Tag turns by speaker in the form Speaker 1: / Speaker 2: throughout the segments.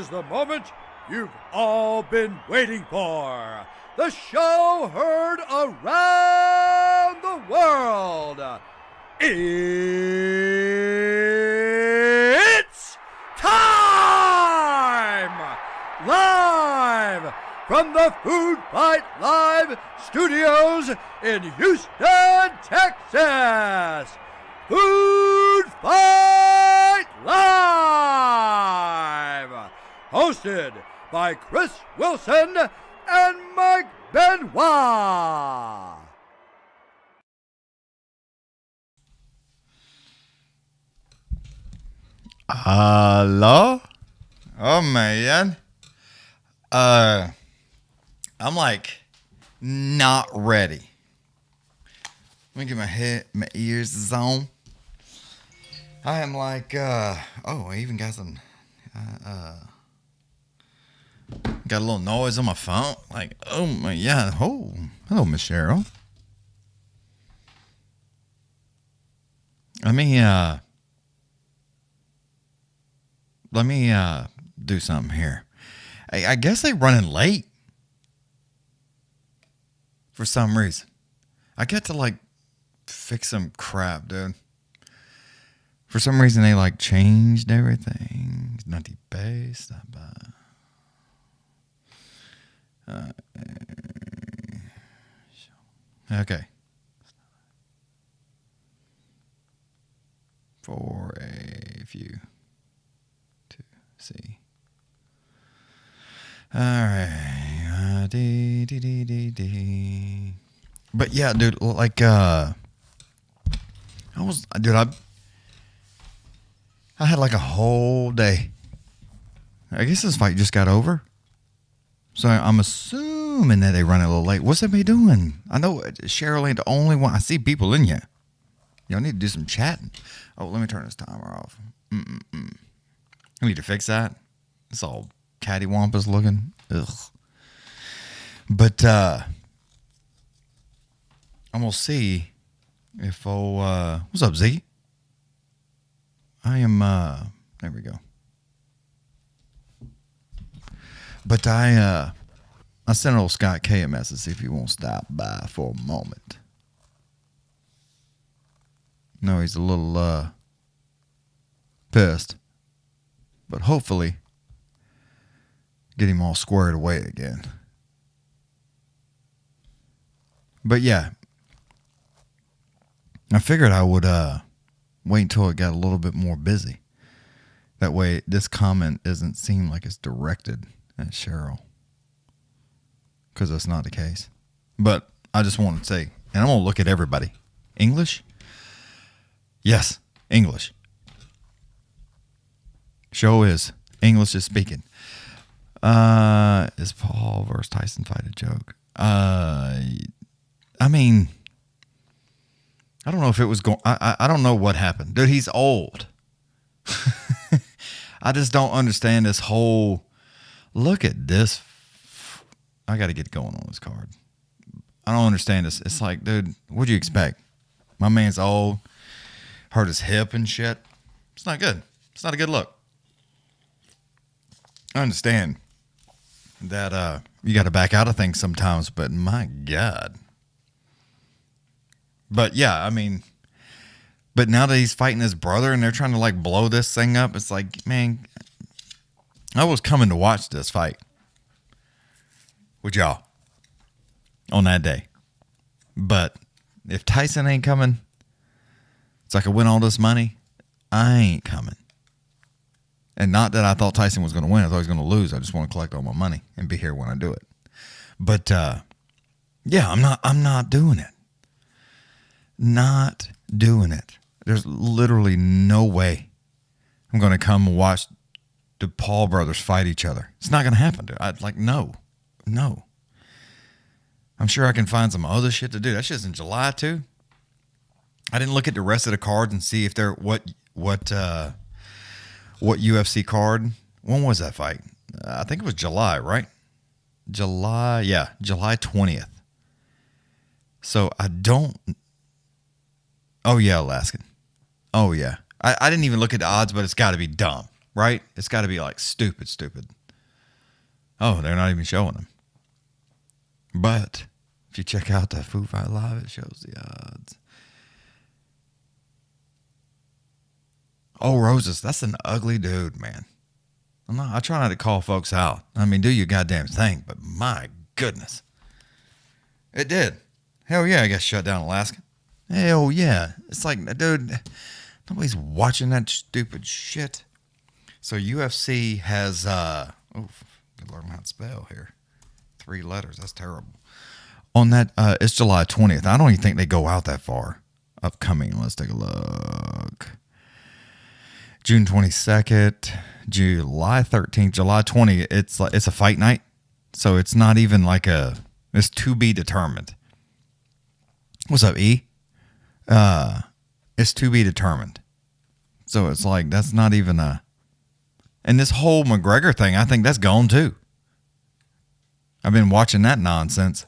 Speaker 1: is the moment you've all been waiting for. The show heard around the world. It's time! Live from the Food Fight Live studios in Houston, Texas. Food Fight Live! Hosted by Chris Wilson and Mike Benoit.
Speaker 2: Hello? Oh, man. I'm like not ready. Let me get my ears on. I am like, I even got some, got a little noise on my phone. Like, oh my, yeah. Oh, hello, Miss Cheryl. Let me do something here. I guess they running late for some reason. I get to like fix some crap, dude. For some reason, they like changed everything. Not the base. Okay. For a few to see. All right. But yeah, dude, like, I had like a whole day. I guess this fight just got over. So I'm assuming that they run it a little late. What's everybody doing? I know Cheryl ain't the only one. I see people in here. Y'all need to do some chatting. Oh, let me turn this timer off. I need to fix that. It's all cattywampus looking. Ugh. But I'm gonna see if what's up, Z? I am there we go. But I sent old Scott K a message, see if he won't stop by for a moment. No, he's a little pissed. But hopefully get him all squared away again. But yeah, I figured I would wait until it got a little bit more busy. That way this comment doesn't seem like it's directed at Cheryl. Because that's not the case. But I just want to say, and I'm going to look at everybody. English? Yes, English. Show is English is speaking. Is Paul versus Tyson fight a joke? I mean, I don't know if it was going. I don't know what happened, dude. He's old. I just don't understand this whole. Look at this. I got to get going on this card. I don't understand this. It's like, dude, what'd you expect? My man's old, hurt his hip and shit. It's not good. It's not a good look. I understand that you got to back out of things sometimes, but my God. But yeah, I mean, but now that he's fighting his brother and they're trying to like blow this thing up, it's like, man, I was coming to watch this fight with y'all on that day. But if Tyson ain't coming, it's like I win all this money, I ain't coming. And not that I thought Tyson was going to win. I thought he was going to lose. I just want to collect all my money and be here when I do it. But yeah, I'm not doing it. Not doing it. There's literally no way I'm going to come and watch the Paul brothers fight each other. It's not going to happen, dude. I'd like, no. I'm sure I can find some other shit to do. That shit's in July too. I didn't look at the rest of the cards and see if they're what UFC card. When was that fight? I think it was July, right? July 20th. So I don't. Oh yeah, Alaskan. Oh yeah. I didn't even look at the odds, but it's got to be dumb, right? It's got to be like stupid. Oh, they're not even showing them. But if you check out the Food Fight Live, it shows the odds. Oh, Rosas, that's an ugly dude, man. I try not to call folks out. I mean, do your goddamn thing, but my goodness. It did. Hell yeah, I got shut down Alaska. Hell yeah. It's like, dude, nobody's watching that stupid shit. So UFC has, gotta learn how to spell here. 3 letters, that's terrible. On that, it's July 20th. I don't even think they go out that far. Upcoming, let's take a look. June 22nd, July 13th, July 20th. It's a fight night, so it's not even like it's to be determined. What's up, E? It's to be determined. So it's like that's not even a. And this whole McGregor thing, I think that's gone too. I've been watching that nonsense.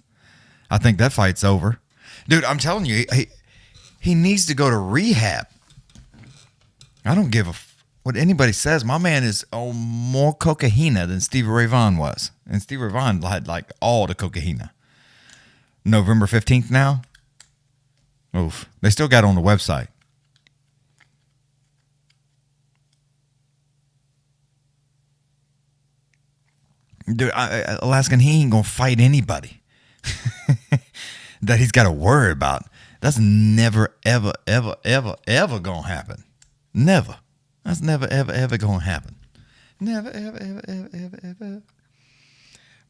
Speaker 2: I think that fight's over, dude. I'm telling you, he needs to go to rehab. I don't give what anybody says. My man is more cocaina than Stevie Ray Vaughan was. And Stevie Ray Vaughan had like all the cocaina. November 15th now. Oof. They still got it on the website. Dude, Alaskan, he ain't going to fight anybody that he's got to worry about. That's never, ever, ever, ever, ever going to happen. Never. That's never, ever, ever going to happen. Never, ever, ever, ever, ever, ever.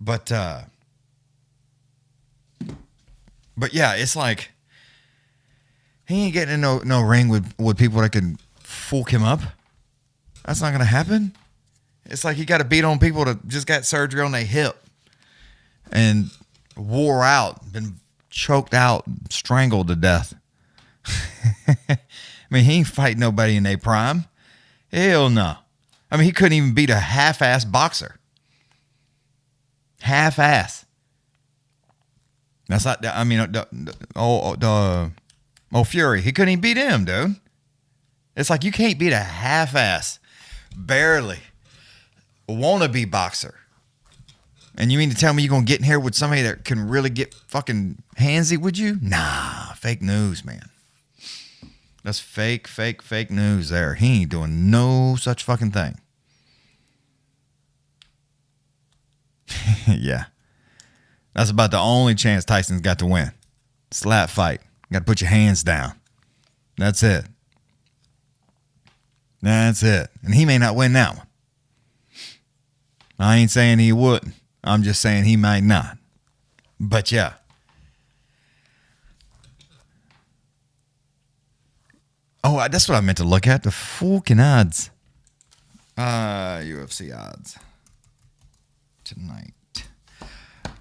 Speaker 2: But yeah, it's like he ain't getting in no ring with people that can fuck him up. That's not going to happen. It's like he got to beat on people that just got surgery on their hip and wore out, been choked out, strangled to death. I mean, he ain't fighting nobody in their prime. Hell no. I mean, he couldn't even beat a half-ass boxer. Half-ass. That's not, I mean, Fury, he couldn't even beat him, dude. It's like you can't beat a half-ass, barely wannabe boxer. And you mean to tell me you're going to get in here with somebody that can really get fucking handsy with you? Nah, fake news, man. That's fake news there. He ain't doing no such fucking thing. Yeah. That's about the only chance Tyson's got to win. Slap fight. Got to put your hands down. That's it. That's it. And he may not win that one. I ain't saying he wouldn't. I'm just saying he might not. But yeah. Oh, that's what I meant to look at. The fucking odds. UFC odds. Tonight.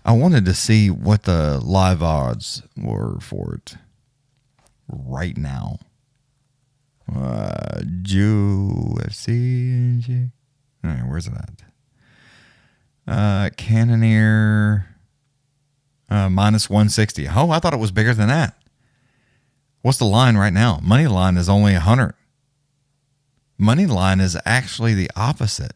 Speaker 2: I wanted to see what the live odds were for it right now. UFC. All right, where's it at? Cannonier. Minus 160. Oh, I thought it was bigger than that. What's the line right now? Money line is only 100. Money line is actually the opposite.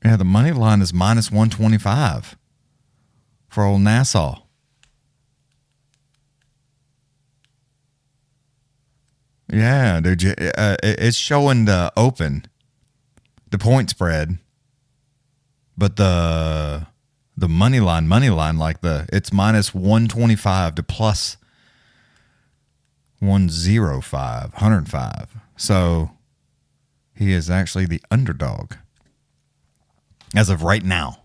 Speaker 2: Yeah, the money line is minus 125 for old Nassau. Yeah, dude, it's showing the open, the point spread, but the money line, like it's minus 125 to plus 105. So he is actually the underdog as of right now.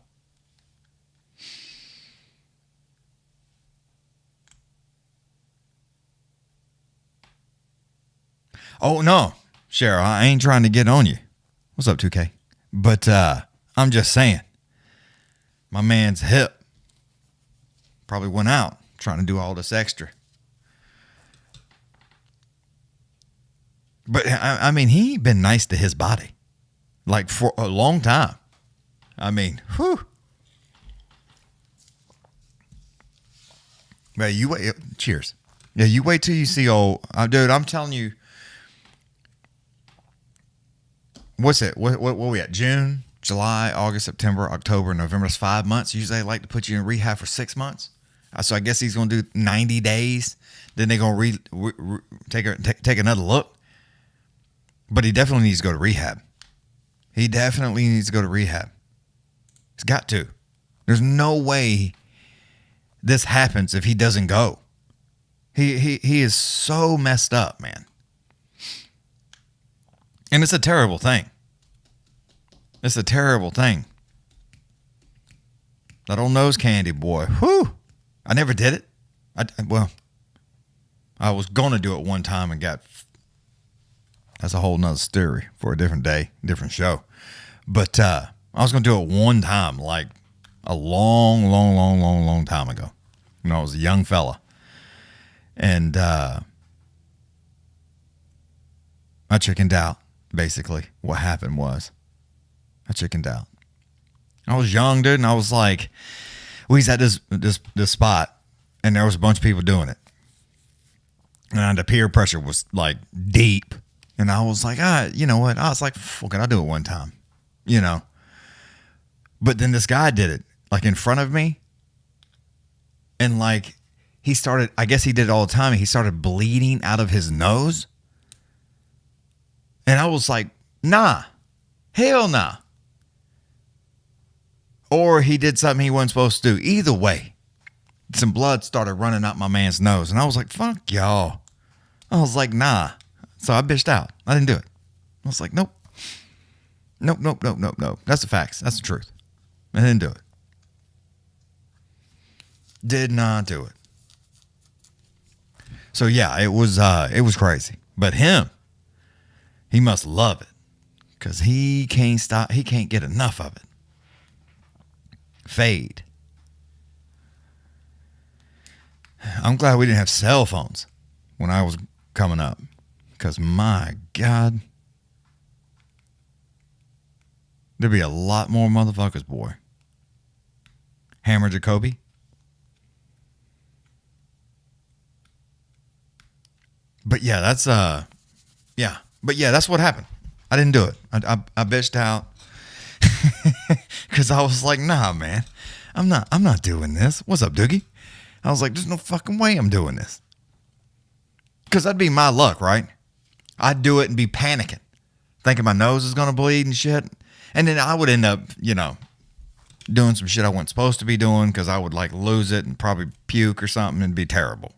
Speaker 2: Oh, no, Cheryl, I ain't trying to get on you. What's up, 2K? But I'm just saying, my man's hip probably went out trying to do all this extra. But, I mean, he ain't been nice to his body, like, for a long time. I mean, whew. But you wait. Cheers. Yeah, you wait till you see old... dude, I'm telling you, what's it? What we at? June, July, August, September, October, November. That's 5 months. Usually they like to put you in rehab for 6 months. So I guess he's going to do 90 days. Then they're going to take another look. But he definitely needs to go to rehab. He definitely needs to go to rehab. He's got to. There's no way this happens if he doesn't go. He is so messed up, man. And it's a terrible thing. It's a terrible thing. That old nose candy boy. Whew. I never did it. I was going to do it one time and got... That's a whole nother story for a different day, different show. But I was going to do it one time, like a long time ago. When I was a young fella. And I chickened out, basically. What happened was I chickened out. I was young, dude, and I was like, we was at this spot, and there was a bunch of people doing it. And the peer pressure was like deep. And I was like, you know what? I was like, fuck it, I'll do it one time, you know. But then this guy did it, like in front of me. And like, he started, I guess he did it all the time. And he started bleeding out of his nose. And I was like, nah, hell nah. Or he did something he wasn't supposed to do. Either way, some blood started running out my man's nose. And I was like, fuck y'all. I was like, nah. So I bitched out. I didn't do it. I was like, nope. Nope. That's the facts. That's the truth. I didn't do it. Did not do it. So yeah, it was crazy. But him, he must love it. Because he can't stop. He can't get enough of it. Fade. I'm glad we didn't have cell phones when I was coming up. Because, my God, there'd be a lot more motherfuckers, boy. Hammer Jacoby. But, yeah, that's what happened. I didn't do it. I bitched out. Because I was like, nah, man. I'm not doing this. What's up, Doogie? I was like, there's no fucking way I'm doing this. Because that'd be my luck, right? I'd do it and be panicking, thinking my nose is going to bleed and shit. And then I would end up, you know, doing some shit I wasn't supposed to be doing because I would like lose it and probably puke or something and be terrible.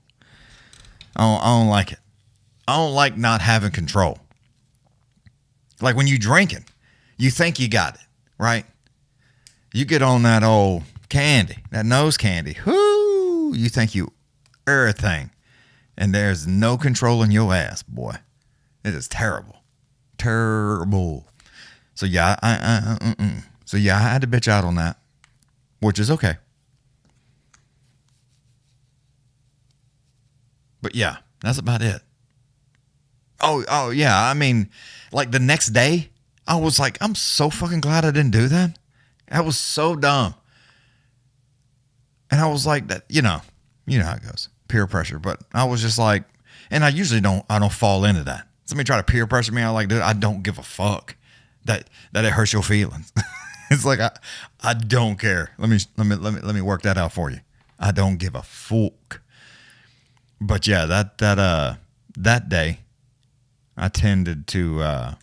Speaker 2: I don't like it. I don't like not having control. Like when you drinking, you think you got it, right? You get on that old candy, that nose candy. Whoo! You think you everything. And there's no control in your ass, boy. It is terrible. Terrible. So yeah, So yeah, I had to bitch out on that, which is okay. But yeah, that's about it. Oh yeah, I mean, like the next day, I was like, I'm so fucking glad I didn't do that. That was so dumb. And I was like, that, you know how it goes. Peer pressure. But I was just like, and I usually don't fall into that. Somebody try to peer pressure me. I like, dude, I don't give a fuck that it hurts your feelings. It's like, I don't care. Let me work that out for you. I don't give a fuck. But yeah, that day I tended to, I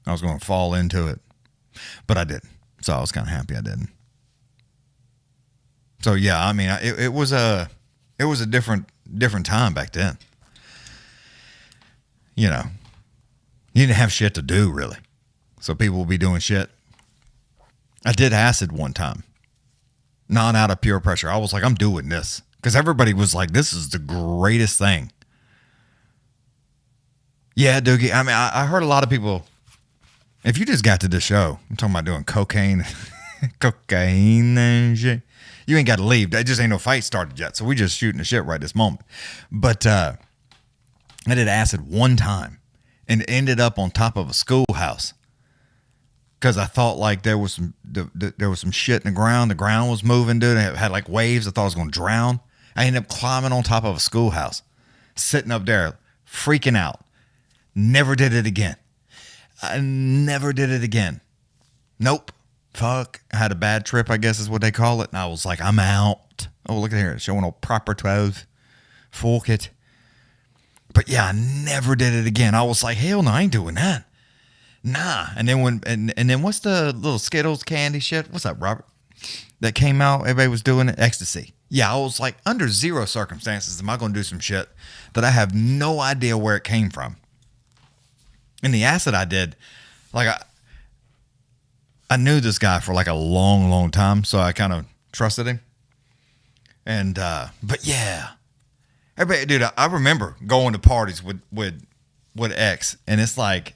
Speaker 2: was going to fall into it, but I didn't. So I was kind of happy I didn't. So yeah, I mean, it was a different time back then. You know, you didn't have shit to do really, so people would be doing shit. I did acid one time, not out of pure pressure. I was like, I'm doing this because everybody was like, this is the greatest thing. Yeah, Doogie. I mean, I heard a lot of people. If you just got to the show, I'm talking about doing cocaine and shit. You ain't got to leave. There just ain't no fight started yet. So we just shooting the shit right this moment. But I did acid one time and ended up on top of a schoolhouse because I thought like there was some shit in the ground. The ground was moving, dude. It had like waves. I thought I was going to drown. I ended up climbing on top of a schoolhouse, sitting up there, freaking out. Never did it again. I never did it again. Nope. Fuck. I had a bad trip, I guess is what they call it. And I was like, I'm out. Oh, look at here. It's showing a proper 12. Fork it. But yeah, I never did it again. I was like, hell no, I ain't doing that. Nah. And then and then what's the little Skittles candy shit? What's that, Robert? That came out, everybody was doing it. Ecstasy. Yeah, I was like, under zero circumstances am I going to do some shit that I have no idea where it came from. And the acid I did, like I knew this guy for like a long, long time, so I kind of trusted him. And but yeah, everybody, dude, I remember going to parties with X, and it's like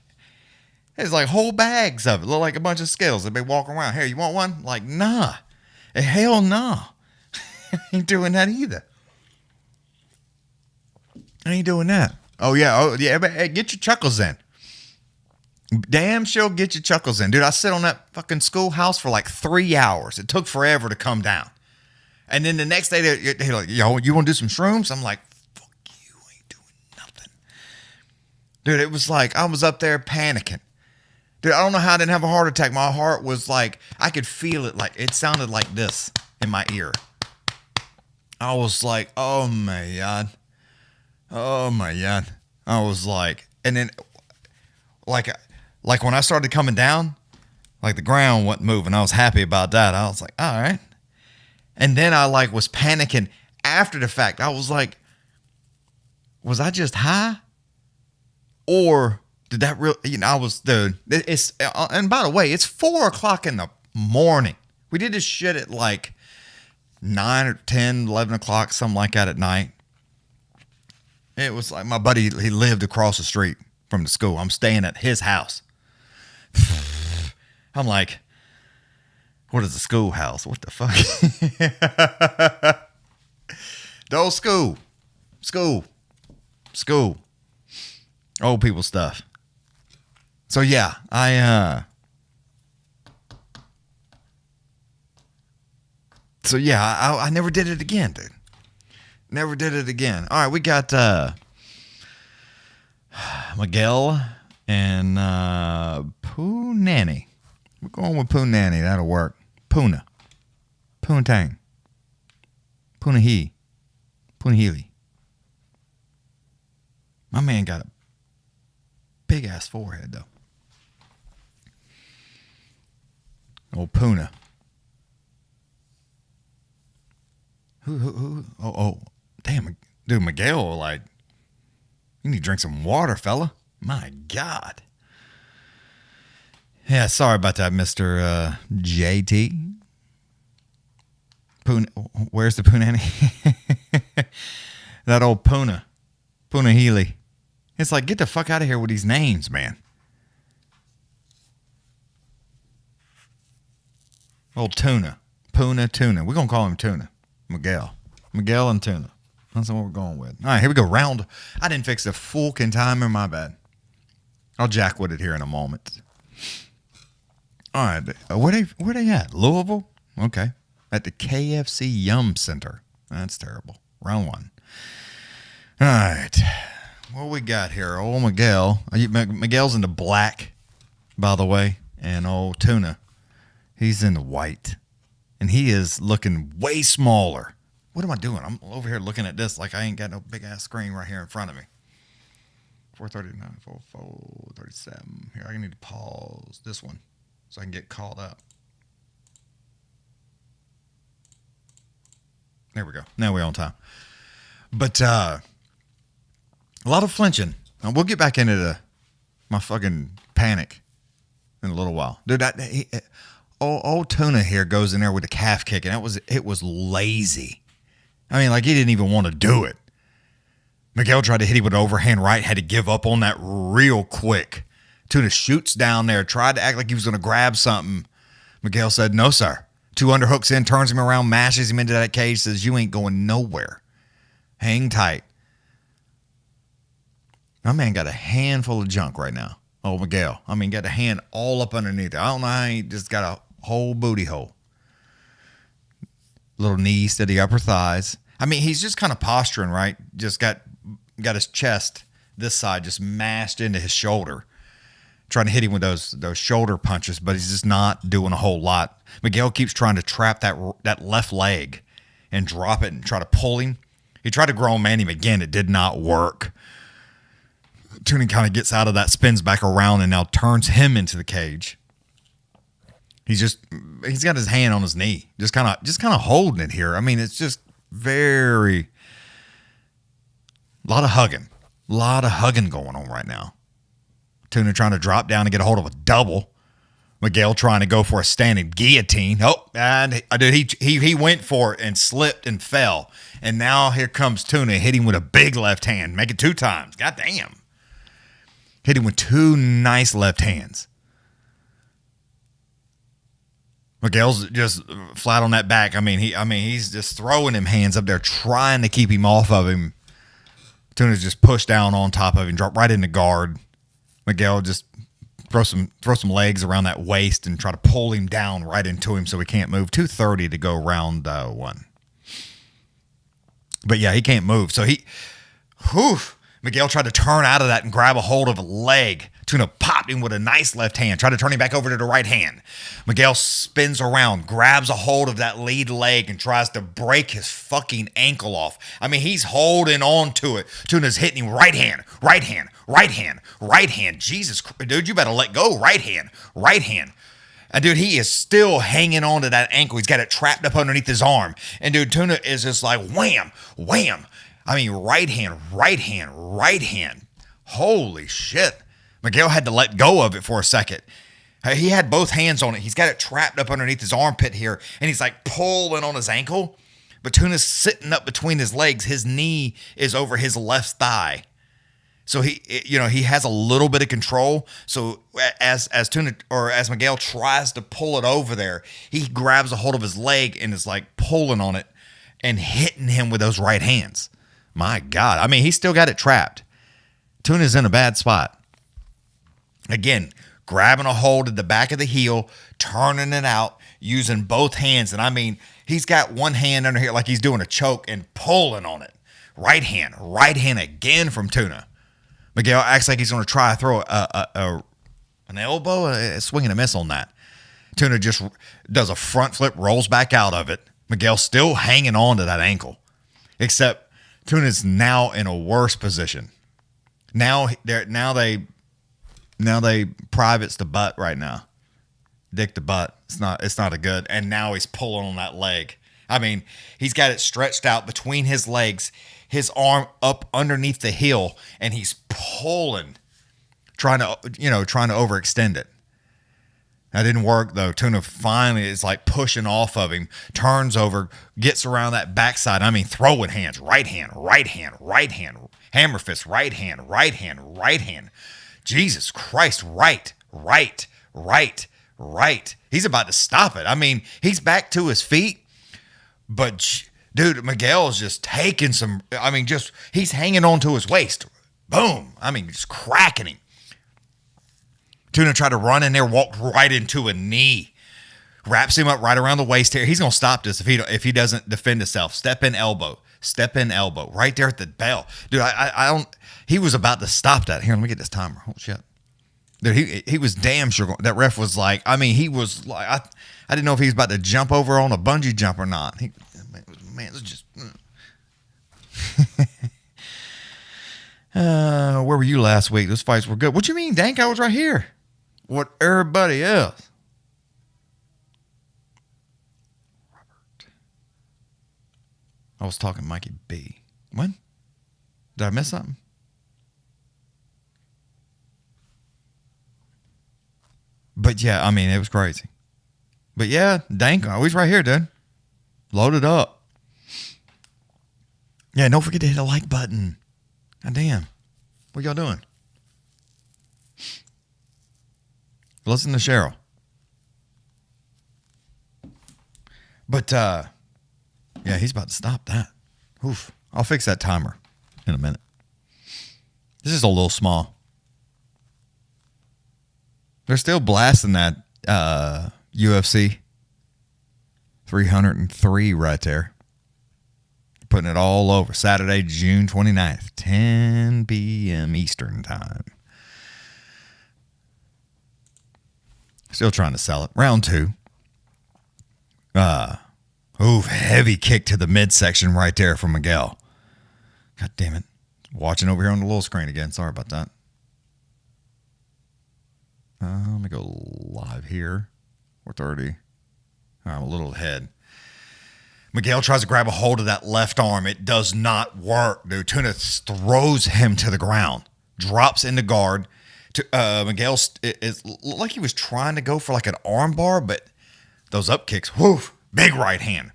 Speaker 2: whole bags of it, look like a bunch of Skittles. They'd be walking around. Here, you want one? Like, nah, hell no, I ain't doing that either. I ain't doing that. Oh yeah, everybody, get your chuckles in. Damn sure get your chuckles in. Dude, I sit on that fucking schoolhouse for like 3 hours. It took forever to come down. And then the next day, they're like, yo, you want to do some shrooms? I'm like, fuck you, ain't doing nothing. Dude, it was like, I was up there panicking. Dude, I don't know how I didn't have a heart attack. My heart was like, I could feel it. Like, it sounded like this in my ear. I was like, oh my God. Oh my God. I was like, and then like when I started coming down, like the ground wasn't moving. I was happy about that. I was like, all right. And then I like was panicking after the fact. I was like, was I just high? Or did that really, I was, dude, it's, and by the way, it's 4:00 in the morning. We did this shit at like 9 or 10, 11 o'clock, something like that at night. It was like my buddy, he lived across the street from the school. I'm staying at his house. I'm like, what is a schoolhouse? What the fuck? The old school. Old people stuff. So yeah, I never did it again, dude. Never did it again. All right, we got Miguel and Punahale. We're going with Punahale. That'll work. Puna. Punahale. Punahale. My man got a big ass forehead though. Old Puna. Who? Oh, damn, dude, Miguel, like, you need to drink some water, fella. My God. Yeah, sorry about that, Mr. JT. Where's the Punahale? That old Punahale. It's like, get the fuck out of here with these names, man. Old Tuna. Tuna. We're going to call him Tuna. Miguel and Tuna. That's what we're going with. All right, here we go. Round. I didn't fix the fucking timer. My bad. I'll jack with it here in a moment. All right. Where they at? Louisville? Okay. At the KFC Yum Center. That's terrible. Round one. All right. What we got here? Old Miguel. Miguel's in the black, by the way. And old Tuna, he's in the white. And he is looking way smaller. What am I doing? I'm over here looking at this like I ain't got no big ass screen right here in front of me. 439, 437. Here, I need to pause this one so I can get caught up. There we go. Now we're on time. But a lot of flinching. We'll get back into my fucking panic in a little while. Dude, old Tuna here goes in there with a calf kick, and it was lazy. I mean, like, he didn't even want to do it. Miguel tried to hit him with an overhand right, had to give up on that real quick. Tuna shoots down there, tried to act like he was going to grab something. Miguel said, no, sir. 2 underhooks in, turns him around, mashes him into that cage, says, you ain't going nowhere. Hang tight. My man got a handful of junk right now. Oh, Miguel. I mean, got a hand all up underneath it. I don't know how he just got a whole booty hole. Little knees to the upper thighs. I mean, he's just kind of posturing, right? Just got his chest, this side, just mashed into his shoulder. trying to hit him with those shoulder punches, but he's just not doing a whole lot. Miguel keeps trying to trap that left leg and drop it and try to pull him. He tried to grown man him again. It did not work. Tuna kind of gets out of that, spins back around, and now turns him into the cage. He's got his hand on his knee, just kind of holding it here. I mean, it's just a lot of hugging going on right now. Tuna trying to drop down and get a hold of a double. Miguel trying to go for a standing guillotine. Oh, and dude, he went for it and slipped and fell. And now here comes Tuna hitting with a big left hand. Make it 2 times. God damn. Hitting with 2 nice left hands. Miguel's just flat on that back. I mean, he's just throwing him hands up there, trying to keep him off of him. Tuna's just pushed down on top of him, drop right into guard. Miguel just throw some legs around that waist and try to pull him down right into him so he can't move. 2:30 to go round 1. But yeah, he can't move. So Miguel tried to turn out of that and grab a hold of a leg. Tuna popped him with a nice left hand, tried to turn him back over to the right hand. Miguel spins around, grabs a hold of that lead leg and tries to break his fucking ankle off. I mean, he's holding on to it. Tuna's hitting him right hand. Jesus Christ, dude, you better let go. Right hand. And dude, he is still hanging on to that ankle. He's got it trapped up underneath his arm. And dude, Tuna is just like wham. I mean, right hand. Holy shit. Miguel had to let go of it for a second. He had both hands on it. He's got it trapped up underneath his armpit here, and he's like pulling on his ankle. But Tuna's sitting up between his legs. His knee is over his left thigh. So he has a little bit of control. So as Miguel tries to pull it over there, he grabs a hold of his leg and is like pulling on it and hitting him with those right hands. My God. I mean, he's still got it trapped. Tuna's in a bad spot. Again, grabbing a hold of the back of the heel, turning it out, using both hands. And I mean, he's got one hand under here like he's doing a choke and pulling on it. Right hand again from Tuna. Miguel acts like he's going to try to throw an elbow, a swing and a miss on that. Tuna just does a front flip, rolls back out of it. Miguel's still hanging on to that ankle. Except Tuna's now in a worse position. Now they privates the butt right now. Dick the butt. It's not a good. And now he's pulling on that leg. I mean, he's got it stretched out between his legs, his arm up underneath the heel, and he's pulling, trying to overextend it. That didn't work though. Tuna finally is like pushing off of him, turns over, gets around that backside. I mean, throwing hands, right hand, hammer fist, right hand. Jesus Christ, right. He's about to stop it. I mean, he's back to his feet, but dude, Miguel is just taking some, he's hanging on to his waist. Boom. I mean, just cracking him. Tuna tried to run in there, walked right into a knee. Wraps him up right around the waist here. He's going to stop this if he doesn't defend himself. Step in elbow. Right there at the bell. Dude, I don't, he was about to stop that. Here, let me get this timer. Oh, shit. Dude, he was damn sure. That ref was like, he was like, I didn't know if he was about to jump over on a bungee jump or not. Man, it was just. Where were you last week? Those fights were good. What you mean, Dank? I was right here. What everybody else. Robert. I was talking Mikey B. When? Did I miss something? But yeah, it was crazy. But yeah, Dank, he's right here, dude. Loaded up. Yeah, don't forget to hit the like button. God damn. What y'all doing? Listen to Cheryl. But, yeah, he's about to stop that. Oof. I'll fix that timer in a minute. This is a little small. They're still blasting that UFC 303 right there. Putting it all over. Saturday, June 29th, 10 p.m. Eastern time. Still trying to sell it. Round 2. Heavy kick to the midsection right there from Miguel. God damn it. Watching over here on the little screen again. Sorry about that. Let me go live here. 4:30. I'm a little ahead. Miguel tries to grab a hold of that left arm. It does not work, dude. Tuna throws him to the ground. Drops into guard. Miguel, it looked like he was trying to go for like an arm bar, but those up kicks, big right hand.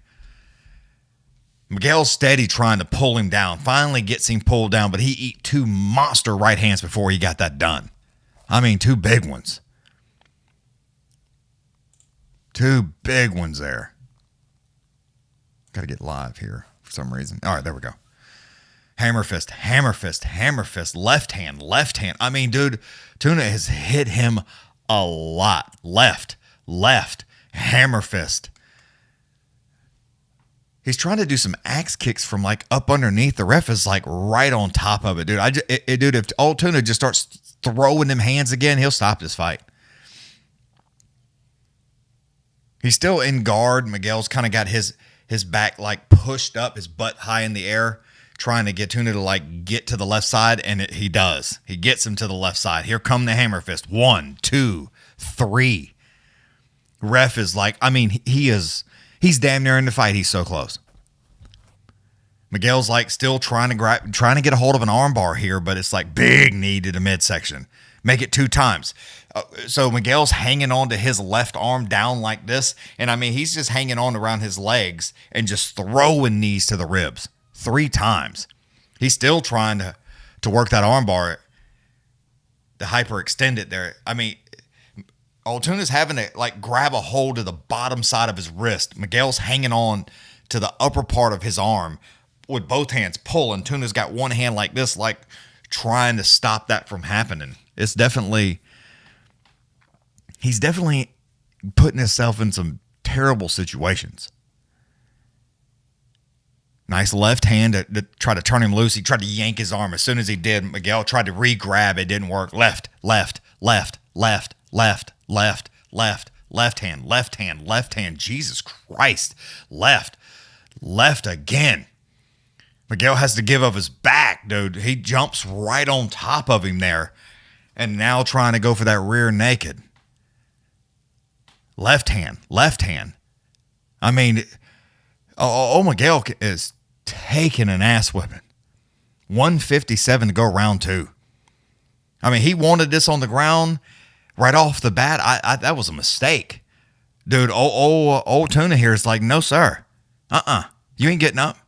Speaker 2: Miguel's steady trying to pull him down. Finally gets him pulled down, but he eat 2 monster right hands before he got that done. I mean, 2 big ones. 2 big ones there. Got to get live here for some reason. All right, there we go. Hammer fist, hammer fist, hammer fist, left hand, left hand. I mean, dude, Tuna has hit him a lot. Left, hammer fist. He's trying to do some axe kicks from like up underneath. The ref is like right on top of it, dude. Dude, if old Tuna just starts throwing them hands again, he'll stop this fight. He's still in guard. Miguel's kind of got his back like pushed up, his butt high in the air, trying to get Tuna to like get to the left side, and he does. He gets him to the left side. Here come the hammer fist. 1, 2, 3. Ref is like, I mean, he's damn near in the fight. He's so close. Miguel's like still trying to get a hold of an armbar here, but it's like big knee to the midsection. Make it 2 times. So Miguel's hanging on to his left arm down like this. And I mean, he's just hanging on around his legs and just throwing knees to the ribs 3 times. He's still trying to work that arm bar, to hyperextend it there. I mean, Tuna's having to like grab a hold of the bottom side of his wrist. Miguel's hanging on to the upper part of his arm with both hands pulling. Tuna's got one hand like this, like trying to stop that from happening. It's definitely... He's definitely putting himself in some terrible situations. Nice left hand to try to turn him loose. He tried to yank his arm. As soon as he did, Miguel tried to re-grab. It didn't work. Left hand. Jesus Christ. Left again. Miguel has to give up his back, dude. He jumps right on top of him there. And now trying to go for that rear naked. Left hand. I mean, Miguel is taking an ass whipping. 157 to go round 2. I mean, he wanted this on the ground right off the bat. That was a mistake. Dude, old Tuna here is like, no, sir. You ain't getting up.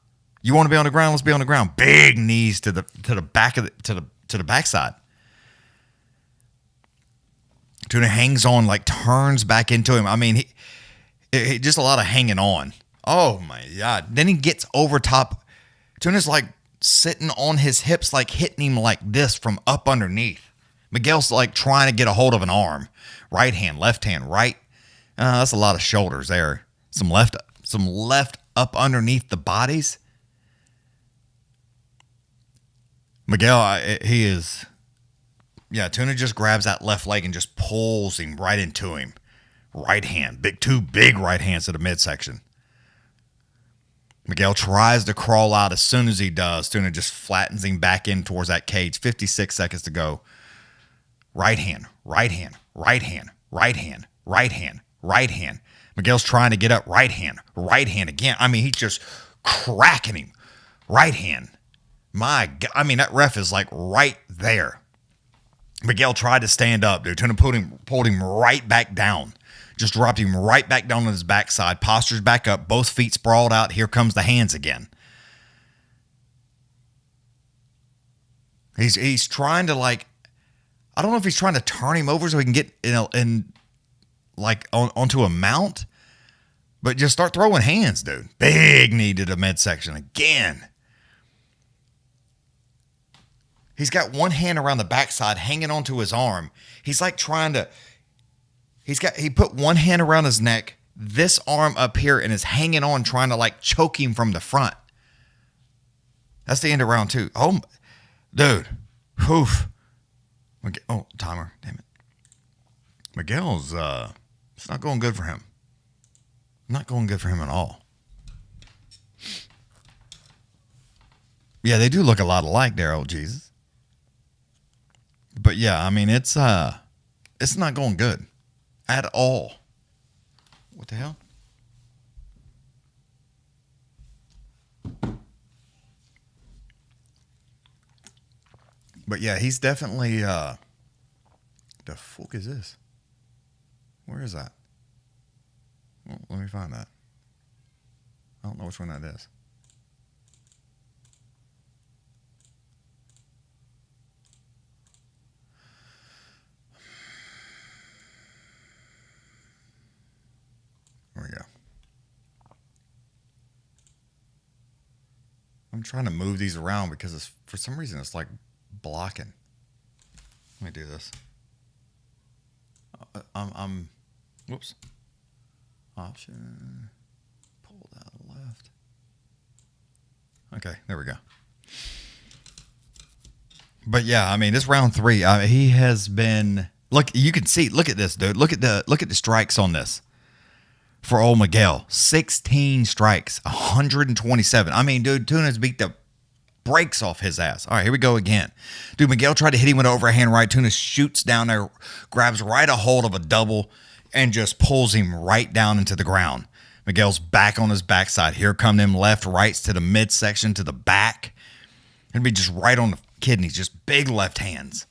Speaker 2: You want to be on the ground? Let's be on the ground. Big knees to the back of to the backside. Tuna hangs on, like turns back into him. I mean, he just a lot of hanging on. Oh my God. Then he gets over top. Tuna's like sitting on his hips, like hitting him like this from up underneath. Miguel's like trying to get a hold of an arm. Right hand, left hand, right. That's a lot of shoulders there. Some left up underneath the bodies. Miguel, he is... Yeah, Tuna just grabs that left leg and just pulls him right into him. Right hand. 2 big right hands to the midsection. Miguel tries to crawl out. As soon as he does, Tuna just flattens him back in towards that cage. 56 seconds to go. Right hand. Miguel's trying to get up. Right hand again. I mean, he's just cracking him. Right hand. My God. I mean, that ref is like right there. Miguel tried to stand up, dude. Tuna pulled him right back down. Just dropped him right back down on his backside. Postures back up. Both feet sprawled out. Here comes the hands again. He's trying to like... I don't know if he's trying to turn him over so he can get onto a mount. But just start throwing hands, dude. Big knee to the midsection again. He's got one hand around the backside hanging onto his arm. He's like trying to... He put one hand around his neck, this arm up here, and is hanging on, trying to like choke him from the front. That's the end of round 2. Oh, dude. Oof. Oh, timer. Damn it. Miguel's It's not going good for him. Not going good for him at all. Yeah, they do look a lot alike, Daryl. Jesus. But yeah, I mean, it's not going good at all. What the hell? But yeah, he's definitely, the fuck is this? Where is that? Well, let me find that. I don't know which one that is. There we go. I'm trying to move these around because for some reason it's like blocking. Let me do this. Whoops. Option. Pull that left. Okay, there we go. But yeah, I mean, this round 3, he has been. Look, you can see. Look at this, dude. Look at the strikes on this. For old Miguel, 16 strikes, 127. I mean, dude, Tuna's beat the brakes off his ass. All right, here we go again. Dude, Miguel tried to hit him with an overhand right. Tuna shoots down there, grabs right a hold of a double, and just pulls him right down into the ground. Miguel's back on his backside. Here come them left, rights to the midsection, to the back. It'd be just right on the kidneys, just big left hands.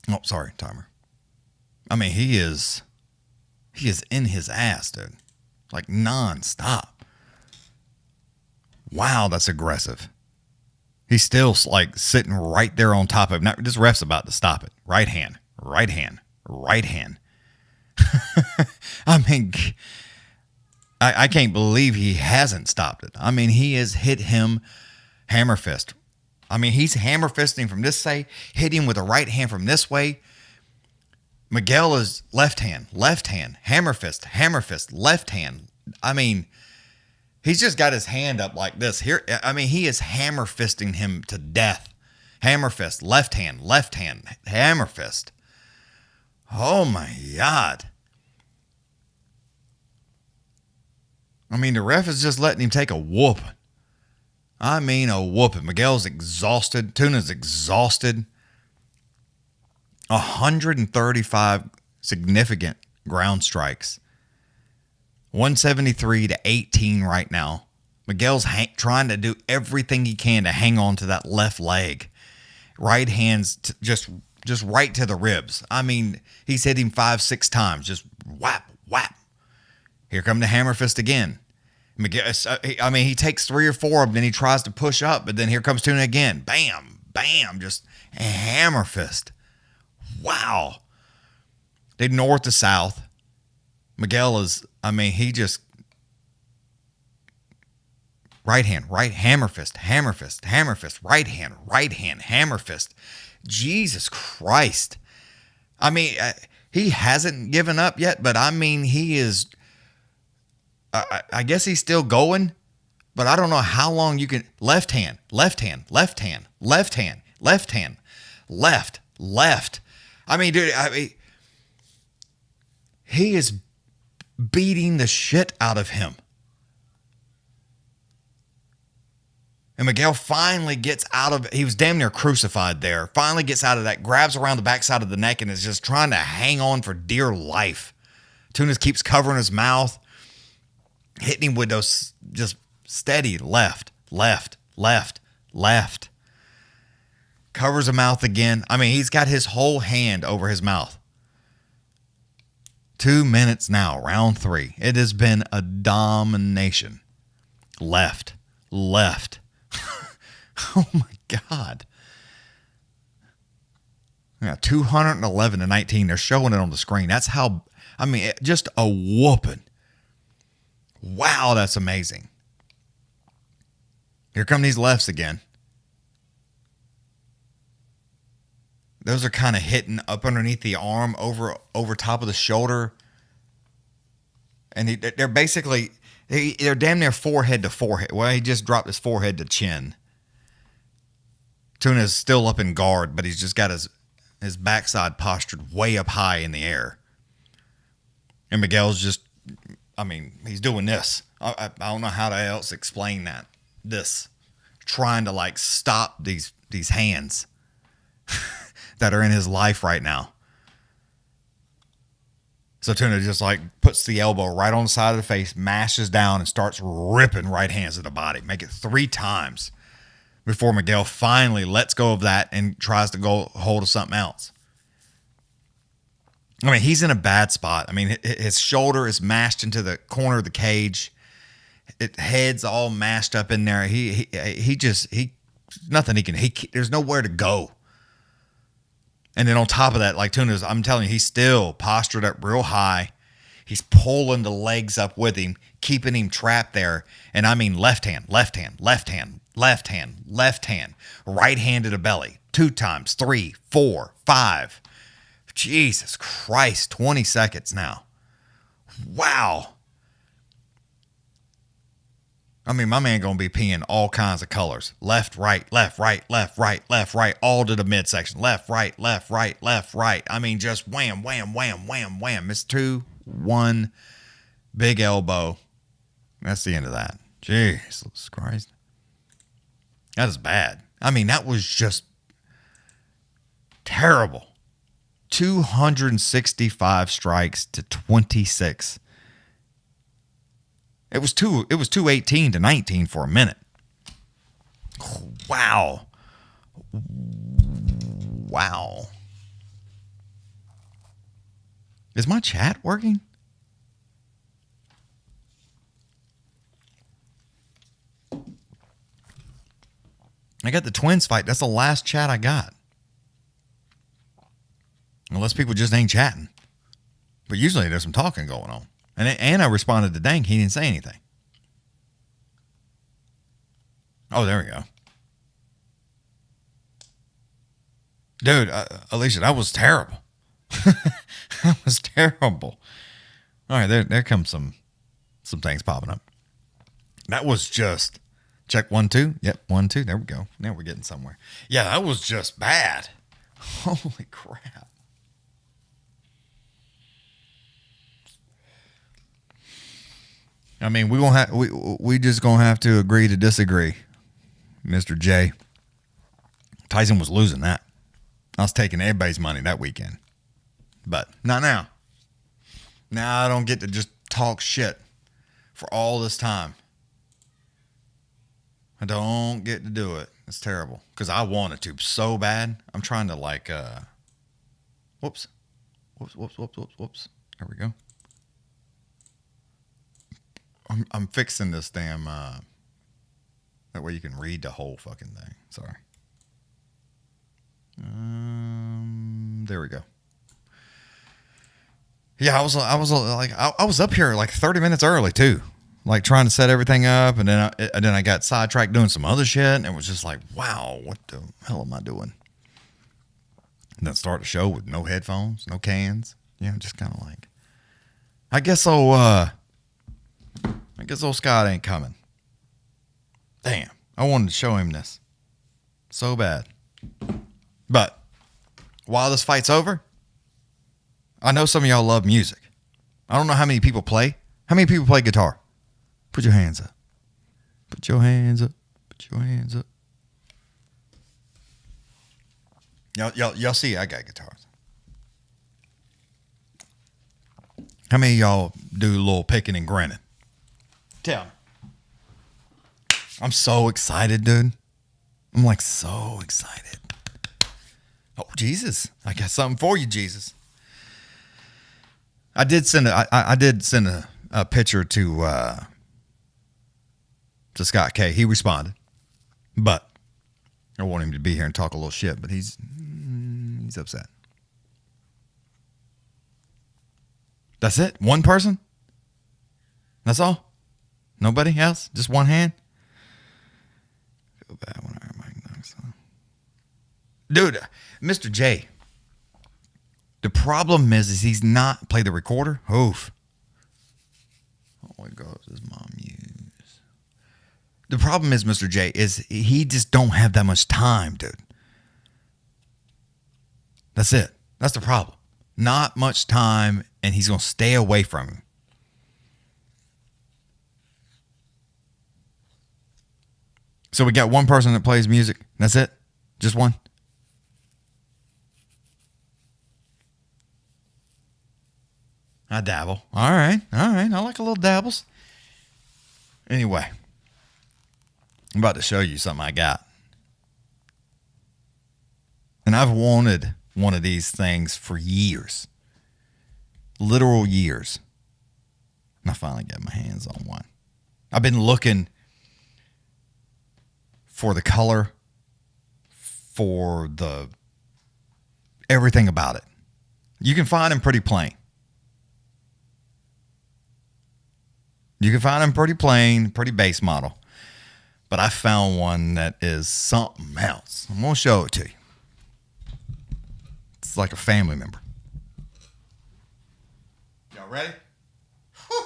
Speaker 2: Oh, sorry, timer. I mean, he is in his ass, dude. Like nonstop. Wow, that's aggressive. He's still like sitting right there on top of him. Now, this ref's about to stop it. Right hand, right hand, right hand. I mean, I can't believe he hasn't stopped it. I mean, he has hit him hammer fist. I mean, he's hammer fisting from this side, hit him with a right hand from this way. Miguel is left hand, hammer fist, left hand. I mean, he's just got his hand up like this. Here, I mean, he is hammer fisting him to death. Hammer fist, left hand, hammer fist. Oh my God. I mean, the ref is just letting him take a whooping. I mean, a whooping. Miguel's exhausted. Tuna's exhausted. 135 significant ground strikes. 173 to 18 right now. Miguel's trying to do everything he can to hang on to that left leg. Right hands just right to the ribs. I mean, he's hit him 5-6 times. Just whap, whap. Here come the hammer fist again. Miguel, I mean, he takes 3 or 4 of them, then he tries to push up, but then here comes Tuna again. Bam, bam, just a hammer fist. Wow. They north to south. Miguel is, I mean, he just right hand, hammer fist, right hand, hammer fist. Jesus Christ. I mean, he hasn't given up yet, but I mean, he is, I guess he's still going, but I don't know how long you can, left. I mean, dude, he is beating the shit out of him. And Miguel finally gets out of, he was damn near crucified there, finally gets out of that, grabs around the backside of the neck and is just trying to hang on for dear life. Tunas keeps covering his mouth, hitting him with those just steady left. Covers the mouth again. I mean, he's got his whole hand over his mouth. 2 minutes now, round 3. It has been a domination. Left. Oh my God. Yeah, 211 to 19. They're showing it on the screen. That's how, I mean, just a whooping. Wow, that's amazing. Here come these lefts again. Those are kind of hitting up underneath the arm, over top of the shoulder. And they're basically, they're damn near forehead to forehead. Well, he just dropped his forehead to chin. Tuna's still up in guard, but he's just got his backside postured way up high in the air. And Miguel's just, he's doing this. I don't know how to else explain that. This. Trying to, like, stop these hands that are in his life right now. So Tuna just, like, puts the elbow right on the side of the face, mashes down, and starts ripping right hands to the body. Make it 3 times before Miguel finally lets go of that and tries to go hold of something else. I mean, he's in a bad spot. I mean, his shoulder is mashed into the corner of the cage. Head's all mashed up in there. He nothing he can. There's nowhere to go. And then on top of that, like Tuna's, I'm telling you, he's still postured up real high. He's pulling the legs up with him, keeping him trapped there. And I mean, left hand, right hand to the belly, 2 times, 3, 4, 5. Jesus Christ, 20 seconds now. Wow. I mean, my man going to be peeing all kinds of colors. Left, right, all to the midsection. Left, right. I mean, just wham. It's 2, 1, big elbow. That's the end of that. Jesus Christ. That is bad. I mean, that was just terrible. 265 strikes to 26. It was 218 to 19 for a minute. Wow. Is my chat working? I got the Twins fight. That's the last chat I got. Unless people just ain't chatting. But usually there's some talking going on. And I responded to Dang. He didn't say anything. Oh, there we go. Dude, Alicia, that was terrible. That was terrible. All right, there comes some things popping up. That was just check 1, 2. Yep, 1, 2. There we go. Now we're getting somewhere. Yeah, that was just bad. Holy crap. I mean, we just gonna have to agree to disagree, Mr. J. Tyson was losing that. I was taking everybody's money that weekend, but not now. Now I don't get to just talk shit for all this time. I don't get to do it. It's terrible because I wanted to so bad. I'm trying to like, whoops. There we go. I'm fixing this damn, that way you can read the whole fucking thing. Sorry. There we go. Yeah, I was up here like 30 minutes early too, like trying to set everything up, and then I got sidetracked doing some other shit, and it was just like, wow, what the hell am I doing? And then start the show with no headphones, no cans, just kind of like, I guess old Scott ain't coming. Damn, I wanted to show him this so bad. But while this fight's over, I know some of y'all love music. I don't know how many people play. How many people play guitar? Put your hands up. Put your hands up. Put your hands up. Y'all see I got guitars. How many of y'all do a little picking and grinning? Tell me. I'm so excited, dude. I'm like so excited. Oh, Jesus. I got something for you, Jesus. I did send a picture to Scott K. He responded, but I want him to be here and talk a little shit, but he's upset. That's it? One person? That's all? Nobody else? Just one hand? Feel bad when I knocks on. Dude, Mr. J. The problem is he's not play the recorder. Oof. Oh my God, his mom use. The problem is, Mr. J, is he just don't have that much time, dude. That's it. That's the problem. Not much time and he's going to stay away from him. So we got one person that plays music. That's it? Just one? I dabble. All right. I like a little dabbles. Anyway, I'm about to show you something I got. And I've wanted one of these things for years. Literal years. And I finally got my hands on one. I've been looking for the color, for the everything about it. You can find them pretty plain. You can find them pretty plain, pretty base model. But I found one that is something else. I'm going to show it to you. It's like a family member. Y'all ready? Whew.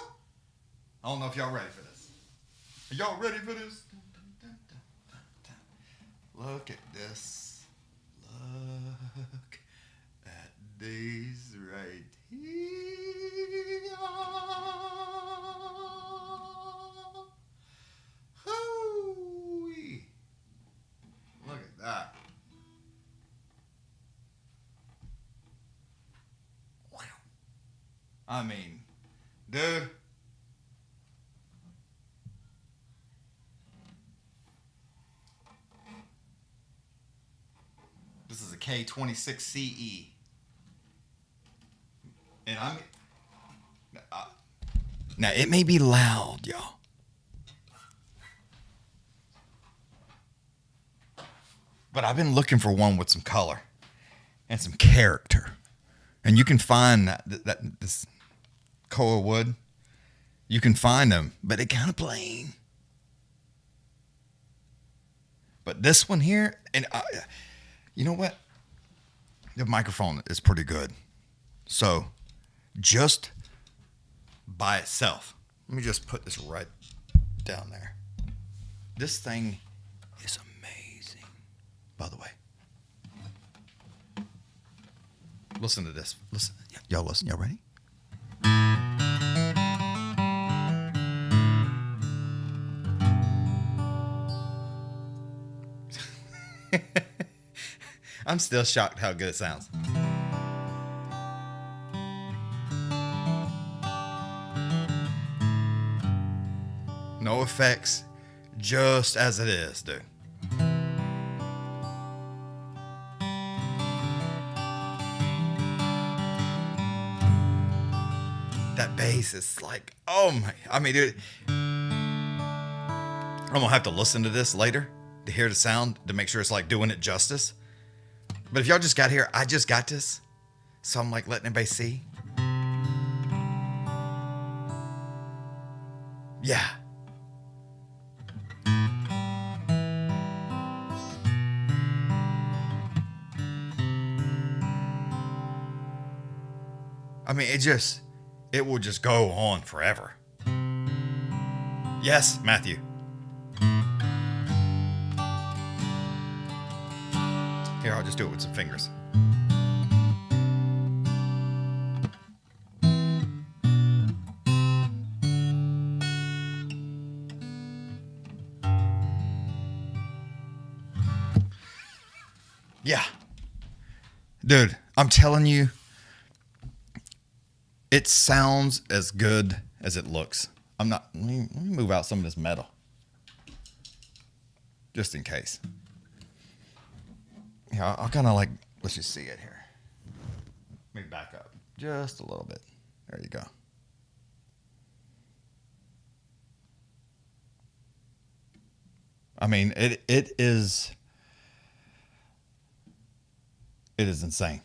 Speaker 2: I don't know if y'all ready for this. Are y'all ready for this? Look at this. Look at these right here. Hoo-wee. Look at that. Wow. I mean, dude. This is a K26CE. And now it may be loud, y'all. But I've been looking for one with some color and some character. And you can find this koa wood. You can find them, but they're kind of plain. But this one here, and you know what? The microphone is pretty good. So just by itself, let me just put this right down there. This thing is amazing, by the way. Listen to this. Listen. Y'all listen. Y'all ready? I'm still shocked how good it sounds. No effects, just as it is, dude. That bass is like, oh my, I mean, dude. I'm gonna have to listen to this later to hear the sound to make sure it's like doing it justice. But if y'all just got here, I just got this. So I'm like letting everybody see. Yeah. I mean, it will just go on forever. Yes, Matthew. Here, I'll just do it with some fingers. Yeah. Dude, I'm telling you, it sounds as good as it looks. Let me move out some of this metal. Just in case. Yeah, I'll kind of like, let's just see it here. Let me back up just a little bit. There you go. I mean, it is insane.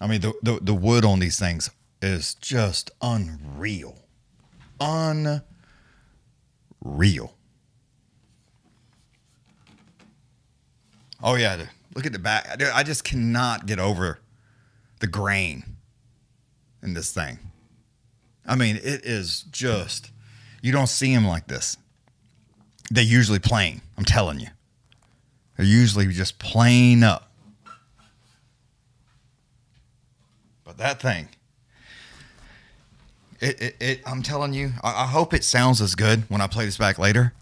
Speaker 2: I mean, the wood on these things is just unreal. Unreal. Oh, yeah, dude. Look at the back. Dude, I just cannot get over the grain in this thing. I mean, it is just, you don't see them like this. They're usually plain, I'm telling you. They're usually just plain up. But that thing, I'm telling you, I hope it sounds as good when I play this back later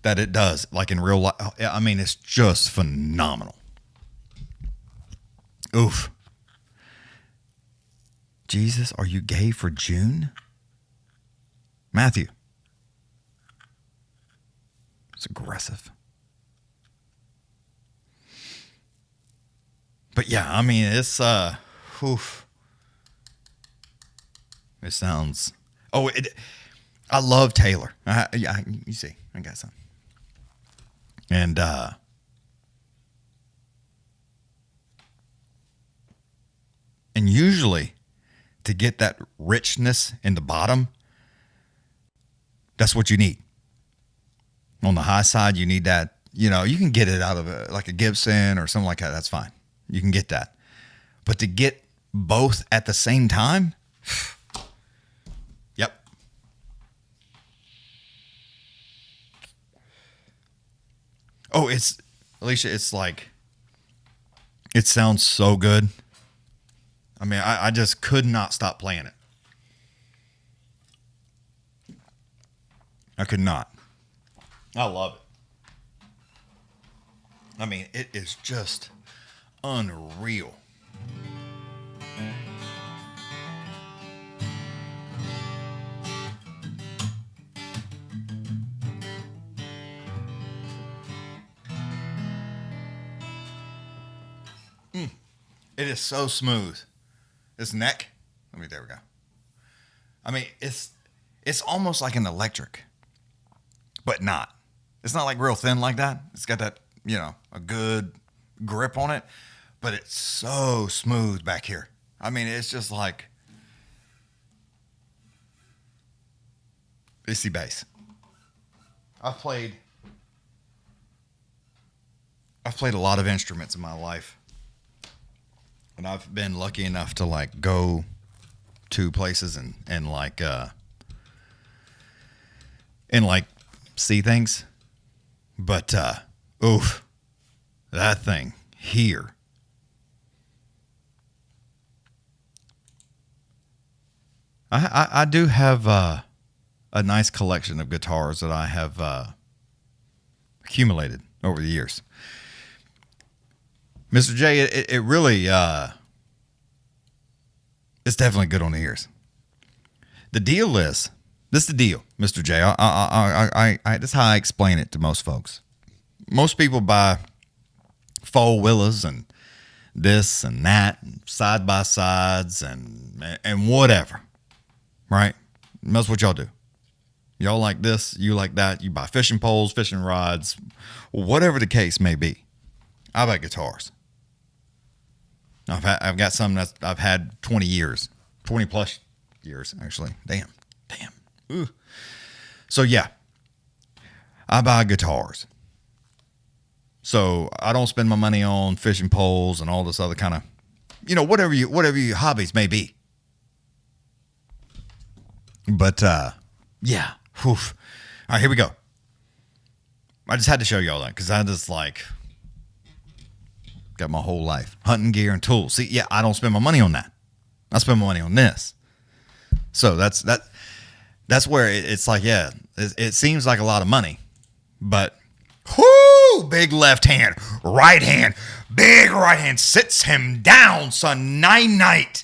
Speaker 2: that it does, like in real life. I mean, it's just phenomenal. Oof. Jesus, are you gay for June? Matthew. It's aggressive. But yeah, I mean, it's, oof. It sounds, I love Taylor. Yeah, you see, I got some. And, usually to get that richness in the bottom, that's what you need. On the high side, you need that, you can get it out of like a Gibson or something like that. That's fine. You can get that. But to get both at the same time, yep. Oh, Alicia, it's like, it sounds so good. I mean, I just could not stop playing it. I could not. I love it. I mean, it is just unreal. It is so smooth. This neck. There we go. I mean, it's almost like an electric, but not. It's not like real thin like that. It's got that, a good grip on it, but it's so smooth back here. I mean, it's just like Issy bass. I've played a lot of instruments in my life. And I've been lucky enough to like go to places and like see things. But oof, that thing here. I do have a nice collection of guitars that I have accumulated over the years. Mr. J, it really, it's definitely good on the ears. The deal is, this is the deal, Mr. J. This is how I explain it to most folks. Most people buy faux willas and this and that, and side by sides and whatever, right? That's what y'all do. Y'all like this, you like that. You buy fishing poles, fishing rods, whatever the case may be. I buy guitars. I've got some that I've had 20 years, 20 plus years, actually. Damn. Ooh. So yeah, I buy guitars. So I don't spend my money on fishing poles and all this other kind of, whatever your hobbies may be. But, yeah. Oof. All right, here we go. I just had to show y'all that because I just got my whole life. Hunting gear and tools. See, yeah, I don't spend my money on that. I spend my money on this. So that's where it's like, yeah, it seems like a lot of money. But, whoo, big left hand, right hand, big right hand sits him down, son, night.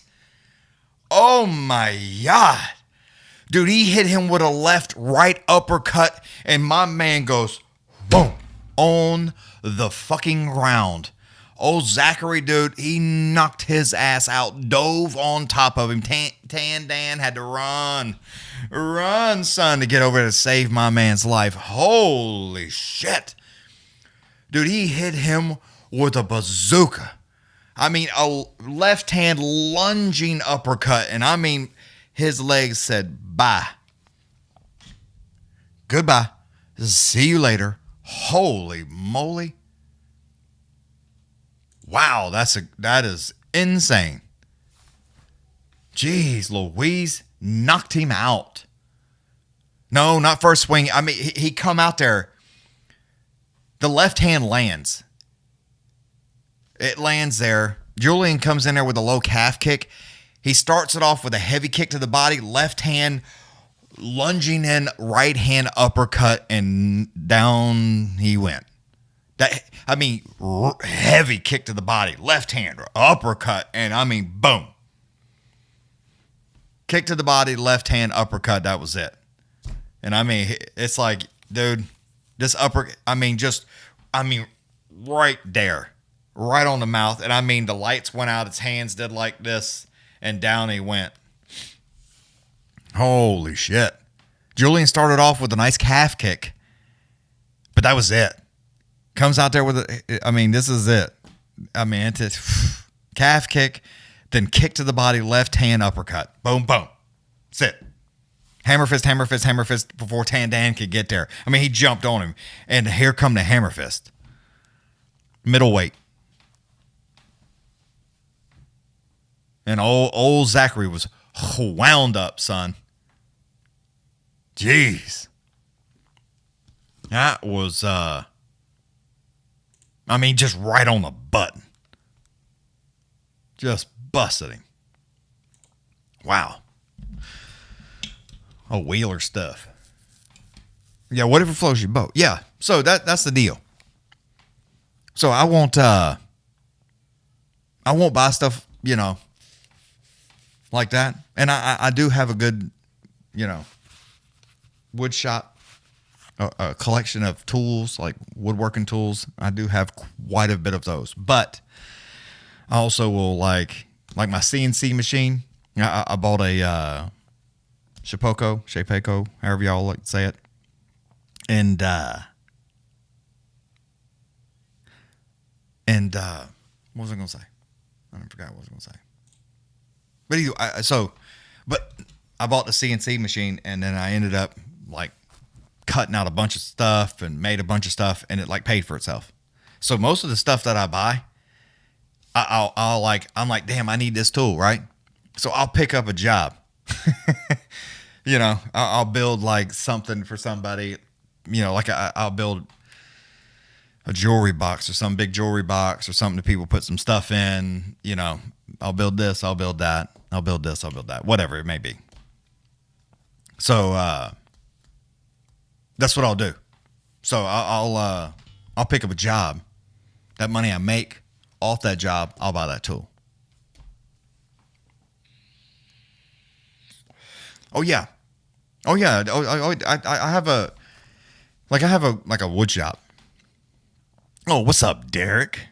Speaker 2: Oh, my God. Dude, he hit him with a left-right uppercut, and my man goes, boom, on the fucking ground. Old Zachary, dude, he knocked his ass out, dove on top of him. Tan Dan had to run, son, to get over to save my man's life. Holy shit. Dude, he hit him with a bazooka. I mean, a left hand lunging uppercut, and I mean, his legs said, bye. Goodbye. See you later. Holy moly. Wow, that is insane. Jeez, Louise knocked him out. No, not first swing. I mean, he come out there. The left hand lands. It lands there Julian comes in there with a low calf kick. He starts it off with a heavy kick to the body, left hand lunging in, right hand uppercut, and down he went. Heavy kick to the body, left hand uppercut, and boom. Kick to the body, left hand uppercut. That was it. And it's like, dude, this right there, right on the mouth. And the lights went out. His hands did like this, and down he went. Holy shit. Julian started off with a nice calf kick, but that was it. Comes out there with this is it. It's calf kick, then kick to the body, left hand uppercut. Boom, boom. That's it. Hammer fist, hammer fist, hammer fist before Tandan could get there. He jumped on him, and here come the hammer fist. Middleweight. And old Zachary was wound up, son. Jeez. That was, just right on the button. Just busted him. Wow. Oh, Wheeler stuff. Yeah, whatever floats your boat. Yeah, so that's the deal. So I won't buy stuff, like that. And I do have a good, wood shop, a collection of tools, like woodworking tools. I do have quite a bit of those. But I also will like my CNC machine. I bought a Shapeco, however y'all like to say it. And what was I going to say? I forgot what I was going to say. But anyway, but I bought the CNC machine, and then I ended up like cutting out a bunch of stuff and made a bunch of stuff, and it like paid for itself. So most of the stuff that I buy, I'm like, damn, I need this tool, right? So I'll pick up a job. I'll build like something for somebody, I'll build a jewelry box or some big jewelry box or something that people put some stuff in, I'll build this, I'll build that, I'll build this, I'll build that, whatever it may be. So, that's what I'll do. So I'll pick up a job. That money I make off that job, I'll buy that tool. Oh yeah. I have a wood shop. Oh, what's up, Derek?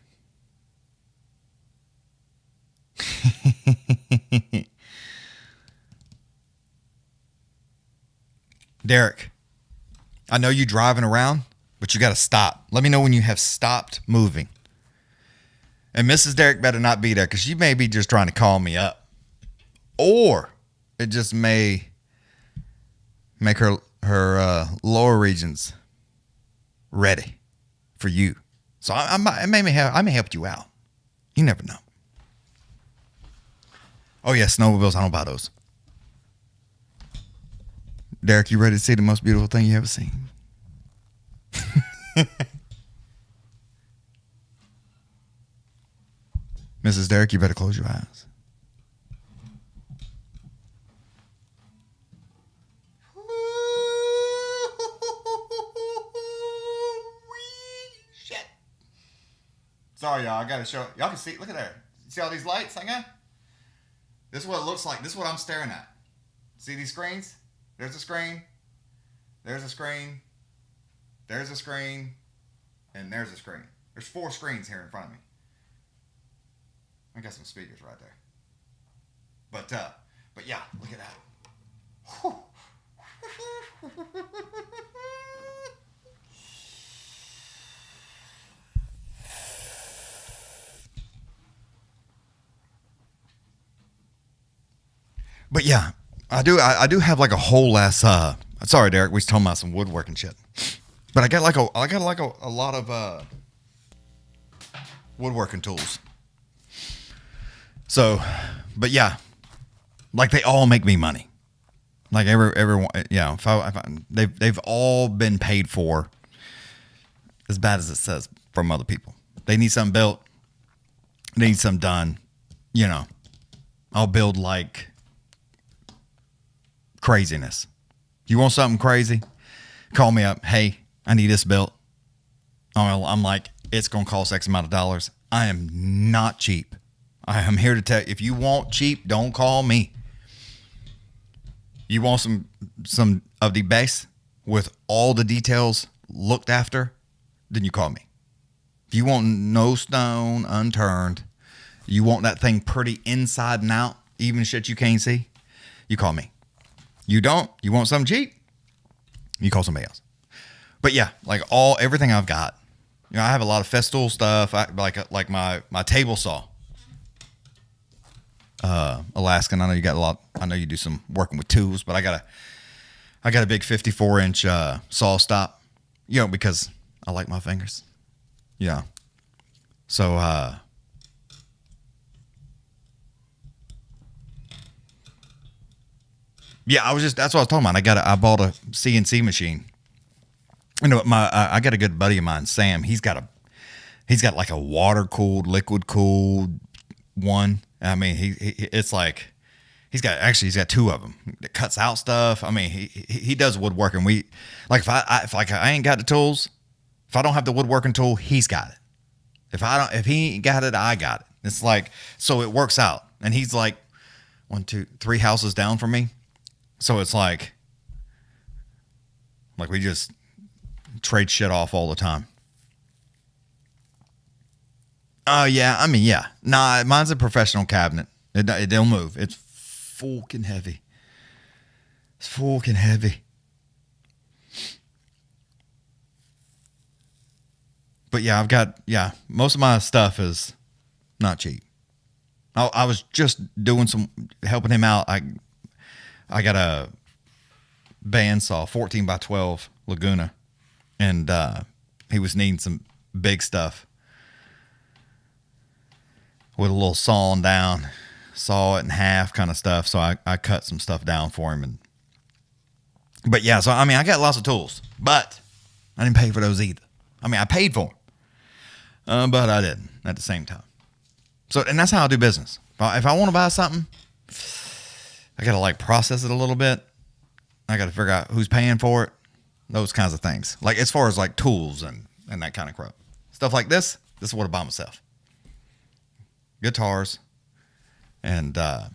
Speaker 2: Derek, I know you driving around, but you got to stop. Let me know when you have stopped moving. And Mrs. Derek better not be there, because she may be just trying to call me up. Or it just may make her lower regions ready for you. So I may help you out. You never know. Oh yeah, snowmobiles. I don't buy those. Derek, you ready to see the most beautiful thing you ever seen? Mrs. Derek, you better close your eyes. Shit. Sorry, y'all. I got to show. Y'all can see. Look at there. See all these lights? Hang on. This is what it looks like. This is what I'm staring at. See these screens? There's a screen. There's a screen. There's a screen. And there's a screen. There's 4 screens here in front of me. I got some speakers right there. But yeah, look at that. Whew. But yeah, I do have like a whole ass sorry Derek, we was talking about some woodworking shit. But I got like a lot of woodworking tools. So, but yeah, like they all make me money. Like everyone, yeah. They've all been paid for, as bad as it says, from other people. They need something built. They need something done. you know, I'll build like craziness. You want something crazy? Call me up. Hey, I need this built. I'm like, it's going to cost X amount of dollars. I am not cheap. I am here to tell you, if you want cheap, don't call me. You want some of the best with all the details looked after, then you call me. If you want no stone unturned, you want that thing pretty inside and out, even shit you can't see, you call me. You don't, you want something cheap, you call somebody else. But yeah, like everything I've got, you know, I have a lot of Festool stuff, like my table saw. Alaskan, I know you got a lot. I know you do some working with tools, but I got a big 54-inch saw stop, you know, because I like my fingers. Yeah. So yeah, that's what I was talking about. I bought a CNC machine. You know, I got a good buddy of mine, Sam. He's got like a water cooled, liquid cooled one. I mean, it's like he's got two of them. It cuts out stuff. I mean, he does woodworking. If I ain't got the tools, if I don't have the woodworking tool, he's got it. If he ain't got it, I got it. It's like, so it works out. And he's like 1, 2, 3 houses down from me. So it's like we just trade shit off all the time. Oh, yeah. I mean, yeah. Nah, mine's a professional cabinet. It don't move. It's fucking heavy. It's fucking heavy. But yeah, most of my stuff is not cheap. I was just doing helping him out. I got a bandsaw, 14 by 12 Laguna, and he was needing some big stuff. With a little sawing down, saw it in half kind of stuff. So I cut some stuff down for him. But yeah, so I mean, I got lots of tools, but I didn't pay for those either. I mean, I paid for them, but I didn't at the same time. So, and that's how I do business. If I want to buy something, I got to like process it a little bit. I got to figure out who's paying for it. Those kinds of things. Like as far as like tools and that kind of crap. Stuff like this is what I buy myself. Guitars, and yeah,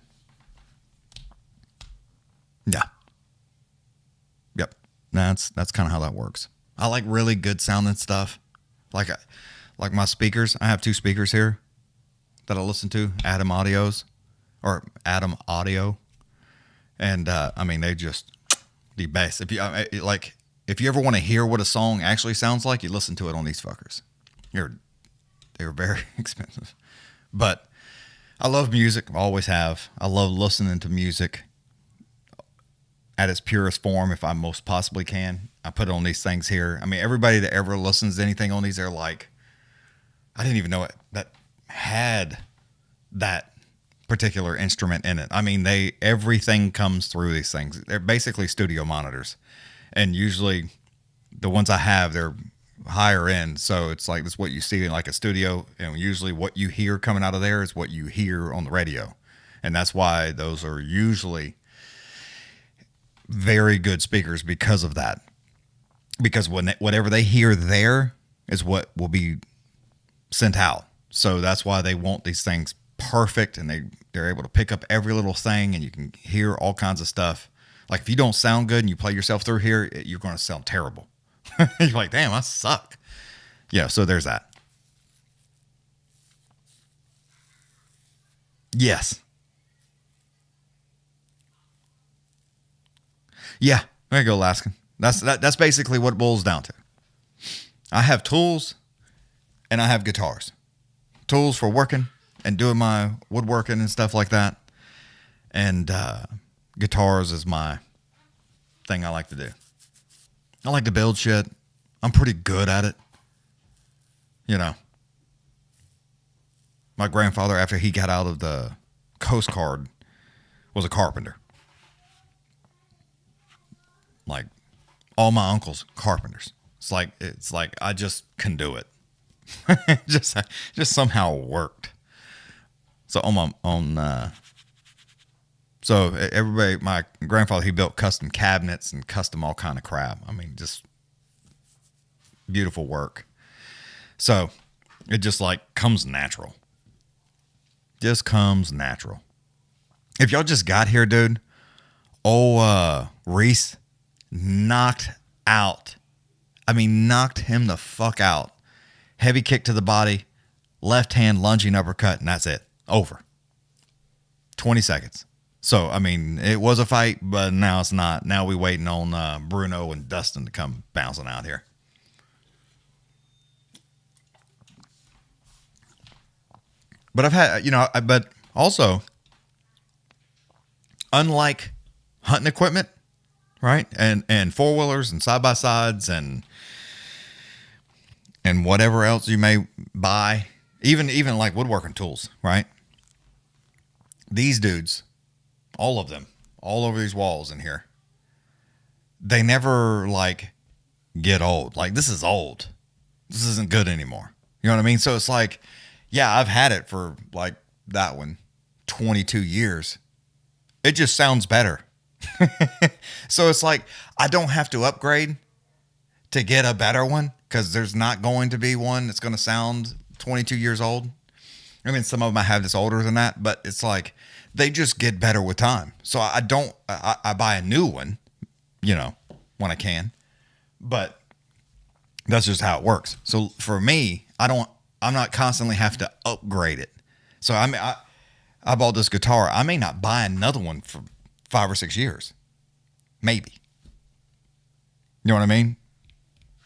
Speaker 2: yep. That's kind of how that works. I like really good sounding stuff, like my speakers. I have 2 speakers here that I listen to, Adam Audio, and I mean they just the best. If you ever want to hear what a song actually sounds like, you listen to it on these fuckers. They're very expensive. But I love music. I always have. I love listening to music at its purest form if I most possibly can. I put it on these things here. I mean, everybody that ever listens to anything on these, they're like, I didn't even know it that had that particular instrument in it. I mean, everything comes through these things. They're basically studio monitors. And usually the ones I have, they're higher end, so it's like that's what you see in like a studio, and usually what you hear coming out of there is what you hear on the radio, and that's why those are usually very good speakers because of that. Because whatever they hear there is what will be sent out, so that's why they want these things perfect, and they're able to pick up every little thing, and you can hear all kinds of stuff. Like if you don't sound good and you play yourself through here, you're going to sound terrible. You're like, damn, I suck. Yeah, so there's that. Yes. Yeah, there you go, Alaskan. That's basically what it boils down to. I have tools and I have guitars. Tools for working and doing my woodworking and stuff like that. And guitars is my thing I like to do. I like to build shit. I'm pretty good at it. You know. My grandfather, after he got out of the Coast Guard, was a carpenter. Like, all my uncles, carpenters. It's like I just can do it. just somehow worked. So so everybody, my grandfather, he built custom cabinets and custom all kind of crap. I mean, just beautiful work. So it just like comes natural. Just comes natural. If y'all just got here, dude, Reese knocked out. I mean, knocked him the fuck out. Heavy kick to the body, left hand lunging uppercut, and that's it. Over. 20 seconds. So, I mean, it was a fight, but now it's not. Now we're waiting on Bruno and Dustin to come bouncing out here. But I've had, but also, unlike hunting equipment, right? And four-wheelers and side-by-sides and whatever else you may buy, even like woodworking tools, right? These dudes, all of them, all over these walls in here, they never like get old. Like, this is old. This isn't good anymore. You know what I mean? So it's like, yeah, I've had it for like that one, 22 years. It just sounds better. So it's like, I don't have to upgrade to get a better one, because there's not going to be one that's going to sound 22 years old. I mean, some of them I have that's older than that, but it's like they just get better with time. So I buy a new one, when I can, but that's just how it works. So for me, I'm not constantly have to upgrade it. So I mean, I bought this guitar. I may not buy another one for 5 or 6 years, maybe. You know what I mean?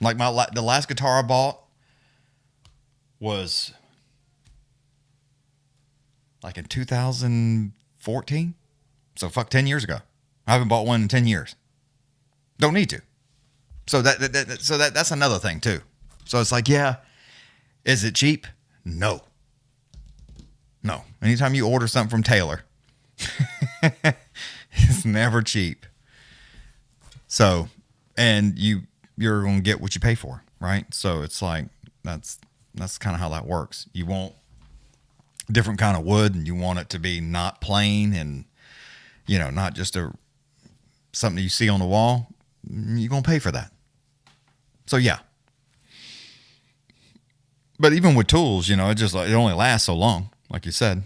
Speaker 2: Like the last guitar I bought was like in 2014. So 10 years ago. I haven't bought one in 10 years. Don't need to. So that's another thing too. So it's like, yeah, is it cheap? No. Anytime you order something from Taylor, it's never cheap. So, and you're going to get what you pay for, right? So it's like, that's kind of how that works. You want different kind of wood, and you want it to be not plain and, not just something you see on the wall. You're going to pay for that. So yeah. But even with tools, it only lasts so long, like you said.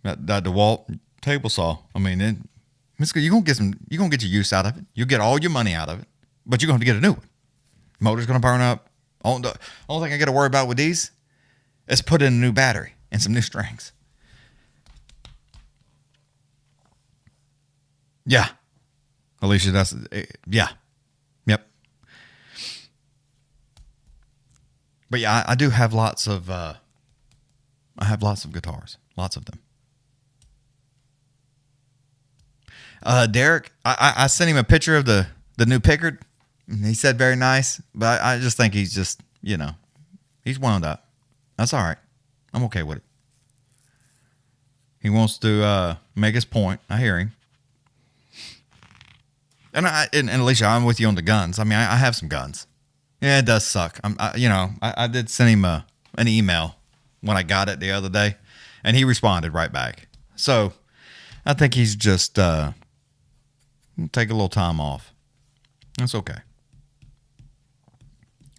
Speaker 2: That DeWalt table saw. I mean, you're gonna get your use out of it. You'll get all your money out of it, but you're gonna have to get a new one. Motor's gonna burn up. Only thing I got to worry about with these is put in a new battery and some new strings. Yeah, Alicia, yeah, yep. But yeah, I do have lots of. I have lots of guitars, lots of them. Derek, I sent him a picture of the new Pickard. He said very nice, but I just think he's just, he's wound up. That's all right. I'm okay with it. He wants to make his point. I hear him. And Alicia, I'm with you on the guns. I mean, I have some guns. Yeah, it does suck. I did send him an email when I got it the other day, and he responded right back. So I think he's just take a little time off. That's okay.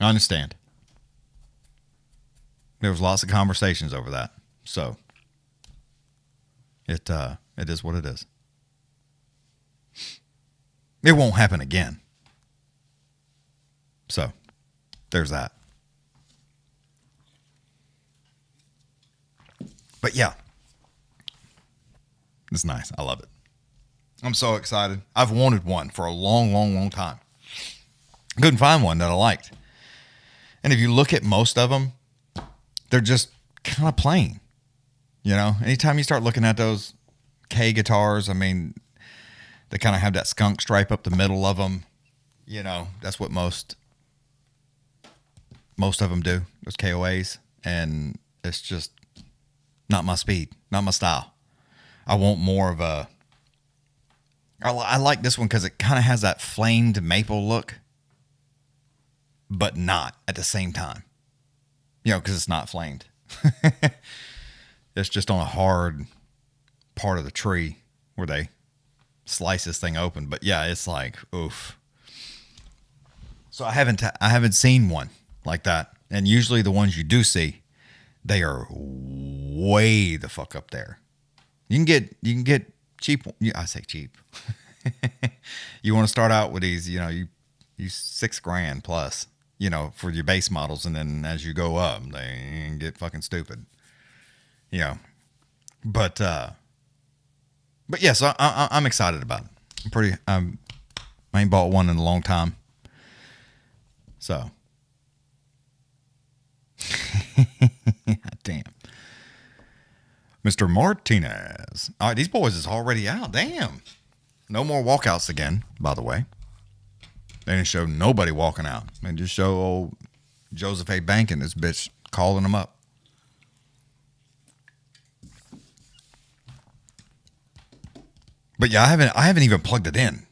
Speaker 2: I understand. There was lots of conversations over that, so it is what it is. It won't happen again. So there's that. But yeah, it's nice. I love it. I'm so excited. I've wanted one for a long, long, long time. Couldn't find one that I liked. And if you look at most of them, they're just kind of plain. Anytime you start looking at those K guitars, I mean, they kind of have that skunk stripe up the middle of them. That's what most of them do, those KOAs. And it's just not my speed, not my style. I want more of a... I like this one because it kind of has that flamed maple look, but not at the same time. Because it's not flamed. It's just on a hard part of the tree where they slice this thing open. But yeah, it's like, oof. So I haven't seen one like that. And usually the ones you do see, they are way the fuck up there. You can get cheap. I say cheap. You want to start out with these, you $6,000 plus, for your base models, and then as you go up, they get fucking stupid. But yeah, so I'm excited about it. I ain't bought one in a long time. So, damn. Mr. Martinez. All right, these boys is already out. Damn. No more walkouts again, by the way. They didn't show nobody walking out. They just show old Joseph A. Bank and this bitch calling them up. But yeah, I haven't even plugged it in.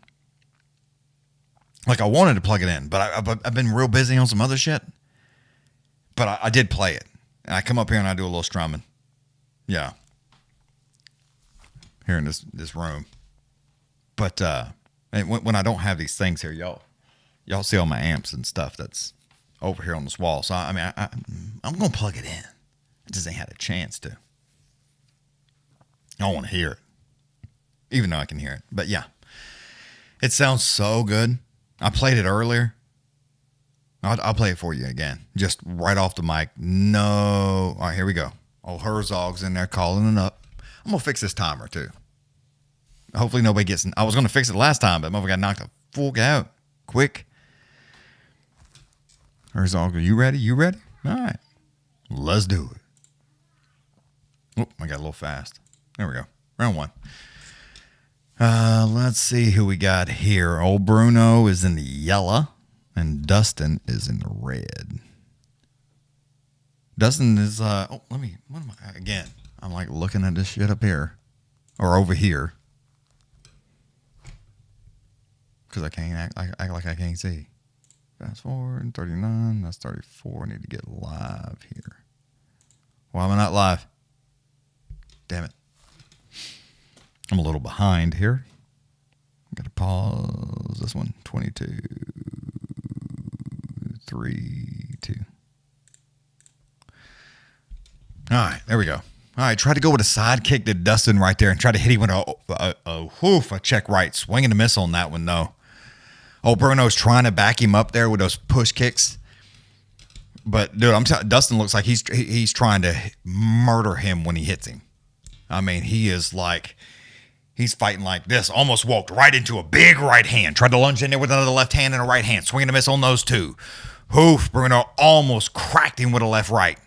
Speaker 2: Like, I wanted to plug it in, but I've been real busy on some other shit. But I did play it. And I come up here and I do a little strumming. Yeah. Here in this room. But when I don't have these things here, y'all see all my amps and stuff that's over here on this wall. So, I'm going to plug it in. I just ain't had a chance to. I don't want to hear it. Even though I can hear it. But yeah. It sounds so good. I played it earlier. I'll play it for you again. Just right off the mic. No. All right, here we go. Old Herzog's in there calling it up. I'm going to fix this timer, too. Hopefully nobody gets... I was going to fix it last time, but motherfucker got knocked the fuck out. Quick. Herzog, are you ready? You ready? All right. Let's do it. Oh, I got a little fast. There we go. Round one. Let's see who we got here. Old Bruno is in the yellow, and Dustin is in the red. Dustin is, what am I, again, I'm like looking at this shit up here, or over here, because I can't act like I can't see. Fast forward, 39, that's 34, I need to get live here. Why am I not live? Damn it. I'm a little behind here. Got to pause this one. 22, 3, 2. All right, there we go. All right, try to go with a side kick to Dustin right there and try to hit him with a check right. Swing and a miss on that one, though. Oh, Bruno's trying to back him up there with those push kicks. But, dude, Dustin looks like he's trying to murder him when he hits him. I mean, he is like... He's fighting like this. Almost walked right into a big right hand. Tried to lunge in there with another left hand and a right hand. Swing and a miss on those two. Oof, Bruno almost cracked him with a left right.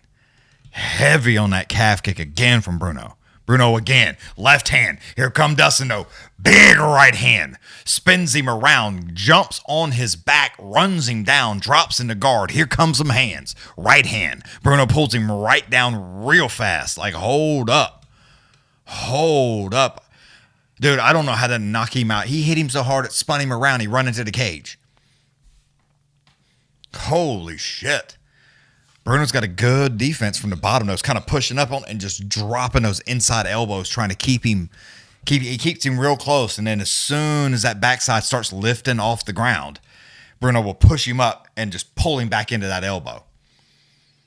Speaker 2: Heavy on that calf kick again from Bruno. Bruno again. Left hand. Here come Dustin though. Big right hand. Spins him around. Jumps on his back. Runs him down. Drops in the guard. Here comes some hands. Right hand. Bruno pulls him right down real fast. Like, hold up. Hold up. Dude, I don't know how to knock him out. He hit him so hard it spun him around. He run into the cage. Holy shit. Bruno's got a good defense from the bottom. Those kind of pushing up on and just dropping those inside elbows, trying to keep him. He keeps him real close. And then as soon as that backside starts lifting off the ground, Bruno will push him up and just pull him back into that elbow.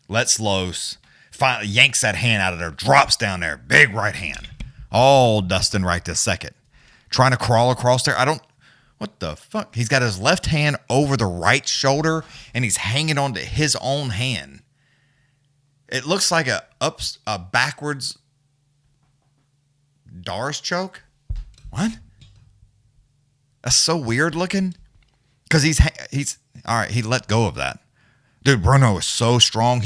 Speaker 2: Lets loose. Finally yanks that hand out of there. Drops down there. Big right hand. All Dustin right this second. Trying to crawl across there. What the fuck? He's got his left hand over the right shoulder and he's hanging on to his own hand. It looks like a backwards Doris choke. What? That's so weird looking. Because he's all right. He let go of that. Dude, Bruno is so strong.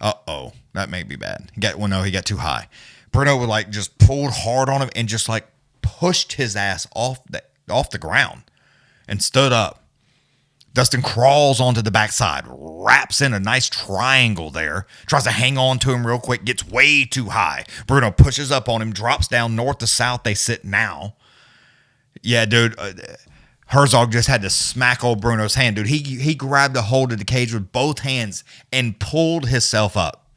Speaker 2: That may be bad. He got too high. Bruno would like just pulled hard on him and just like pushed his ass off the ground and stood up. Dustin crawls onto the backside, wraps in a nice triangle there, tries to hang on to him real quick, gets way too high. Bruno pushes up on him, drops down north to south. They sit now. Yeah, dude. Herzog just had to smack old Bruno's hand, dude. He grabbed a hold of the cage with both hands and pulled himself up.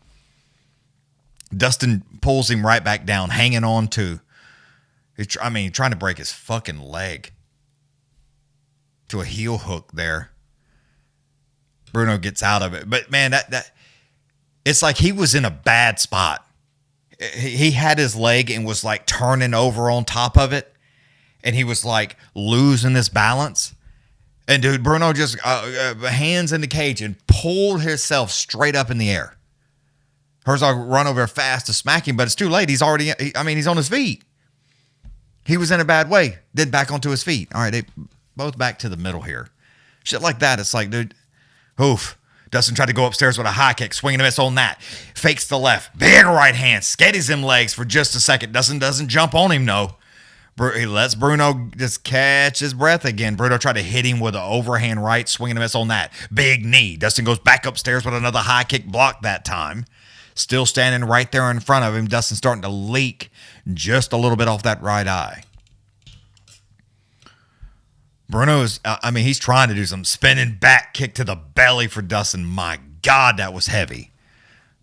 Speaker 2: Dustin pulls him right back down, hanging on to, trying to break his fucking leg to a heel hook there. Bruno gets out of it. But, man, that it's like he was in a bad spot. He had his leg and was, like, turning over on top of it. And he was, like, losing his balance. And, dude, Bruno just hands in the cage and pulled himself straight up in the air. Herzog run over fast to smack him, but it's too late. He's already, he's on his feet. He was in a bad way. Then back onto his feet. All right, they both back to the middle here. Shit like that. It's like, dude, oof. Dustin tried to go upstairs with a high kick, swinging a miss on that. Fakes the left. Big right hand. Sketties him legs for just a second. Dustin doesn't jump on him, no. He lets Bruno just catch his breath again. Bruno tried to hit him with an overhand right, swinging a miss on that. Big knee. Dustin goes back upstairs with another high kick block that time. Still standing right there in front of him. Dustin starting to leak just a little bit off that right eye. Bruno is, he's trying to do some spinning back kick to the belly for Dustin. My God, that was heavy.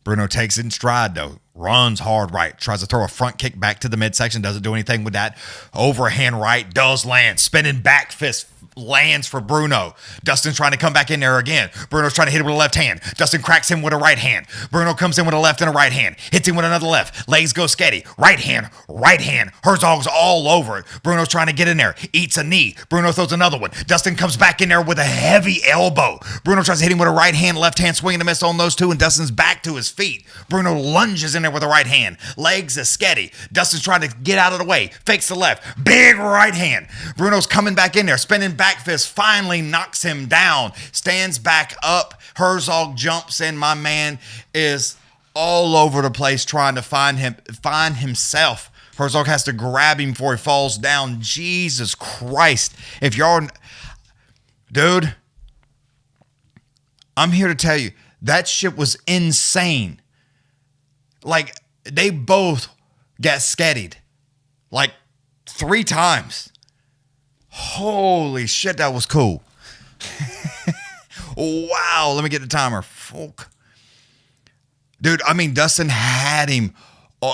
Speaker 2: Bruno takes it in stride, though. Runs hard right. Tries to throw a front kick back to the midsection. Doesn't do anything with that. Overhand right does land. Spinning back fist lands for Bruno. Dustin's trying to come back in there again. Bruno's trying to hit him with a left hand. Dustin cracks him with a right hand. Bruno comes in with a left and a right hand. Hits him with another left. Legs go sketty. Right hand. Right hand. Herzog's all over it. Bruno's trying to get in there. Eats a knee. Bruno throws another one. Dustin comes back in there with a heavy elbow. Bruno tries to hit him with a right hand, left hand, swinging a miss on those two, and Dustin's back to his feet. Bruno lunges in there with a right hand. Legs is sketty. Dustin's trying to get out of the way. Fakes the left. Big right hand. Bruno's coming back in there. Spinning back fist. Finally knocks him down. Stands back up. Herzog jumps in. My man is all over the place trying to find himself. Herzog has to grab him before he falls down. Jesus Christ. If y'all... Dude, I'm here to tell you, that shit was insane. Like, they both got skettied. Like, 3 times. Holy shit, that was cool. Wow, let me get the timer. Fuck. Dude, Dustin had him.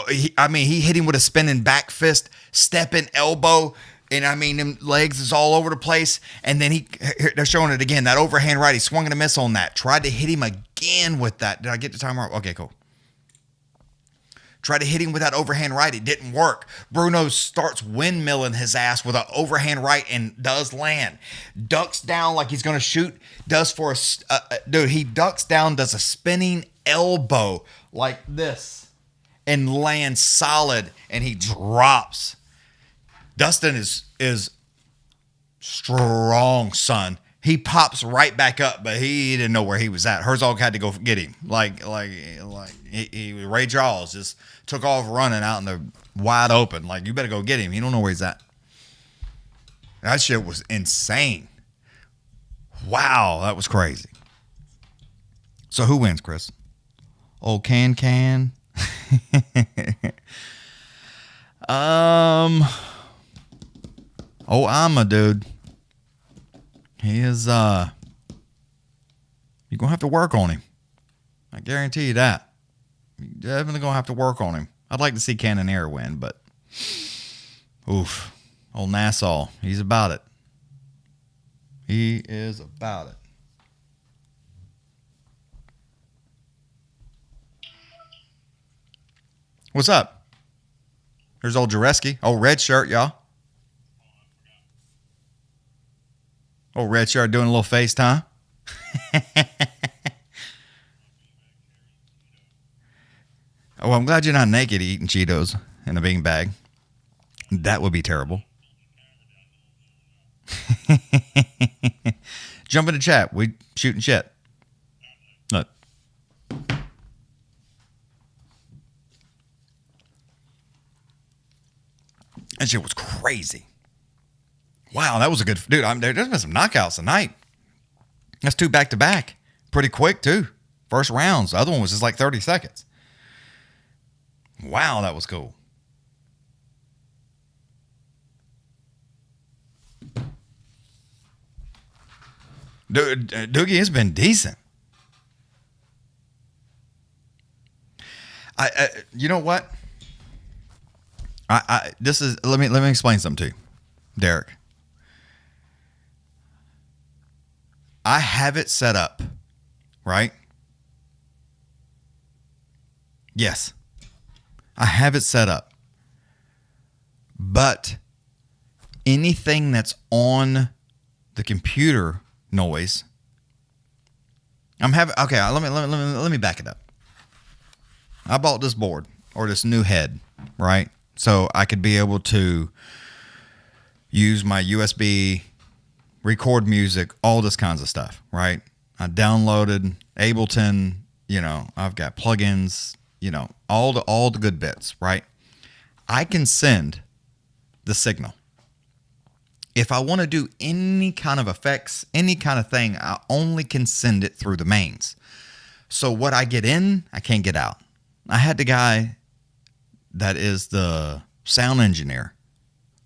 Speaker 2: He hit him with a spinning back fist, stepping elbow, and them legs is all over the place. And then they're showing it again. That overhand right, he swung and a miss on that. Tried to hit him again with that. Did I get the timer? Okay, cool. Tried to hit him with that overhand right. It didn't work. Bruno starts windmilling his ass with an overhand right and does land. Ducks down like he's going to shoot. He ducks down, does a spinning elbow like this and lands solid, and he drops. Dustin is strong, son. He pops right back up, but he didn't know where he was at. Herzog had to go get him. Like Ray Charles just took off running out in the wide open. Like, you better go get him. He don't know where he's at. That shit was insane. Wow, that was crazy. So who wins, Chris? Old Can. I'm a dude. He is, you're going to have to work on him. I guarantee you that. You're definitely going to have to work on him. I'd like to see Cannonier win, but oof. Old Nassau, he's about it. He is about it. What's up? There's old Jareski. Old red shirt, y'all. Old red shirt doing a little FaceTime. Oh, I'm glad you're not naked eating Cheetos in a bean bag. That would be terrible. Jump in the chat. We shooting shit. Look. That shit was crazy. Wow, that was a good... Dude, there's been some knockouts tonight. That's 2 back-to-back. Pretty quick, too. First rounds. The other one was just like 30 seconds. Wow, that was cool. Doogie has been decent. You know what? This is let me explain something to you, Derek. I have it set up, right? Yes, I have it set up, but anything that's on the computer noise, I'm having. Okay, let me back it up. I bought this board or this new head, right? So I could be able to use my USB, record music, all this kinds of stuff, right? I downloaded Ableton, I've got plugins, all the good bits, right? I can send the signal. If I want to do any kind of effects, any kind of thing, I only can send it through the mains. So what I get in, I can't get out. I had the guy that is the sound engineer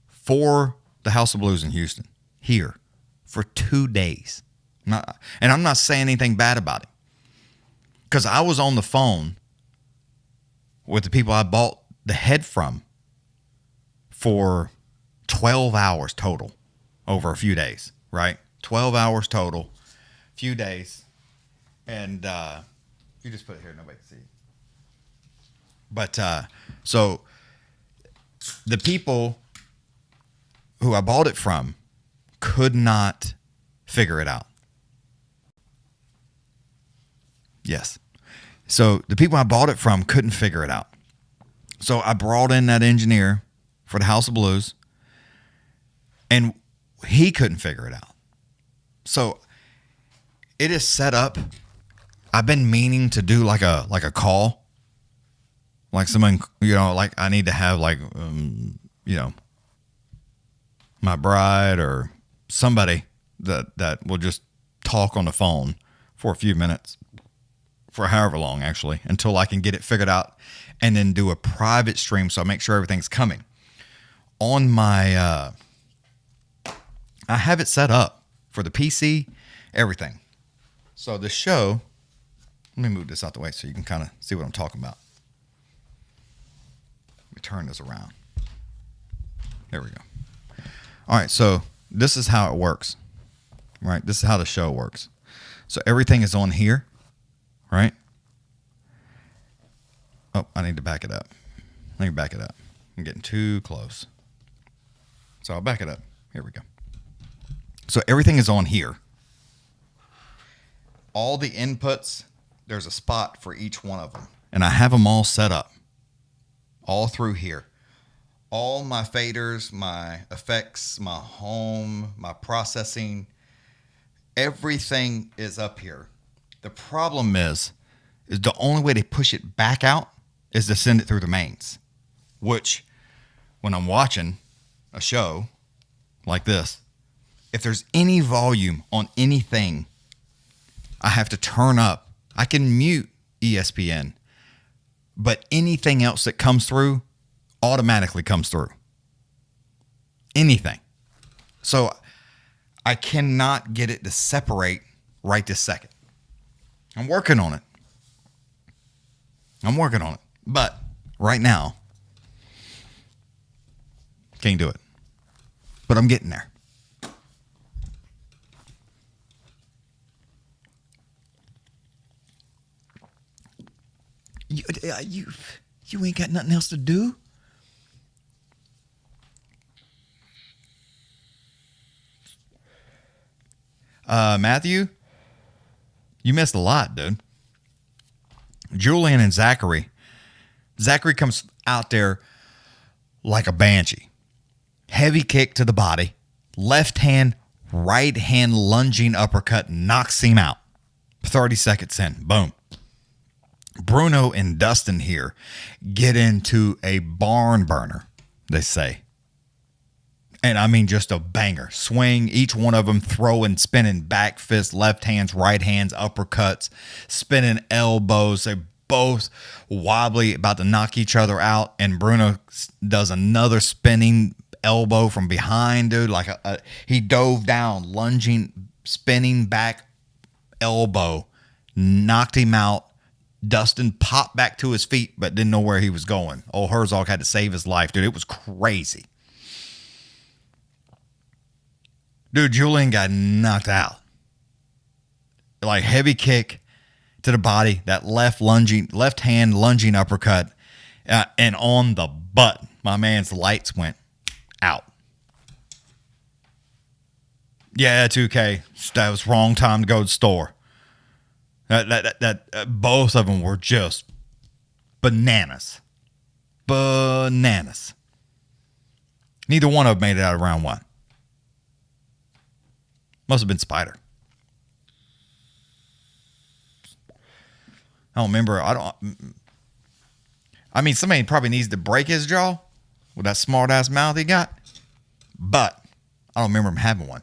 Speaker 2: for the House of Blues in Houston here for 2 days. And I'm not saying anything bad about it, because I was on the phone with the people I bought the head from for 12 hours total over a few days, right? 12 hours total, few days. And you just put it here, nobody can see it. But so the people who I bought it from could not figure it out. Yes. So the people I bought it from couldn't figure it out. So I brought in that engineer for the House of Blues, and he couldn't figure it out. So it is set up. I've been meaning to do like a call, like someone, like I need to have my bride or somebody that will just talk on the phone for a few minutes, for however long actually, until I can get it figured out, and then do a private stream so I make sure everything's coming on my I have it set up for the PC, everything. So the show, let me move this out the way so you can kind of see what I'm talking about. Let me turn this around. There we go. All right, so this is how it works, right? This is how the show works. So everything is on here, right? Oh, I need to back it up. Let me back it up. I'm getting too close. So I'll back it up. Here we go. So everything is on here. All the inputs, there's a spot for each one of them. And I have them all set up. All through here. All my faders, my effects, my home, my processing, everything is up here. The problem is the only way to push it back out is to send it through the mains, which when I'm watching a show like this, if there's any volume on anything, I have to turn up. I can mute ESPN, but anything else that comes through automatically comes through. Anything. So I cannot get it to separate right this second. I'm working on it. But right now, can't do it. But I'm getting there. You ain't got nothing else to do? Matthew, you missed a lot, dude. Julian and Zachary. Zachary comes out there like a banshee. Heavy kick to the body. Left hand, right hand lunging uppercut knocks him out. 30 seconds in. Boom. Bruno and Dustin here get into a barn burner, they say. And I mean just a banger. Swing, each one of them throwing, spinning back fists, left hands, right hands, uppercuts, spinning elbows. They both wobbly, about to knock each other out. And Bruno does another spinning elbow from behind, dude. Like he dove down, lunging, spinning back elbow, knocked him out. Dustin popped back to his feet, but didn't know where he was going. Old Herzog had to save his life, dude. It was crazy. Dude, Julian got knocked out. Like heavy kick to the body, that left hand lunging uppercut, and on the butt, my man's lights went out. Yeah, 2K. That was wrong time to go to the store. Both of them were just bananas. Bananas. Neither one of them made it out of round one. Must have been Spider. I don't remember. I mean, somebody probably needs to break his jaw with that smart ass mouth he got, but I don't remember him having one.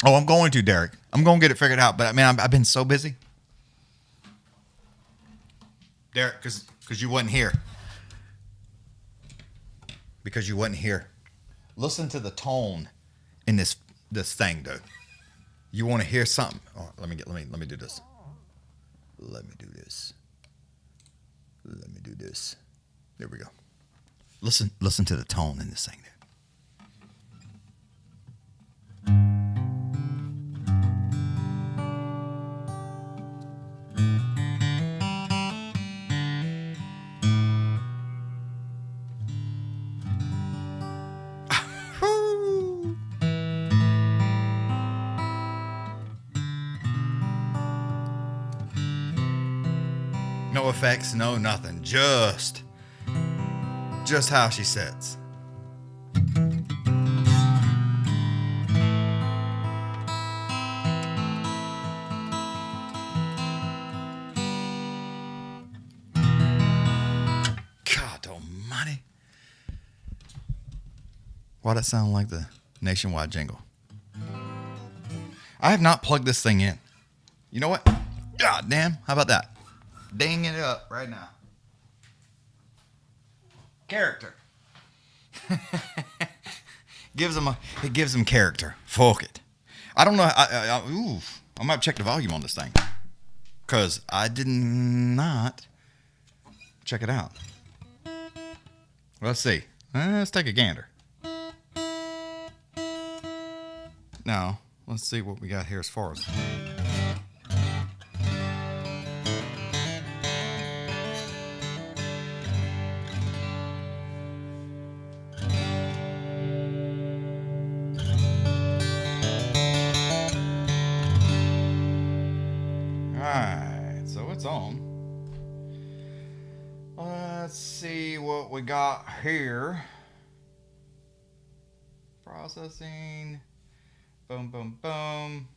Speaker 2: Oh, I'm going to, Derek. I'm going to get it figured out. But, I mean, I've been so busy. Derek, because you wasn't here. Because you wasn't here. Listen to the tone in this thing, dude. You want to hear something? Oh, let me do this. Let me do this. There we go. Listen to the tone in this thing, dude. No effects, no nothing. Just how she sits. God almighty. Why that sound like the nationwide jingle? I have not plugged this thing in. You know what? God damn. How about that? Ding it up right now. Character. It gives them character. Fuck it. I don't know. I might check the volume on this thing. Because I did not check it out. Let's see. Let's take a gander. Now, let's see what we got here as far as... on. Let's see what we got here. Processing. Boom, boom, boom.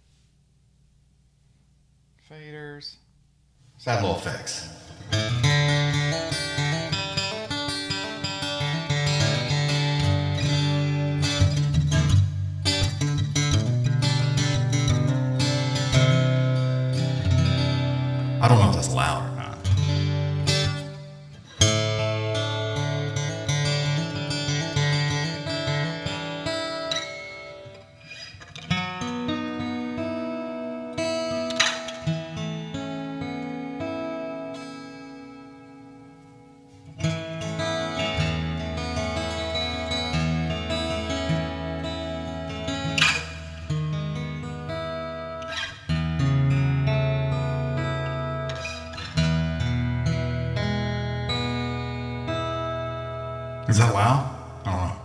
Speaker 2: Faders. Saddle effects. I don't know if that's loud or not. Is that loud? I don't know.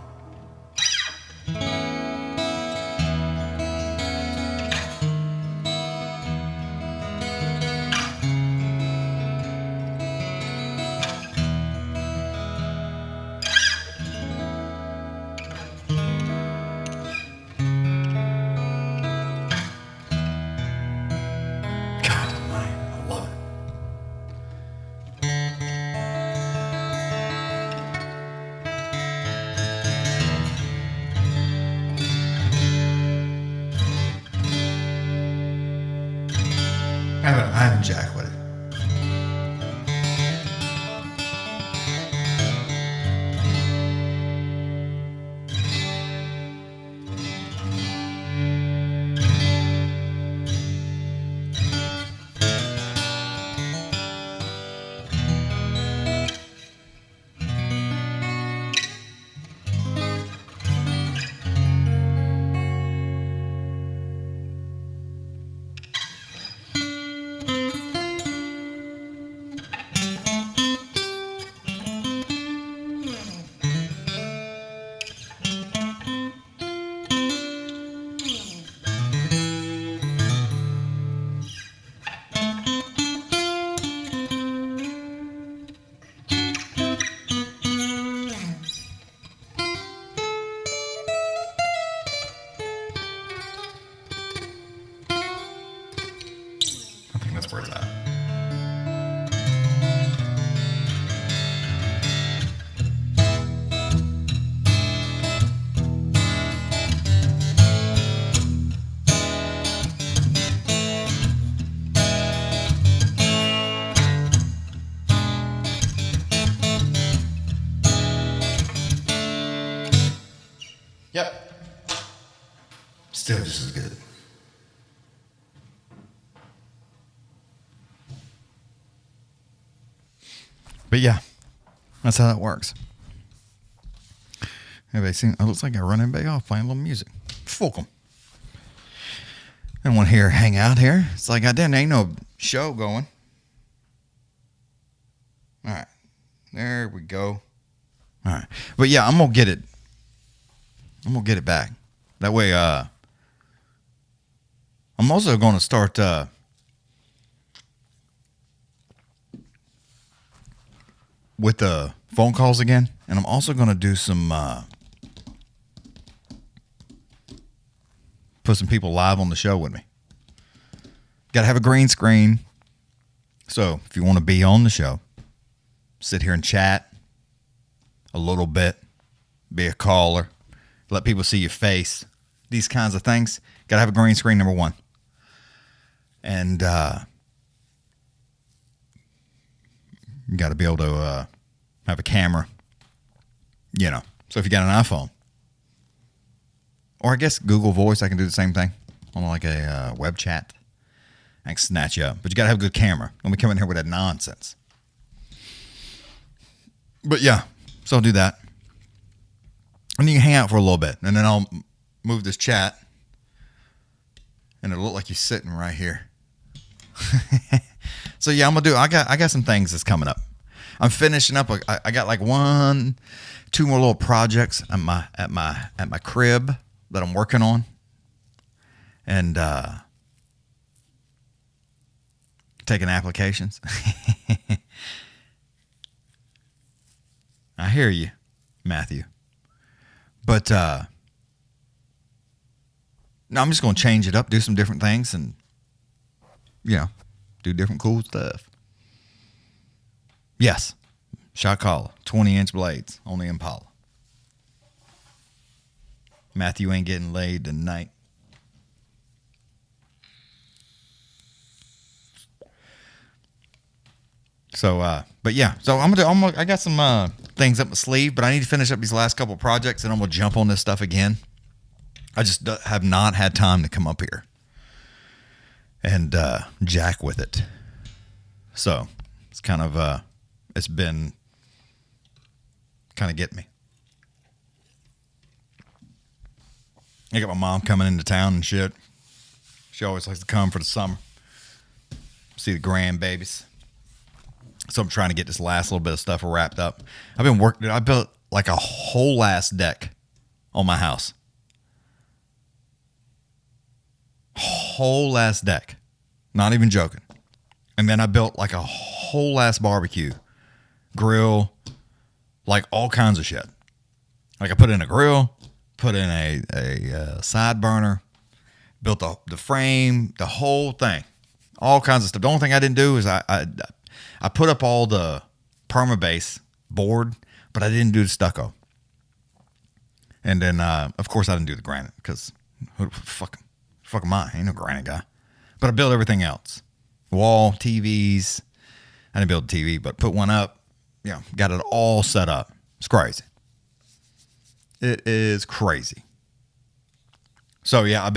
Speaker 2: Yep. Still just as good. But yeah, that's how that works. Everybody seen? It looks like I run everybody off playing a little music. Fuck 'em. I don't want to hear hang out here. It's like, goddamn, there ain't no show going. All right. There we go. All right. But yeah, I'm going to get it. I'm going to get it back. That way, I'm also going to start with the phone calls again. And I'm also going to do some, put some people live on the show with me. Got to have a green screen. So if you want to be on the show, sit here and chat a little bit, be a caller, let people see your face, these kinds of things. Got to have a green screen, number one. And you got to be able to have a camera, you know. So if you got an iPhone, or I guess Google Voice, I can do the same thing on like a web chat. I can snatch you up. But you got to have a good camera. Don't be coming here with that nonsense. But yeah, so I'll do that. And you can hang out for a little bit. And then I'll move this chat. And it'll look like you're sitting right here. So yeah, I'm going to do, I got some things that's coming up. I'm finishing up. I got like 2 more little projects at my crib that I'm working on. And taking applications. I hear you, Matthew. But no, I'm just going to change it up, do some different things, and, you know, do different cool stuff. Yes, shot caller, 20-inch blades on the Impala. Matthew ain't getting laid tonight. So, but yeah, so I got some things up my sleeve, but I need to finish up these last couple of projects, and I'm gonna jump on this stuff again. I just have not had time to come up here and jack with it. So it's kind of it's been kind of getting me. I got my mom coming into town and shit. She always likes to come for the summer, see the grandbabies. So I'm trying to get this last little bit of stuff wrapped up. I've been working. I built like a whole ass deck on my house. Whole ass deck. Not even joking. And then I built like a whole ass barbecue grill, like all kinds of shit. Like I put in a grill, put in a side burner, built the frame, the whole thing, all kinds of stuff. The only thing I didn't do is I put up all the perma-base board, but I didn't do the stucco. And then, of course, I didn't do the granite because fuck am I? I ain't no granite guy. But I built everything else. Wall, TVs. I didn't build a TV, but put one up. Yeah, got it all set up. It's crazy. It is crazy. So, yeah,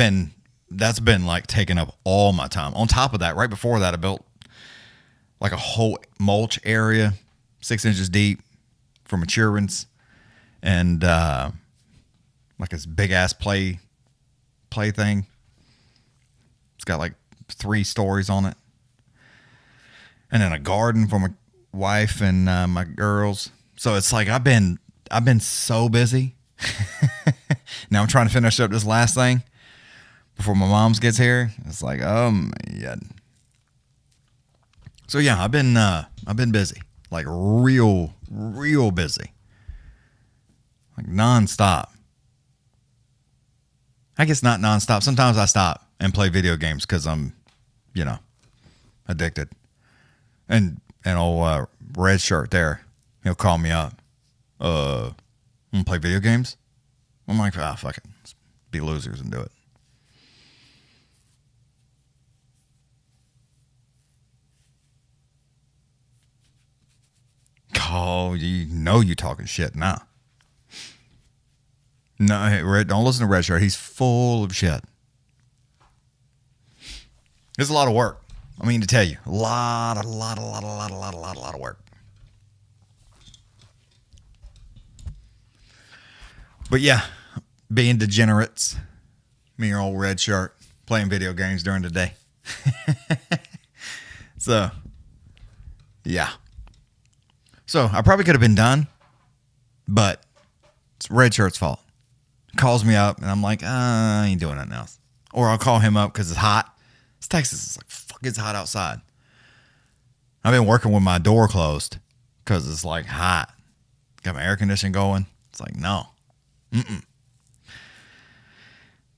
Speaker 2: that's been like taking up all my time. On top of that, right before that, I built like a whole mulch area, 6 inches deep for maturants, and like this big ass play thing. It's got like 3 stories on it, and then a garden for my wife and my girls. So it's like I've been so busy. Now I'm trying to finish up this last thing before my mom's gets here. It's like, yeah. So yeah, I've been busy, like real busy, like nonstop. I guess not nonstop. Sometimes I stop and play video games because I'm, you know, addicted. And old red shirt there, he'll call me up. Want to play video games? I'm like, fuck it, let's be losers and do it. Oh, you know you talking shit now. No, hey, don't listen to Red Shirt. He's full of shit. It's a lot of work. I mean, to tell you, a lot of work. But yeah, being degenerates, me and old Red Shirt playing video games during the day. So, yeah. So I probably could have been done, but it's Red Shirt's fault. Calls me up, and I'm like, I ain't doing nothing else. Or I'll call him up because it's hot. It's Texas. It's like, fuck, it's hot outside. I've been working with my door closed because it's like hot. Got my air conditioning going. It's like, no.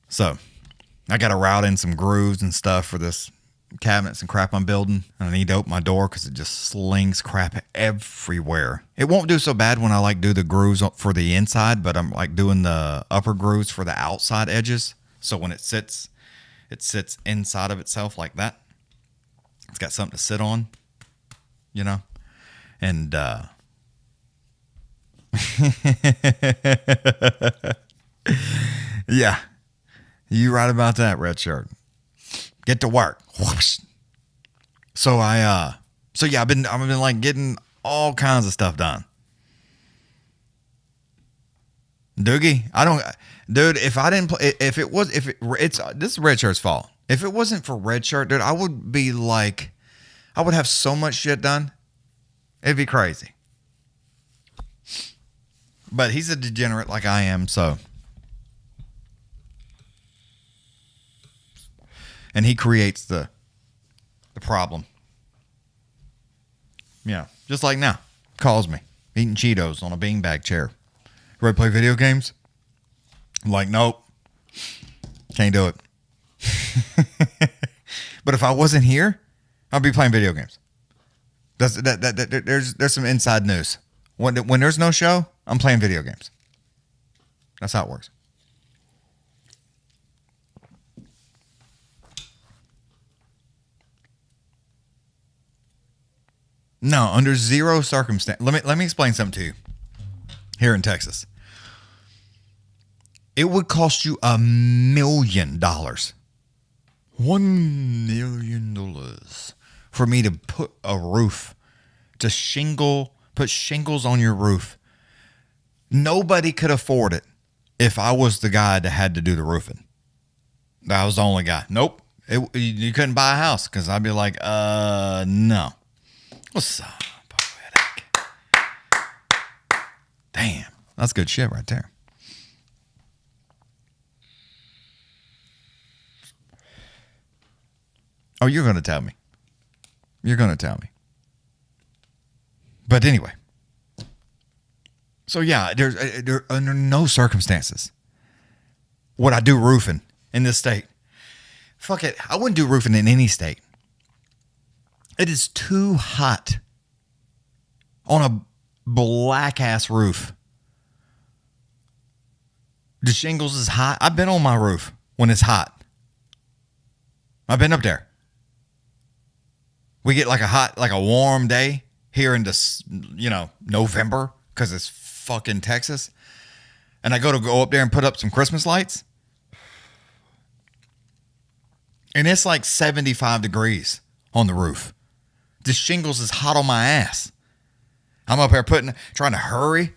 Speaker 2: So I got to route in some grooves and stuff for this cabinets and crap I'm building. And I need to open my door because it just slings crap everywhere. It won't do so bad when I like do the grooves for the inside, but I'm like doing the upper grooves for the outside edges. So when it sits inside of itself like that. It's got something to sit on, you know? And, yeah, you right about that, Red Shirt. Get to work. Whoosh. So I've been like getting all kinds of stuff done. Doogie, this is Red Shirt's fault. If it wasn't for Red Shirt, dude, I would have so much shit done. It'd be crazy. But he's a degenerate like I am, so. And he creates the problem. Yeah, just like now. Calls me, eating Cheetos on a beanbag chair. Ready to play video games? I'm like, nope. Can't do it. But if I wasn't here, I'd be playing video games. There's some inside news. When there's no show, I'm playing video games. That's how it works. No, under zero circumstance. Let me explain something to you. Here in Texas, it would cost you $1 million. $1 million for me to put a roof, put shingles on your roof. Nobody could afford it if I was the guy that had to do the roofing. I was the only guy. Nope. You couldn't buy a house because I'd be like, no. What's up, poetic? Damn, that's good shit right there. Oh, you're going to tell me. But anyway. So yeah, there under no circumstances would I do roofing in this state. Fuck it. I wouldn't do roofing in any state. It is too hot on a black ass roof. The shingles is hot. I've been on my roof when it's hot. I've been up there. We get like a warm day here in this, November because it's fucking Texas. And I go up there and put up some Christmas lights. And it's like 75 degrees on the roof. The shingles is hot on my ass. I'm up here trying to hurry.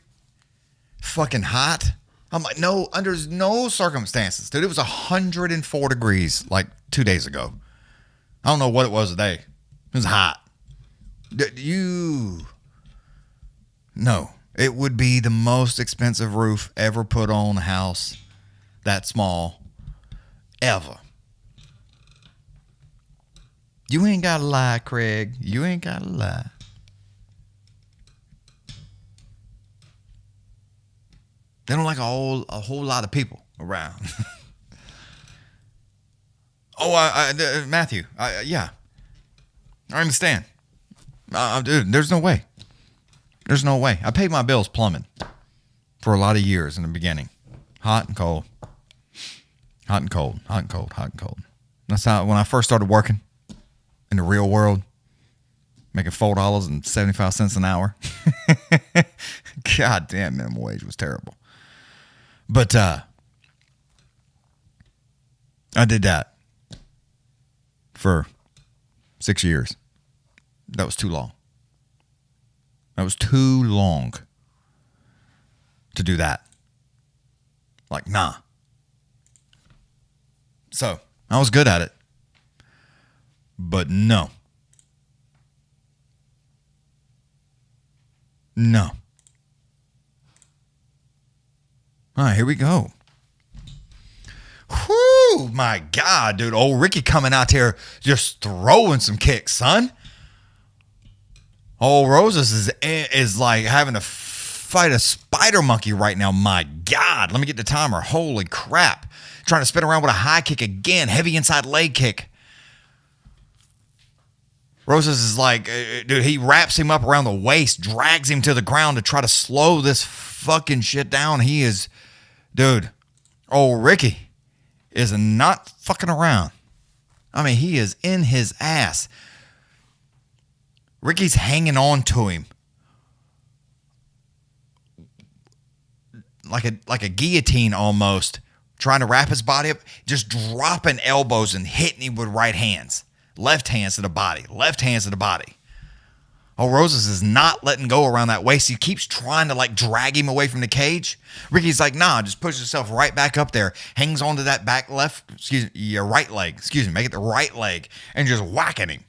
Speaker 2: Fucking hot. I'm like, no, under no circumstances. Dude, it was 104 degrees like 2 days ago. I don't know what it was today. It was hot. No, it would be the most expensive roof ever put on a house that small ever. You ain't got to lie, Craig. You ain't got to lie. They don't like a whole lot of people around. Matthew. Yeah. I understand. Dude, there's no way. There's no way. I paid my bills plumbing for a lot of years in the beginning. Hot and cold. Hot and cold. Hot and cold. Hot and cold. That's how, when I first started working in the real world, making $4.75 an hour. God damn, minimum wage was terrible. But I did that for 6 years. That was too long. That was too long to do that. Like, nah. So, I was good at it. But no. No. All right, here we go. Whoo, my God, dude. Old Ricky coming out here just throwing some kicks, son. Old Rosas is like having to fight a spider monkey right now. My God. Let me get the timer. Holy crap. Trying to spin around with a high kick again. Heavy inside leg kick. Rosas is like, dude, he wraps him up around the waist, drags him to the ground to try to slow this fucking shit down. He is, dude, old Ricky is not fucking around. I mean, he is in his ass. Ricky's hanging on to him like a guillotine almost, trying to wrap his body up, just dropping elbows and hitting him with right hands. Left hands to the body. Left hands to the body. Oh, Rosas is not letting go around that waist. He keeps trying to like drag him away from the cage. Ricky's like, nah, just push himself right back up there. Hangs onto that back left, your right leg. Make it the right leg. And just whacking him.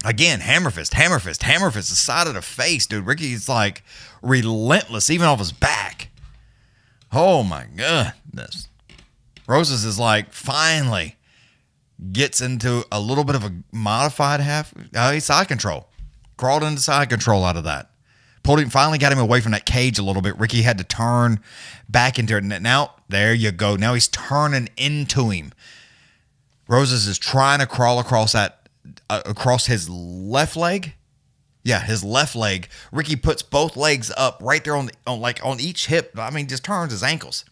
Speaker 2: Again, hammer fist, the side of the face, dude. Ricky's like relentless, even off his back. Oh my goodness. Rosas is like, finally gets into a little bit of a modified side control. Crawled into side control out of that. Pulled him, finally got him away from that cage a little bit. Ricky had to turn back into it. Now, there you go. Now he's turning into him. Rosas is trying to crawl across across his left leg. Yeah, his left leg. Ricky puts both legs up right there on each hip. I mean, just turns his ankles.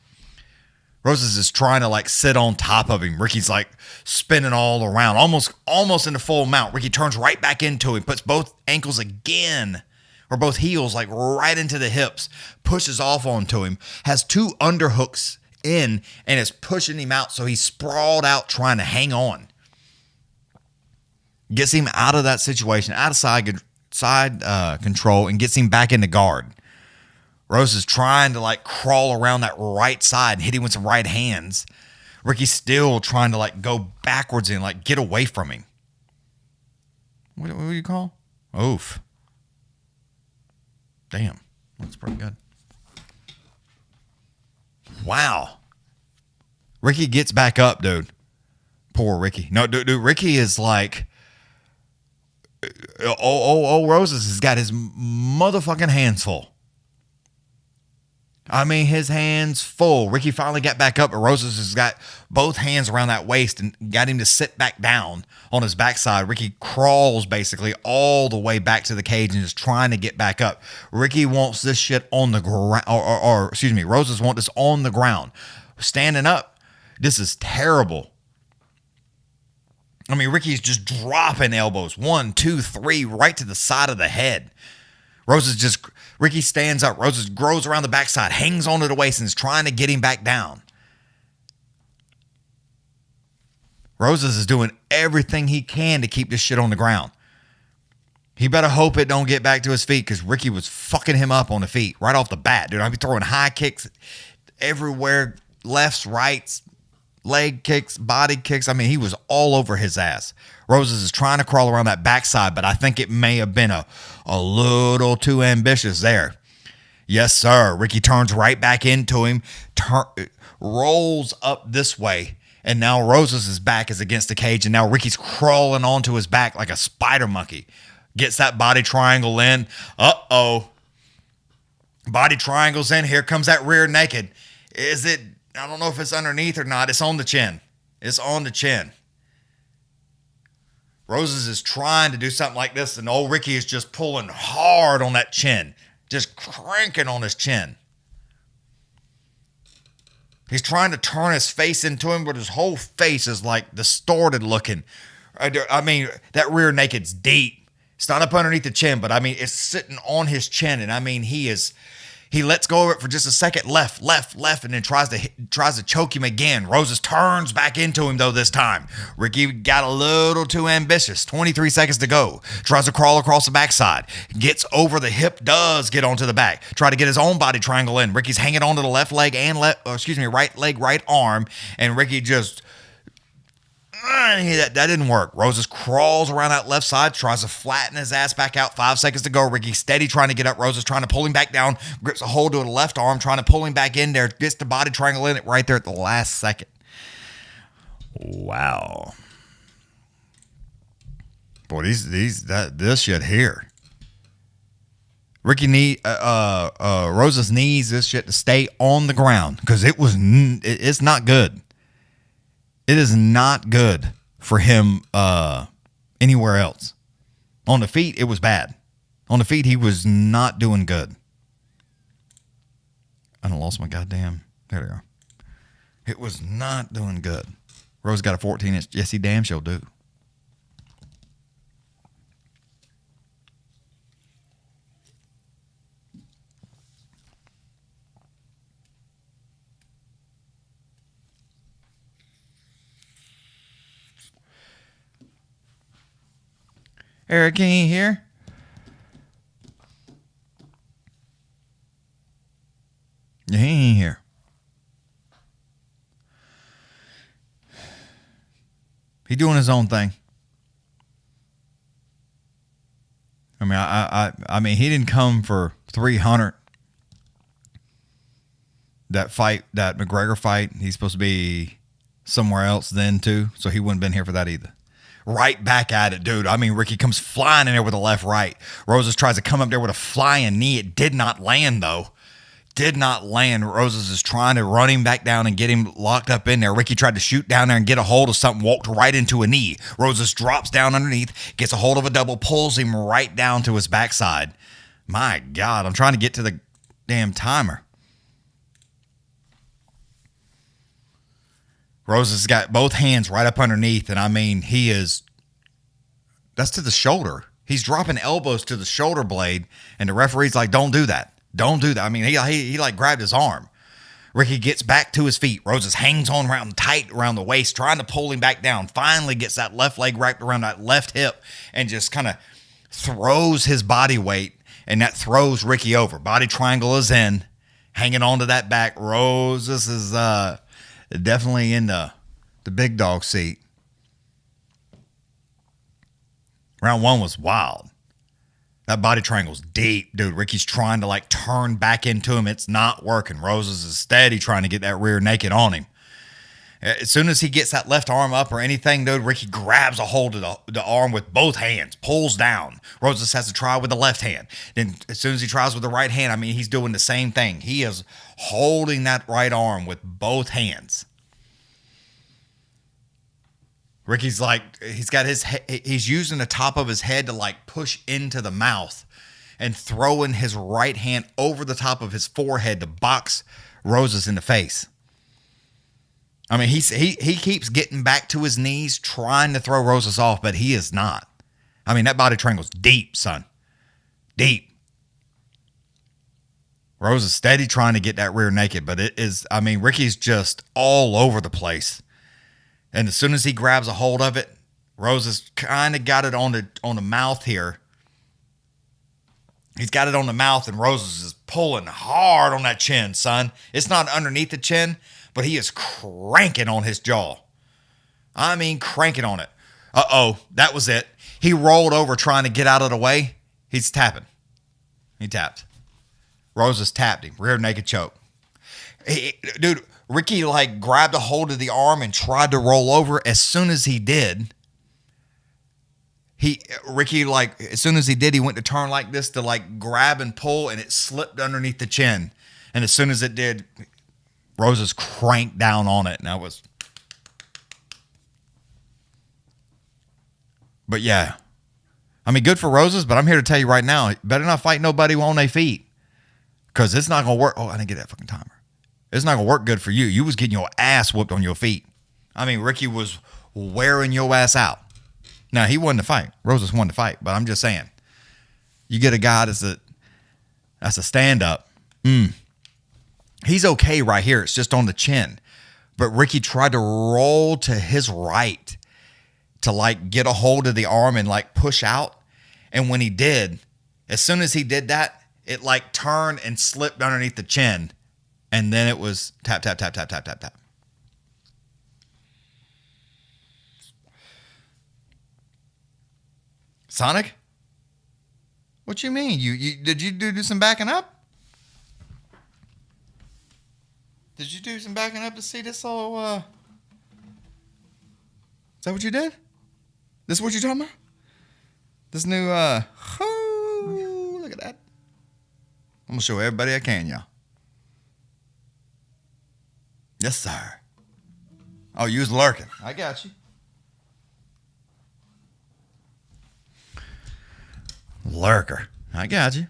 Speaker 2: Rosas is trying to like sit on top of him. Ricky's like spinning all around, almost in the full mount. Ricky turns right back into him, puts both ankles again, or both heels like right into the hips, pushes off onto him, has two underhooks in, and is pushing him out. So he's sprawled out trying to hang on. Gets him out of that situation, out of side control, and gets him back into guard. Rose is trying to like crawl around that right side and hit him with some right hands. Ricky's still trying to like go backwards and like get away from him. What do you call? Oof. Damn. That's pretty good. Wow. Ricky gets back up, dude. Poor Ricky. No, dude, Ricky is like, Rosas has got his motherfucking hands full. I mean, his hands full. Ricky finally got back up, but Rosas has got both hands around that waist and got him to sit back down on his backside. Ricky crawls basically all the way back to the cage and is trying to get back up. Ricky wants this shit on the ground, Rosas wants this on the ground. Standing up, this is terrible. I mean, Ricky's just dropping elbows. 1, 2, 3, right to the side of the head. Ricky stands up. Rosas grows around the backside, hangs onto the waist, and is trying to get him back down. Rosas is doing everything he can to keep this shit on the ground. He better hope it don't get back to his feet, because Ricky was fucking him up on the feet right off the bat, dude. I'd be throwing high kicks everywhere, lefts, rights, leg kicks, body kicks. I mean, he was all over his ass. Rosas is trying to crawl around that backside, but I think it may have been a little too ambitious there. Yes, sir. Ricky turns right back into him, rolls up this way, and now Rosas' back is against the cage, and now Ricky's crawling onto his back like a spider monkey. Gets that body triangle in. Uh-oh. Body triangle's in. Here comes that rear naked. Is it? I don't know if it's underneath or not. It's on the chin. It's on the chin. Rosas is trying to do something like this, and old Ricky is just pulling hard on that chin. Just cranking on his chin. He's trying to turn his face into him, but his whole face is like distorted looking. I mean, that rear naked's deep. It's not up underneath the chin, but I mean, it's sitting on his chin, and I mean, he is He lets go of it for just a second, left, and then tries to choke him again. Rosas turns back into him, though, this time. Ricky got a little too ambitious. 23 seconds to go. Tries to crawl across the backside. Gets over the hip, does get onto the back. Try to get his own body triangle in. Ricky's hanging onto the left leg and right leg, right arm, and Ricky just... that didn't work. Rosas crawls around that left side, tries to flatten his ass back out. 5 seconds to go. Ricky steady trying to get up. Rosas trying to pull him back down. Grips a hold to the left arm, trying to pull him back in there. Gets the body triangle in it right there at the last second. Wow. Boy, this shit here. Rosas needs this shit to stay on the ground because it's not good. It is not good for him anywhere else. On the feet, it was bad. On the feet, he was not doing good. I done lost my goddamn... There they are. It was not doing good. Rose got a 14-inch. Yes, he damn sure do. Eric, can you hear? Yeah, he ain't here. He doing his own thing. I mean, I mean, he didn't come for 300. That fight, that McGregor fight, he's supposed to be somewhere else then too, so he wouldn't have been here for that either. Right back at it, dude. I mean, Ricky comes flying in there with a left right. Rosas tries to come up there with a flying knee. It did not land, though. Did not land. Rosas is trying to run him back down and get him locked up in there. Ricky tried to shoot down there and get a hold of something, walked right into a knee. Rosas drops down underneath, gets a hold of a double, pulls him right down to his backside. My God, I'm trying to get to the damn timer. Rosas got both hands right up underneath, and I mean, that's to the shoulder. He's dropping elbows to the shoulder blade, and the referee's like, don't do that. Don't do that. I mean, he like grabbed his arm. Ricky gets back to his feet. Rosas hangs on tight around the waist, trying to pull him back down. Finally gets that left leg wrapped around that left hip and just kind of throws his body weight, and that throws Ricky over. Body triangle is in, hanging onto that back. Rosas is definitely in the big dog seat. Round one was wild. That body triangle's deep, dude. Ricky's trying to like turn back into him. It's not working. Rosas is steady trying to get that rear naked on him. As soon as he gets that left arm up or anything, dude, Ricky grabs a hold of the arm with both hands, pulls down. Rosas has to try with the left hand. Then as soon as he tries with the right hand, I mean, he's doing the same thing. He is holding that right arm with both hands. Ricky's like, he's using the top of his head to like push into the mouth and throwing his right hand over the top of his forehead to box Rosas in the face. I mean, he keeps getting back to his knees trying to throw Rosas off, but he is not. I mean, that body triangle's deep, son. Deep. Rosas steady trying to get that rear naked, but it is, I mean, Ricky's just all over the place. And as soon as he grabs a hold of it, Rosas kind of got it on the mouth here. He's got it on the mouth, and Rosas is pulling hard on that chin, son. It's not underneath the chin, but he is cranking on his jaw. I mean, cranking on it. Uh-oh, that was it. He rolled over trying to get out of the way. He's tapping. He tapped. Rosas tapped him. Rear naked choke. Dude, Ricky like grabbed a hold of the arm and tried to roll over. As soon as he did, Ricky like, as soon as he did, he went to turn like this to like grab and pull, and it slipped underneath the chin. And as soon as it did, Rosas cranked down on it, and that was. But yeah, I mean, good for Rosas, but I'm here to tell you right now, better not fight nobody on their feet, because it's not gonna work. Oh, I didn't get that fucking timer. It's not gonna work good for you. You was getting your ass whooped on your feet. I mean, Ricky was wearing your ass out. Now, he won the fight. Rosas won the fight, but I'm just saying, you get a guy that's a stand-up. He's okay right here. It's just on the chin. But Ricky tried to roll to his right to like get a hold of the arm and like push out. And when he did, as soon as he did that, it like turned and slipped underneath the chin. And then it was tap, tap, tap, tap, tap, tap, tap. Sonic? What you mean? Did you do some backing up? Did you do some backing up to see this all, Is that what you did? This is what you're talking about? This new, oh, look at that. I'm going to show everybody I can, y'all. Yes, sir. Oh, you was lurking. I got you. Lurker. I got you.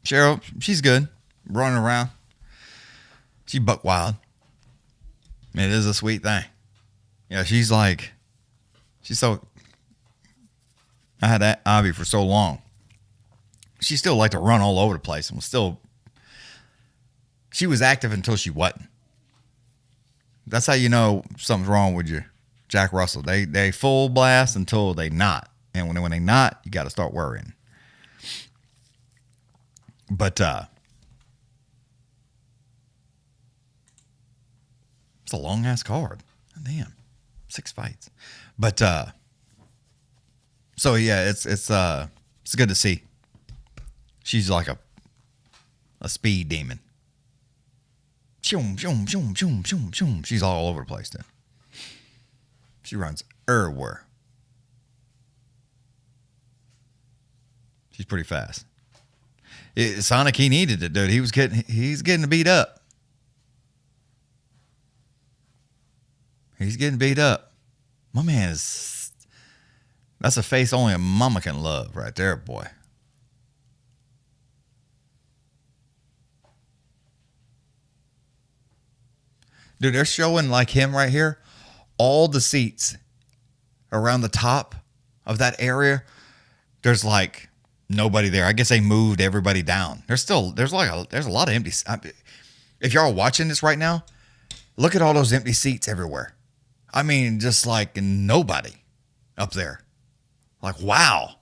Speaker 2: Cheryl, she's good. Running around. She buck wild. It is a sweet thing. Yeah, she's so... I had that Ivy for so long. She still liked to run all over the place and was still... She was active until she wasn't. That's how you know something's wrong with your Jack Russell. They full blast until they not. And when they not, you got to start worrying. But it's a long ass card. Damn. 6 fights. But so yeah, it's good to see. She's like a speed demon. She's all over the place then. She runs everywhere. She's pretty fast. Sonic, he needed it, dude. He's getting beat up. He's getting beat up. My man that's a face only a mama can love right there, boy. Dude, they're showing like him right here. All the seats around the top of that area, there's like nobody there. I guess they moved everybody down. There's a lot of empty. If y'all are watching this right now, look at all those empty seats everywhere. I mean, just like nobody up there. Like, wow.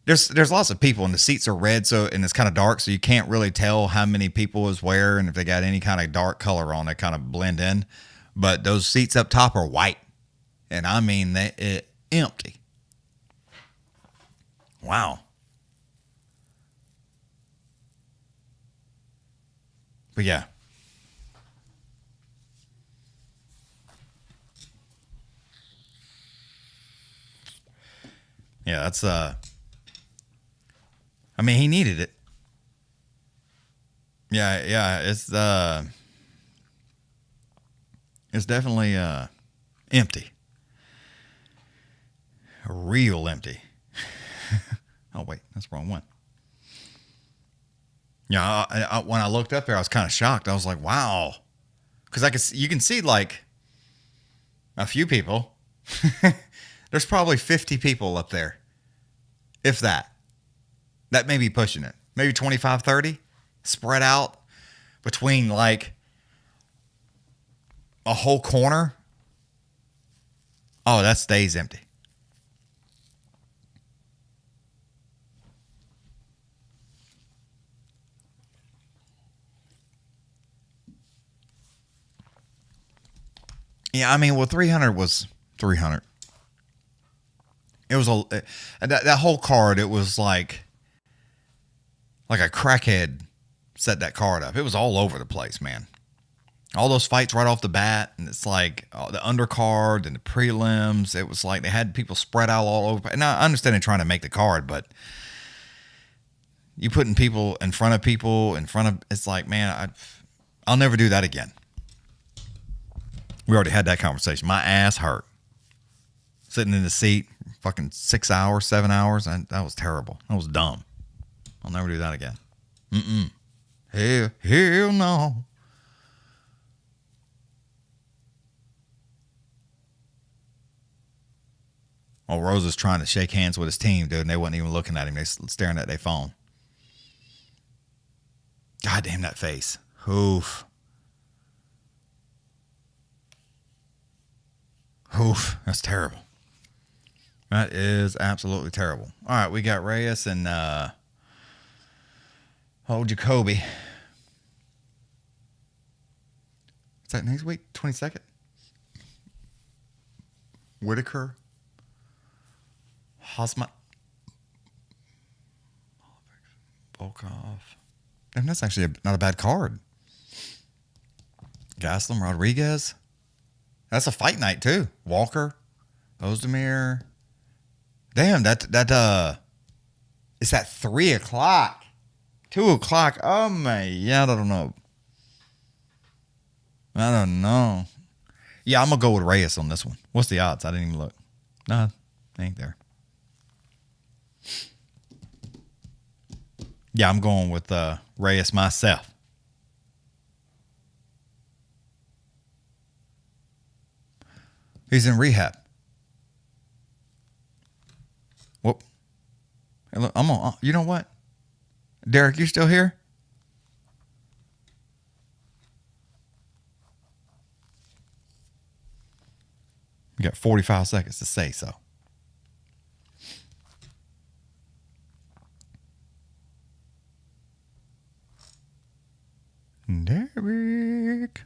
Speaker 2: There's lots of people and the seats are red, and it's kind of dark, so you can't really tell how many people is where, and if they got any kind of dark color on, they kind of blend in. But those seats up top are white, and I mean they're empty. Wow. But yeah. Yeah, that's I mean, he needed it. Yeah, it's definitely empty. Real empty. Oh wait, that's the wrong one. Yeah, I, when I looked up there, I was kind of shocked. I was like, wow, because you can see like a few people. There's probably 50 people up there, if that. That may be pushing it. Maybe 25, 30 spread out between like a whole corner. Oh, that stays empty. Yeah, I mean, well, 300 was 300. It was that whole card. It was like a crackhead set that card up. It was all over the place, man. All those fights right off the bat, and it's like the undercard and the prelims. It was like they had people spread out all over. And I understand they're trying to make the card, but you putting people in front of, it's like, man, I'll never do that again. We already had that conversation. My ass hurt. Sitting in the seat, fucking 6 hours, 7 hours. That was terrible. That was dumb. I'll never do that again. Hell no. Oh, Rosas trying to shake hands with his team, dude, and they wasn't even looking at him. They staring at their phone. God damn that face. Oof. Oof. That's terrible. That is absolutely terrible. All right, we got Reyes and Jacoby. Is that next week? 22nd? Whitaker. Hosmat. Volkov. Damn, that's actually not a bad card. Gaslam, Rodriguez. That's a fight night too. Walker, Ozdemir. Damn, it's at 3 o'clock. 2 o'clock. Oh my, yeah, I don't know. Yeah, I'm gonna go with Reyes on this one. What's the odds? I didn't even look. Nah, ain't there. Yeah, I'm going with Reyes myself. He's in rehab. Whoop. Hey, look, you know what? Derek, you still here? You got 45 seconds to say so. Derek.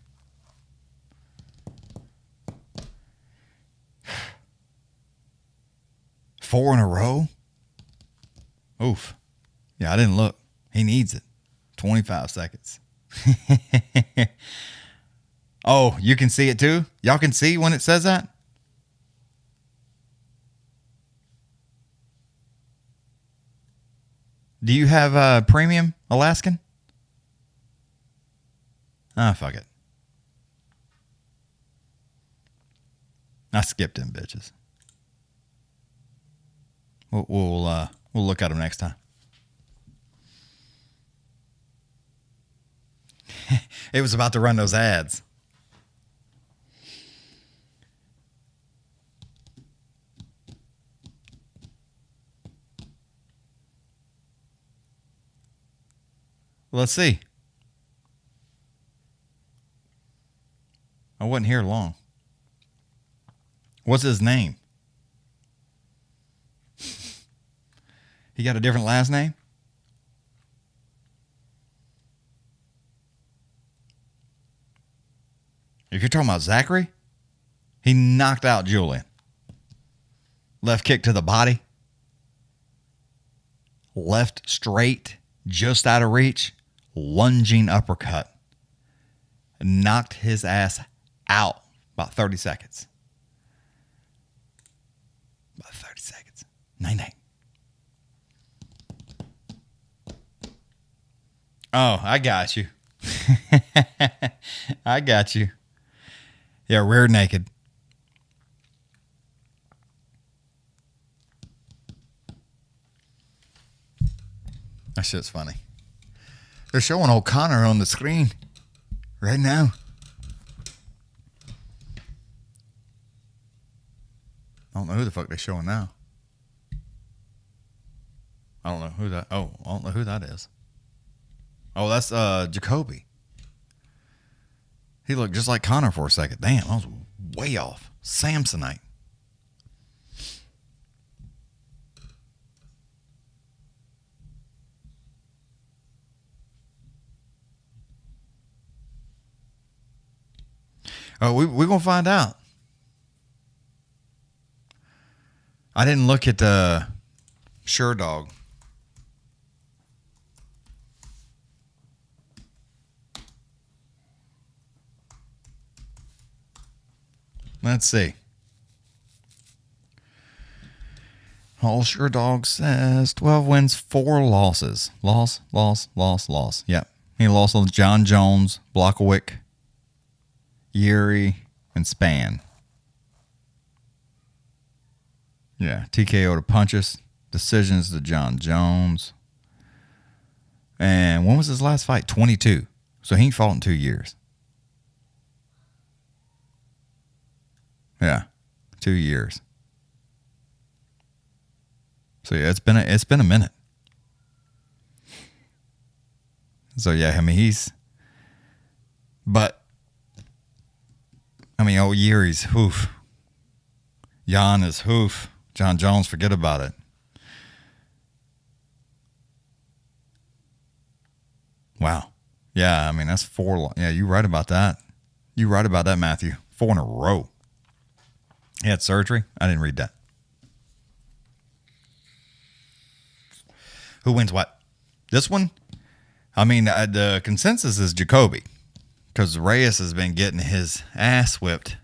Speaker 2: Four in a row? Oof. Yeah, I didn't look. He needs it. 25 seconds. Oh, you can see it too? Y'all can see when it says that? Do you have premium Alaskan? Ah, fuck it. I skipped them bitches. We'll look at them next time. It was about to run those ads. Let's see. I wasn't here long. What's his name? He got a different last name? If you're talking about Zachary, he knocked out Julian. Left kick to the body. Left straight, just out of reach. Lunging uppercut. Knocked his ass out about 30 seconds. About 30 seconds. 9-8. Oh, I got you. I got you. Yeah, rear naked. That shit's funny. They're showing old Connor on the screen right now. I don't know who the fuck they're showing now. I don't know who that. Oh, I don't know who that is. Oh, that's Jacoby. He looked just like Connor for a second. Damn, I was way off. Samsonite. Oh, we're going to find out. I didn't look at the Sure Dog. Let's see. All Sure Dog says 12 wins, 4 losses. Loss. Yep. He lost on John Jones, Blockowick, Yuri, and Span. Yeah. TKO to punches. Decisions to John Jones. And when was his last fight? 22. So he ain't fought in 2 years. Yeah, 2 years. So yeah, it's been a minute. So yeah, I mean Yuri's hoof. Jan is hoof. John Jones, forget about it. Wow. Yeah, I mean that's 4. Yeah, you're right about that. You're right about that, Matthew. 4 in a row. He had surgery. I didn't read that. Who wins what? This one? I mean, the consensus is Jacoby because Reyes has been getting his ass whipped,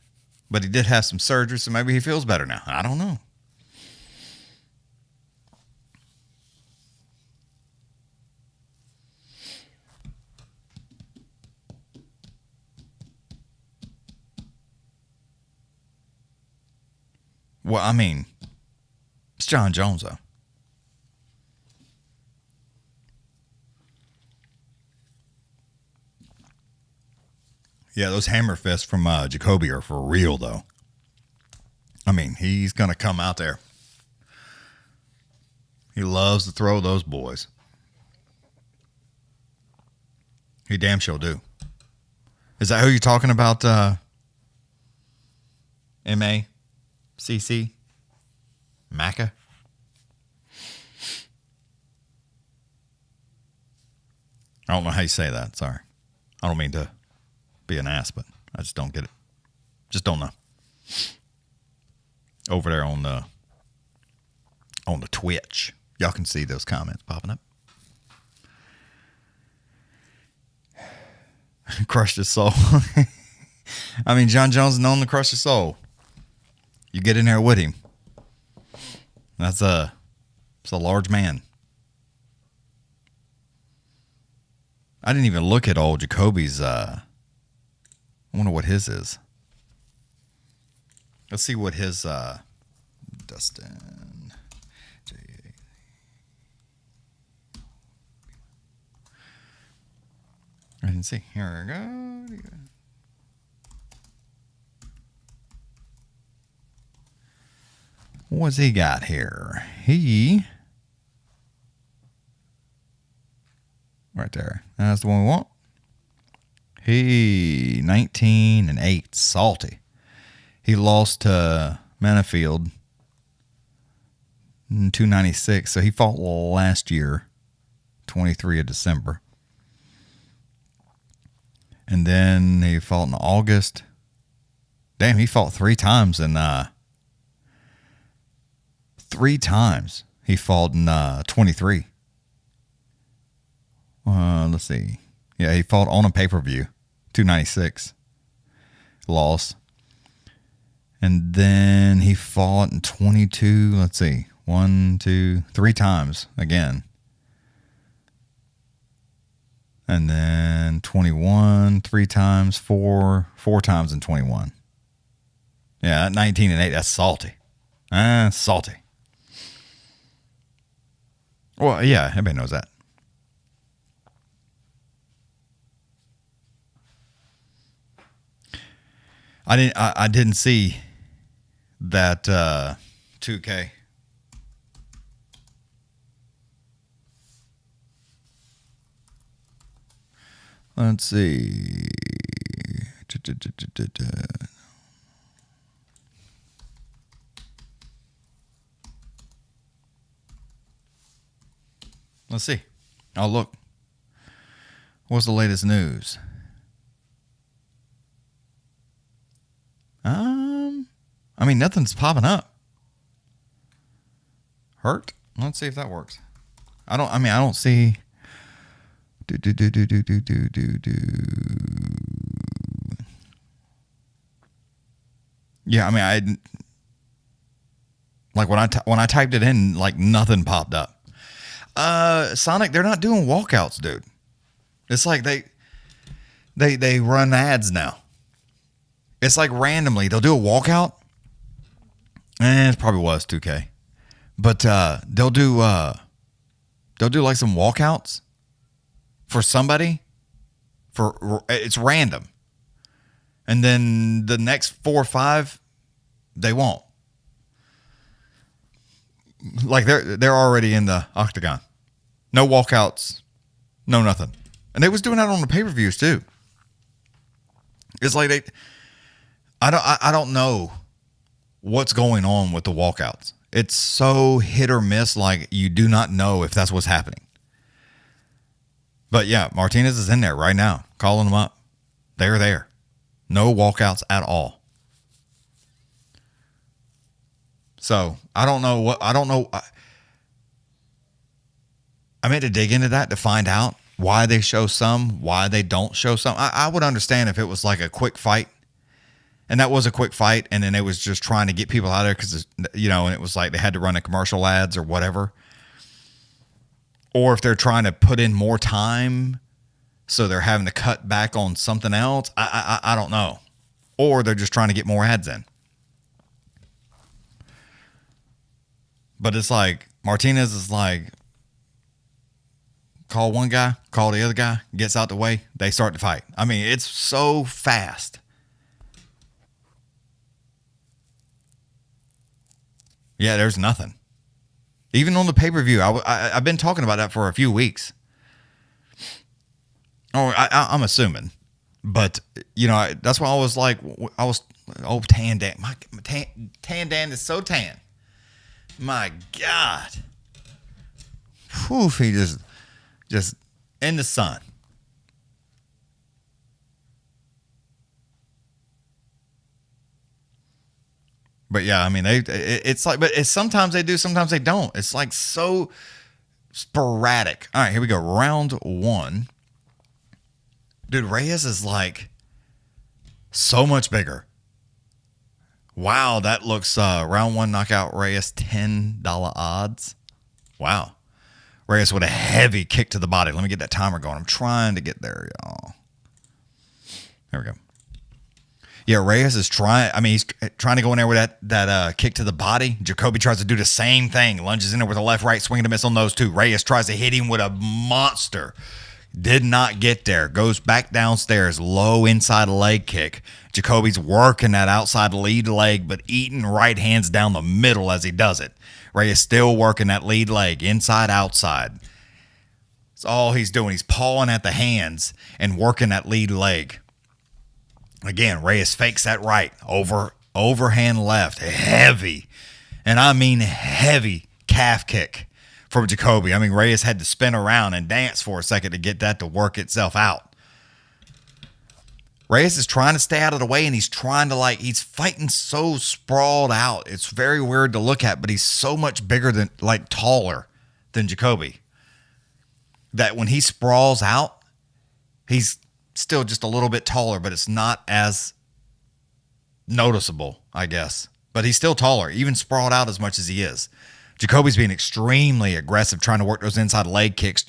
Speaker 2: but he did have some surgery, so maybe he feels better now. I don't know. Well, I mean, it's John Jones, though. Yeah, those hammer fists from Jacoby are for real, though. I mean, he's going to come out there. He loves to throw those boys. He damn sure do. Is that who you're talking about, M-A-C-C? Macca? I don't know how you say that. Sorry. I don't mean to be an ass, but I just don't get it. Just don't know. Over there on the Twitch, y'all can see those comments popping up. Crushed his soul. I mean, John Jones is known to crush his soul. You get in there with him. It's a large man. I didn't even look at old Jacoby's. I wonder what his is. Let's see what his Dustin. I didn't see. Here we go. What's he got here? Right there. That's the one we want. 19-8. Salty. He lost to Manifield in 296. So he fought last year, 23 of December. And then he fought in August. Damn, he fought 3 times in 3 times he fought in 23. Let's see. Yeah, he fought on a pay-per-view, 296. Lost. And then he fought in 22. Let's see. 1, 2, 3 times again. And then 21, 3 times, 4 times in 21. Yeah, 19-8, that's salty. Salty. Well, yeah, everybody knows that. I didn't see that 2K. Let's see. Let's see. Oh, look. What's the latest news? I mean, nothing's popping up. Hurt? Let's see if that works. I don't see. Yeah, I mean, like when I typed it in, like nothing popped up. Sonic, they're not doing walkouts, dude. It's like they run ads now. It's like randomly they'll do a walkout. It probably was 2K, but they'll do like some walkouts for somebody. It's random, and then the next 4 or 5 they won't. like they're already in the octagon. No walkouts, no nothing. And they was doing that on the pay-per-views too. It's like I don't know what's going on with the walkouts. It's so hit or miss, like you do not know if that's what's happening. But yeah, Martinez is in there right now, calling them up. They're there. No walkouts at all. So I don't know. I meant to dig into that to find out why they show some, why they don't show some. I would understand if it was like a quick fight. And that was a quick fight, and then they was just trying to get people out of there because, you know, and it was like they had to run a commercial ads or whatever. Or if they're trying to put in more time, so they're having to cut back on something else. I don't know. Or they're just trying to get more ads in. But it's like, Martinez is like, call one guy, call the other guy, gets out the way, they start to fight. I mean, it's so fast. Yeah, there's nothing. Even on the pay-per-view, I've been talking about that for a few weeks. Or I'm assuming. But, you know, that's why I was like, Tan Dan. Tan Dan is so tan. My God. Whew, he just in the sun. But yeah, I mean, it's like, but it's sometimes they do, sometimes they don't. It's like so sporadic. All right, here we go. Round one. Dude, Reyes is like so much bigger. Wow, that looks, round one knockout Reyes, $10 odds. Wow. Reyes with a heavy kick to the body. Let me get that timer going. I'm trying to get there, y'all. There we go. Yeah, Reyes is trying. I mean, he's trying to go in there with that kick to the body. Jacoby tries to do the same thing. Lunges in there with a left-right, swinging a miss on those two. Reyes tries to hit him with a monster. Did not get there. Goes back downstairs. Low inside leg kick. Jacoby's working that outside lead leg, but eating right hands down the middle as he does it. Reyes still working that lead leg, inside, outside. That's all he's doing. He's pawing at the hands and working that lead leg. Again, Reyes fakes that right. Overhand left. Heavy. And I mean heavy calf kick from Jacoby. I mean, Reyes had to spin around and dance for a second to get that to work itself out. Reyes is trying to stay out of the way, and he's trying to, like, he's fighting so sprawled out. It's very weird to look at, but he's so much bigger than, like, taller than Jacoby, that when he sprawls out, he's still just a little bit taller, but it's not as noticeable, I guess. But he's still taller, even sprawled out as much as he is. Jacoby's being extremely aggressive, trying to work those inside leg kicks.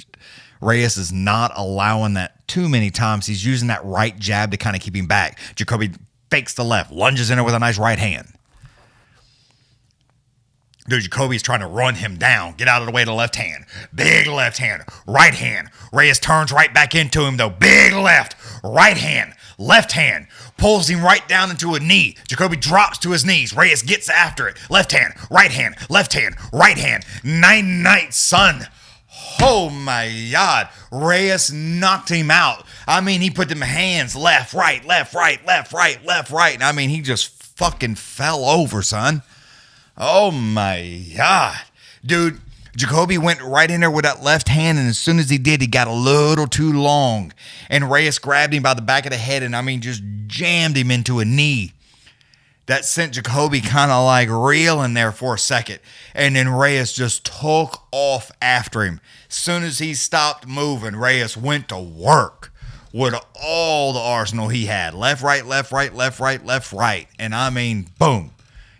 Speaker 2: Reyes is not allowing that too many times. He's using that right jab to kind of keep him back. Jacoby fakes the left, lunges in there with a nice right hand. Dude, Jacoby's trying to run him down. Get out of the way to the left hand. Big left hand. Right hand. Reyes turns right back into him, though. Big left. Right hand. Left hand. Pulls him right down into a knee. Jacoby drops to his knees. Reyes gets after it. Left hand. Right hand. Left hand. Right hand. Night, son. Oh, my God. Reyes knocked him out. I mean, he put them hands left, right, left, right, left, right, left, right. And I mean, he just fucking fell over, son. Oh, my God. Dude, Jacoby went right in there with that left hand, and as soon as he did, he got a little too long. And Reyes grabbed him by the back of the head and, I mean, just jammed him into a knee. That sent Jacoby kind of like reeling there for a second. And then Reyes just took off after him. As soon as he stopped moving, Reyes went to work with all the arsenal he had. Left, right, left, right, left, right, left, right. And I mean, boom.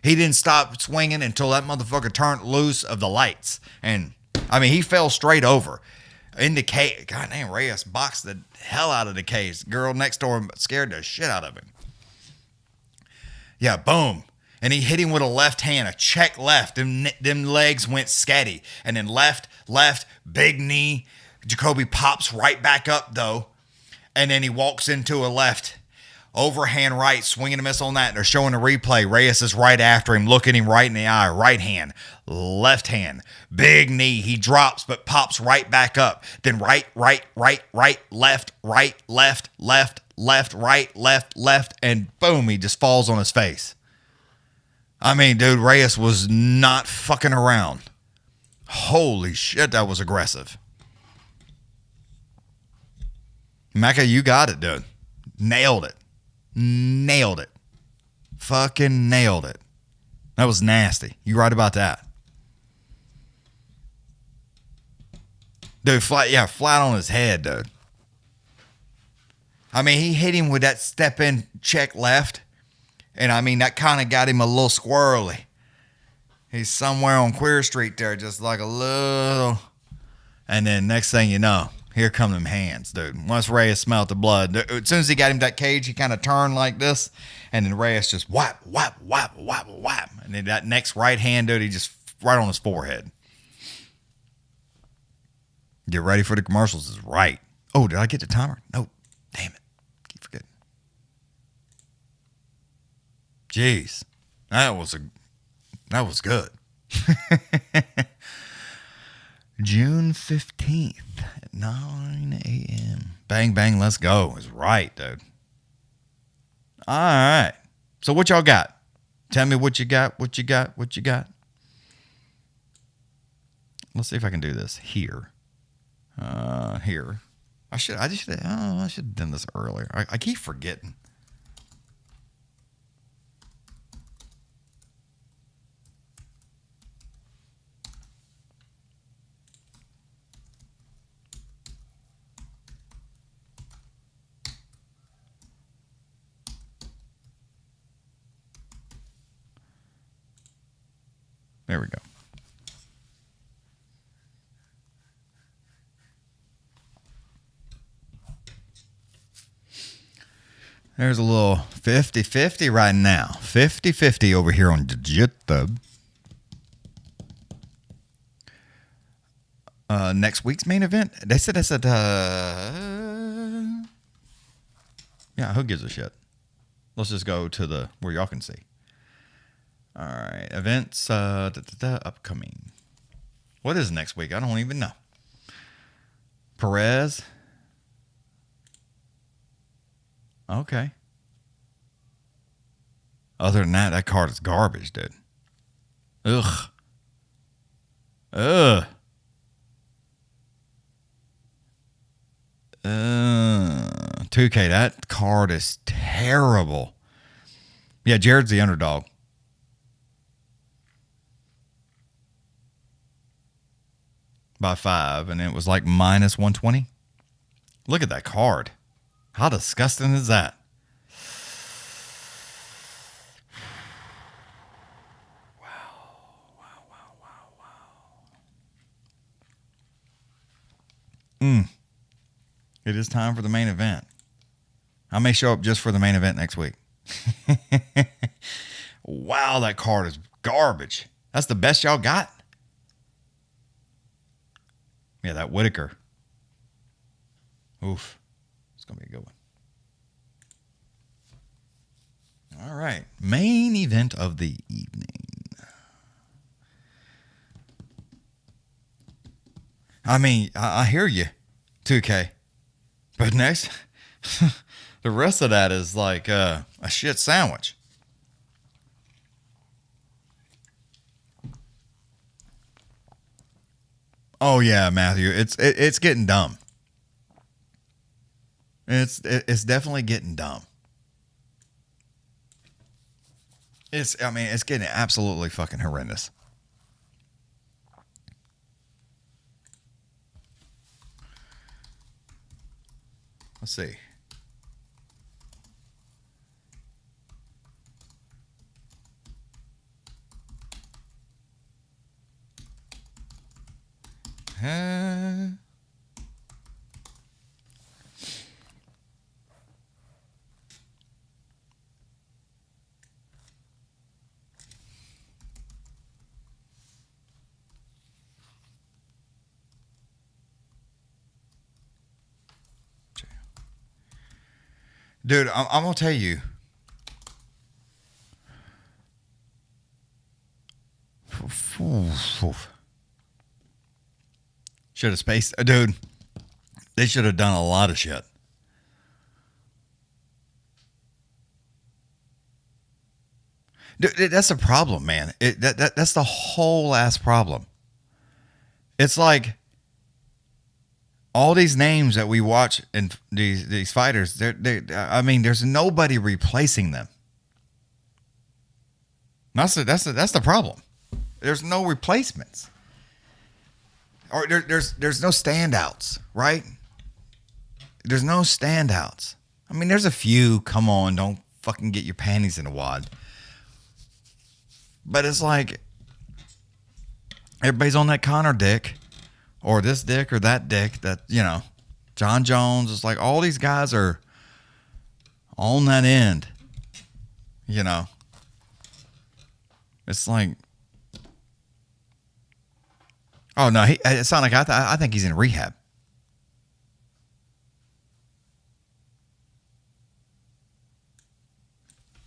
Speaker 2: He didn't stop swinging until that motherfucker turned loose of the lights. And, I mean, he fell straight over. In the cage. God damn, Reyes boxed the hell out of the cage. Girl next door scared the shit out of him. Yeah, boom. And he hit him with a left hand, a check left. Them legs went sketty. And then left, big knee. Jacoby pops right back up, though. And then he walks into a left. Overhand right, swinging a miss on that. They're showing a replay. Reyes is right after him, looking him right in the eye. Right hand, left hand, big knee. He drops, but pops right back up. Then right, left, left, and boom, he just falls on his face. I mean, dude, Reyes was not fucking around. Holy shit, that was aggressive. Mecca, you got it, dude. Nailed it. Fucking nailed it. That was nasty. You right about that. Dude, flat on his head, dude. I mean, he hit him with that step in check left. And I mean, that kind of got him a little squirrely. He's somewhere on Queer Street there, just like a little. And then next thing you know, here come them hands, dude. Once Reyes smelled the blood, as soon as he got him that cage, he kind of turned like this, and then Reyes just whap. And then that next right hand, dude, he just right on his forehead. Get ready for the commercials is right. Oh, did I get the timer? No. Damn it. Keep forgetting. Jeez. That was good. June 15th at 9 a.m. Bang, bang, let's go. Is right, dude. All right. So what y'all got? Tell me what you got. Let's see if I can do this here. Here. I should have done this earlier. I keep forgetting. There we go. There's a little 50-50 right now. 50-50 over here on Jiu-Jitsu. Next week's main event. They said, yeah, who gives a shit? Let's just go to where y'all can see. All right, events, upcoming. What is next week? I don't even know. Perez. Okay. Other than that, that card is garbage, dude. Ugh. 2K, that card is terrible. Yeah, Jared's the underdog. By 5, and it was like minus 120. Look at that card. How disgusting is that? Wow. It is time for the main event. I may show up just for the main event next week. Wow, that card is garbage. That's the best y'all got? Yeah, that Whitaker. Oof. It's going to be a good one. All right. Main event of the evening. I mean, I hear you, 2K. But next, the rest of that is like a shit sandwich. Oh yeah, Matthew, it's getting dumb. It's definitely getting dumb. It's getting absolutely fucking horrendous. Let's see. Dude, I'm going to tell you. Should have spaced. Dude, they should have done a lot of shit. Dude, that's a problem, man. That's the whole ass problem. It's like all these names that we watch in these fighters. I mean, there's nobody replacing them. That's the problem. There's no replacements, or there's no standouts, right? There's no standouts. I mean, there's a few. Come on, don't fucking get your panties in a wad. But it's like everybody's on that Connor dick, or this dick, or that dick. That, you know, John Jones. It's like all these guys are on that end. You know, it's like, oh no, it sounds like I think he's in rehab.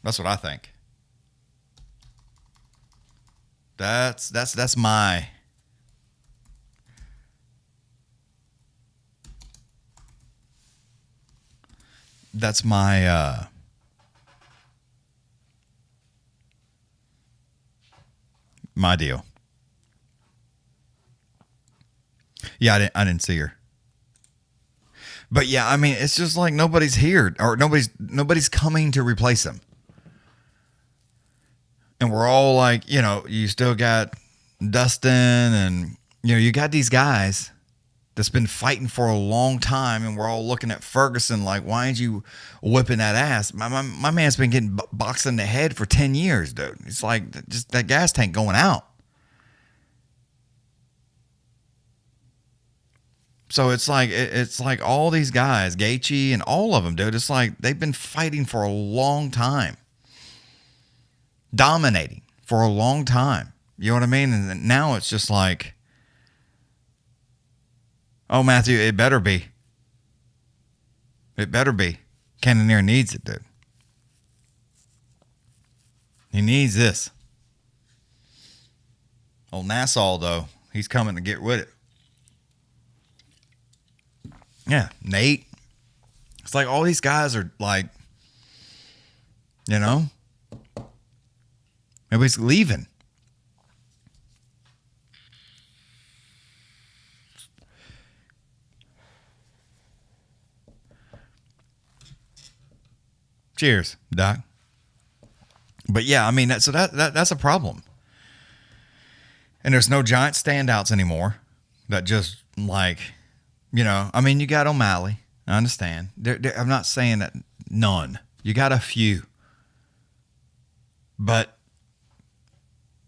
Speaker 2: That's what I think. That's my my deal. Yeah, I didn't see her. But yeah, I mean, it's just like nobody's here, or nobody's coming to replace him. And we're all like, you know, you still got Dustin, and, you know, you got these guys that's been fighting for a long time, and we're all looking at Ferguson like, why ain't you whipping that ass? My man's been getting boxed in the head for 10 years, dude. It's like just that gas tank going out. So it's like all these guys, Gaethje and all of them, dude. It's like they've been fighting for a long time. Dominating for a long time. You know what I mean? And now it's just like, oh, Matthew, it better be. It better be. Cannonier needs it, dude. He needs this. Old Nassau, though, he's coming to get with it. Yeah, Nate. It's like all these guys are like, you know, everybody's leaving. Cheers, Doc. But yeah, I mean, that's a problem. And there's no giant standouts anymore that just like, you know, I mean, you got O'Malley. I understand. I'm not saying that none. You got a few. But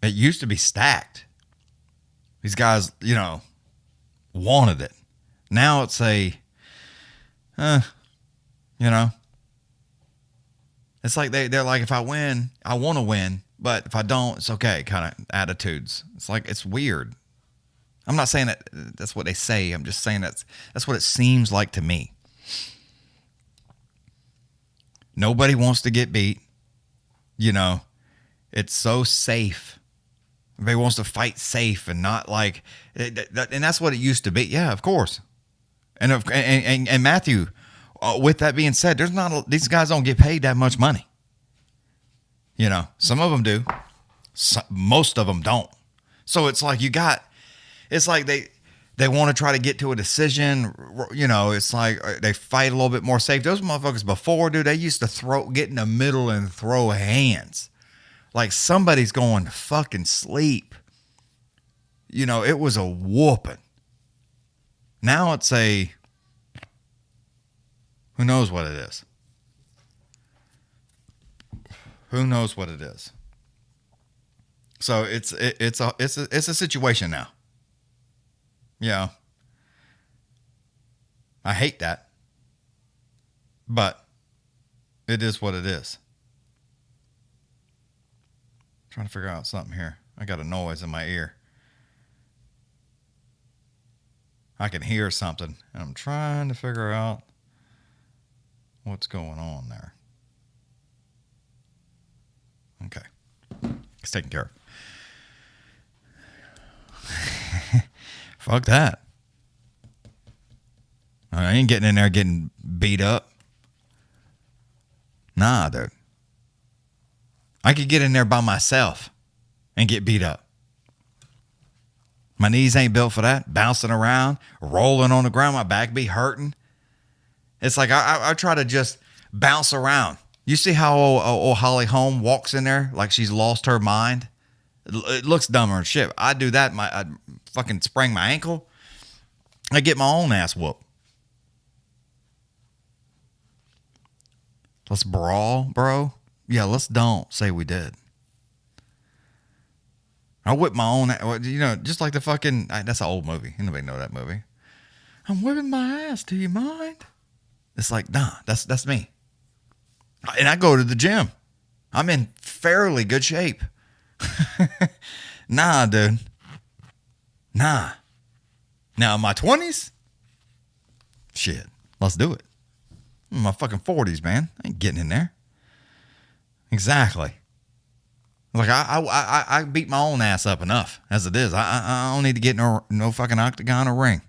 Speaker 2: it used to be stacked. These guys, you know, wanted it. Now it's you know, it's like they're like, if I win, I want to win. But if I don't, it's okay, kind of attitudes. It's like, it's weird. I'm not saying that that's what they say. I'm just saying that's what it seems like to me. Nobody wants to get beat. You know, it's so safe. Everybody wants to fight safe and not like, and that's what it used to be. Yeah, of course. And Matthew, with that being said, these guys don't get paid that much money. You know, some of them do. Most of them don't. So it's like it's like they want to try to get to a decision. You know, it's like they fight a little bit more safe. Those motherfuckers before, dude, they used to get in the middle and throw hands. Like somebody's going to fucking sleep. You know, it was a whooping. Now it's who knows what it is. Who knows what it is? So it's a situation now. Yeah. I hate that. But it is what it is. I'm trying to figure out something here. I got a noise in my ear. I can hear something, and I'm trying to figure out what's going on there. Okay. It's taken care of. Fuck that. I ain't getting in there getting beat up. Nah, dude. I could get in there by myself and get beat up. My knees ain't built for that. Bouncing around, rolling on the ground, my back be hurting. It's like I try to just bounce around. You see how old Holly Holm walks in there like she's lost her mind? It looks dumber than shit. I do that. I fucking sprain my ankle. I get my own ass whooped. Let's brawl, bro. Yeah, let's don't say we did. I whip my own, just like the fucking, that's an old movie. Nobody know that movie. I'm whipping my ass. Do you mind? It's like, nah, that's me. And I go to the gym. I'm in fairly good shape. Nah, dude. Nah. Now, in my 20s, shit, let's do it. In my fucking 40s, man. I ain't getting in there. Exactly. Like, I beat my own ass up enough as it is. I don't need to get no fucking octagon or ring.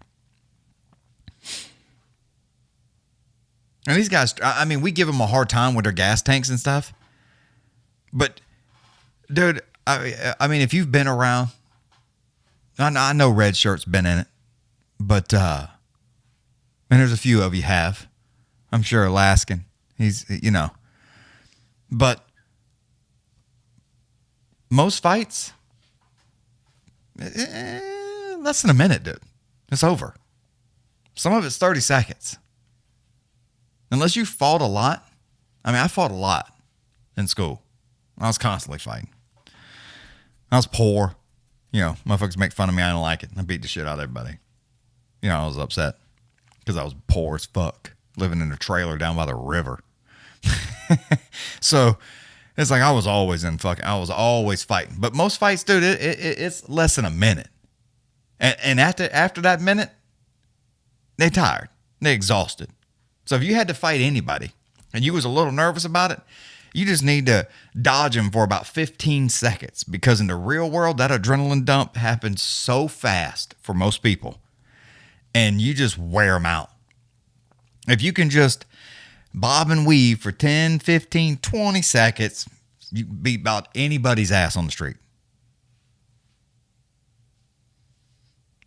Speaker 2: And these guys, I mean, we give them a hard time with their gas tanks and stuff. But, dude, I mean, if you've been around, I know Red Shirt's been in it. But, and there's a few of you have. I'm sure Alaskan. He's, But most fights, less than a minute, dude. It's over. Some of it's 30 seconds. Unless you fought a lot. I mean, I fought a lot in school. I was constantly fighting. I was poor. Motherfuckers make fun of me. I don't like it. I beat the shit out of everybody. I was upset because I was poor as fuck, living in a trailer down by the river. So it's like I was always fighting. But most fights, dude, it's less than a minute. And after that minute, they tired. They exhausted. So if you had to fight anybody and you was a little nervous about it, you just need to dodge them for about 15 seconds because in the real world, that adrenaline dump happens so fast for most people and you just wear them out. If you can just bob and weave for 10, 15, 20 seconds, you can beat about anybody's ass on the street.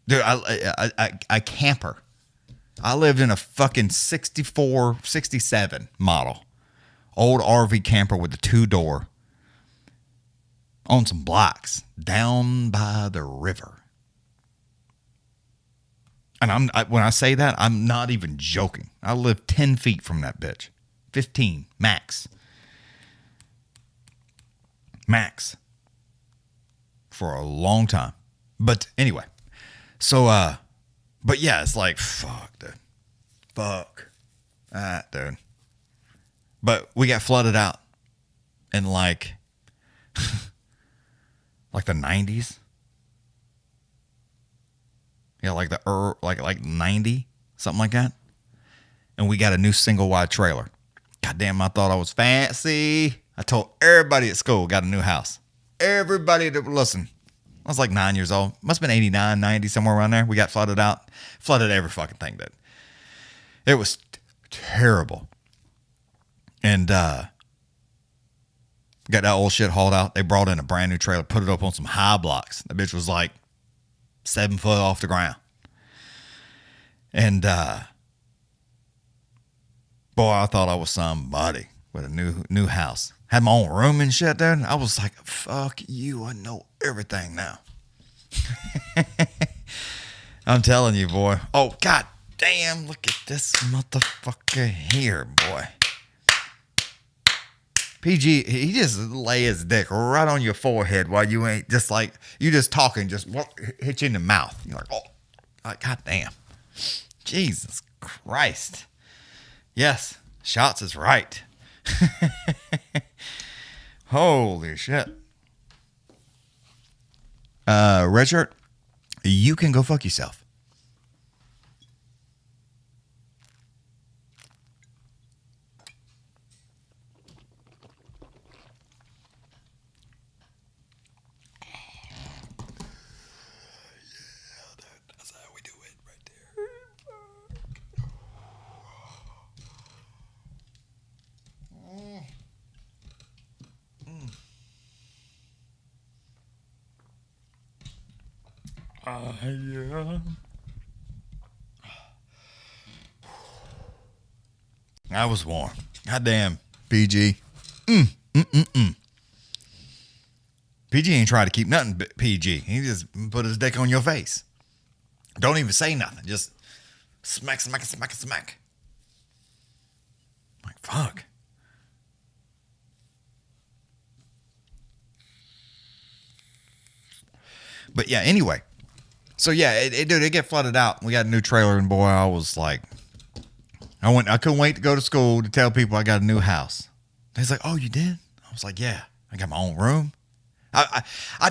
Speaker 2: Dude, I camper. I lived in a fucking 64, 67 model. Old RV camper with a 2-door. On some blocks. Down by the river. And when I say that, I'm not even joking. I live 10 feet from that bitch. 15, max. Max. For a long time. But anyway. So, but yeah, it's like, fuck, dude. Fuck. That, dude. But we got flooded out in like the 90s. Yeah, like like 90, something like that. And we got a new single wide trailer. Goddamn, I thought I was fancy. I told everybody at school got a new house. Everybody that would listen. I was like 9 years old. Must have been 89, 90, somewhere around there. We got flooded out. Flooded every fucking thing, dude. It was terrible. And got that old shit hauled out. They brought in a brand new trailer, put it up on some high blocks. That bitch was like 7 foot off the ground. And boy, I thought I was somebody with a new house. Had my own room and shit, dude. I was like, fuck you. I know everything now. I'm telling you, boy. Oh, god damn. Look at this motherfucker here, boy. PG, he just lay his dick right on your forehead while you ain't just like, you just talking, just hit you in the mouth. You're like, oh, like, god damn. Jesus Christ. Yes, shots is right. Holy shit. Red Shirt, you can go fuck yourself.
Speaker 1: Yeah.
Speaker 2: I was warm. Goddamn, PG. PG ain't trying to keep nothing PG. He just put his dick on your face. Don't even say nothing. Just smack. Like, fuck. But yeah, anyway. So yeah, it get flooded out. We got a new trailer, and boy, I was like, I couldn't wait to go to school to tell people I got a new house. He's like, oh, you did? I was like, yeah, I got my own room. I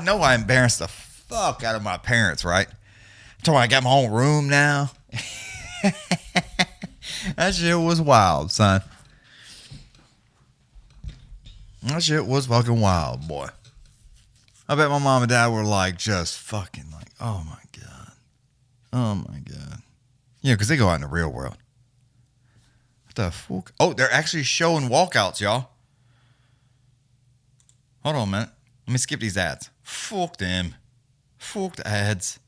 Speaker 2: know I embarrassed the fuck out of my parents, right? So I got my own room now. That shit was wild, son. That shit was fucking wild, boy. I bet my mom and dad were like, just fucking like, oh my God. Oh my God. Yeah, because they go out in the real world. What the fuck? Oh, they're actually showing walkouts, y'all. Hold on a minute. Let me skip these ads. Fuck them. Fuck the ads.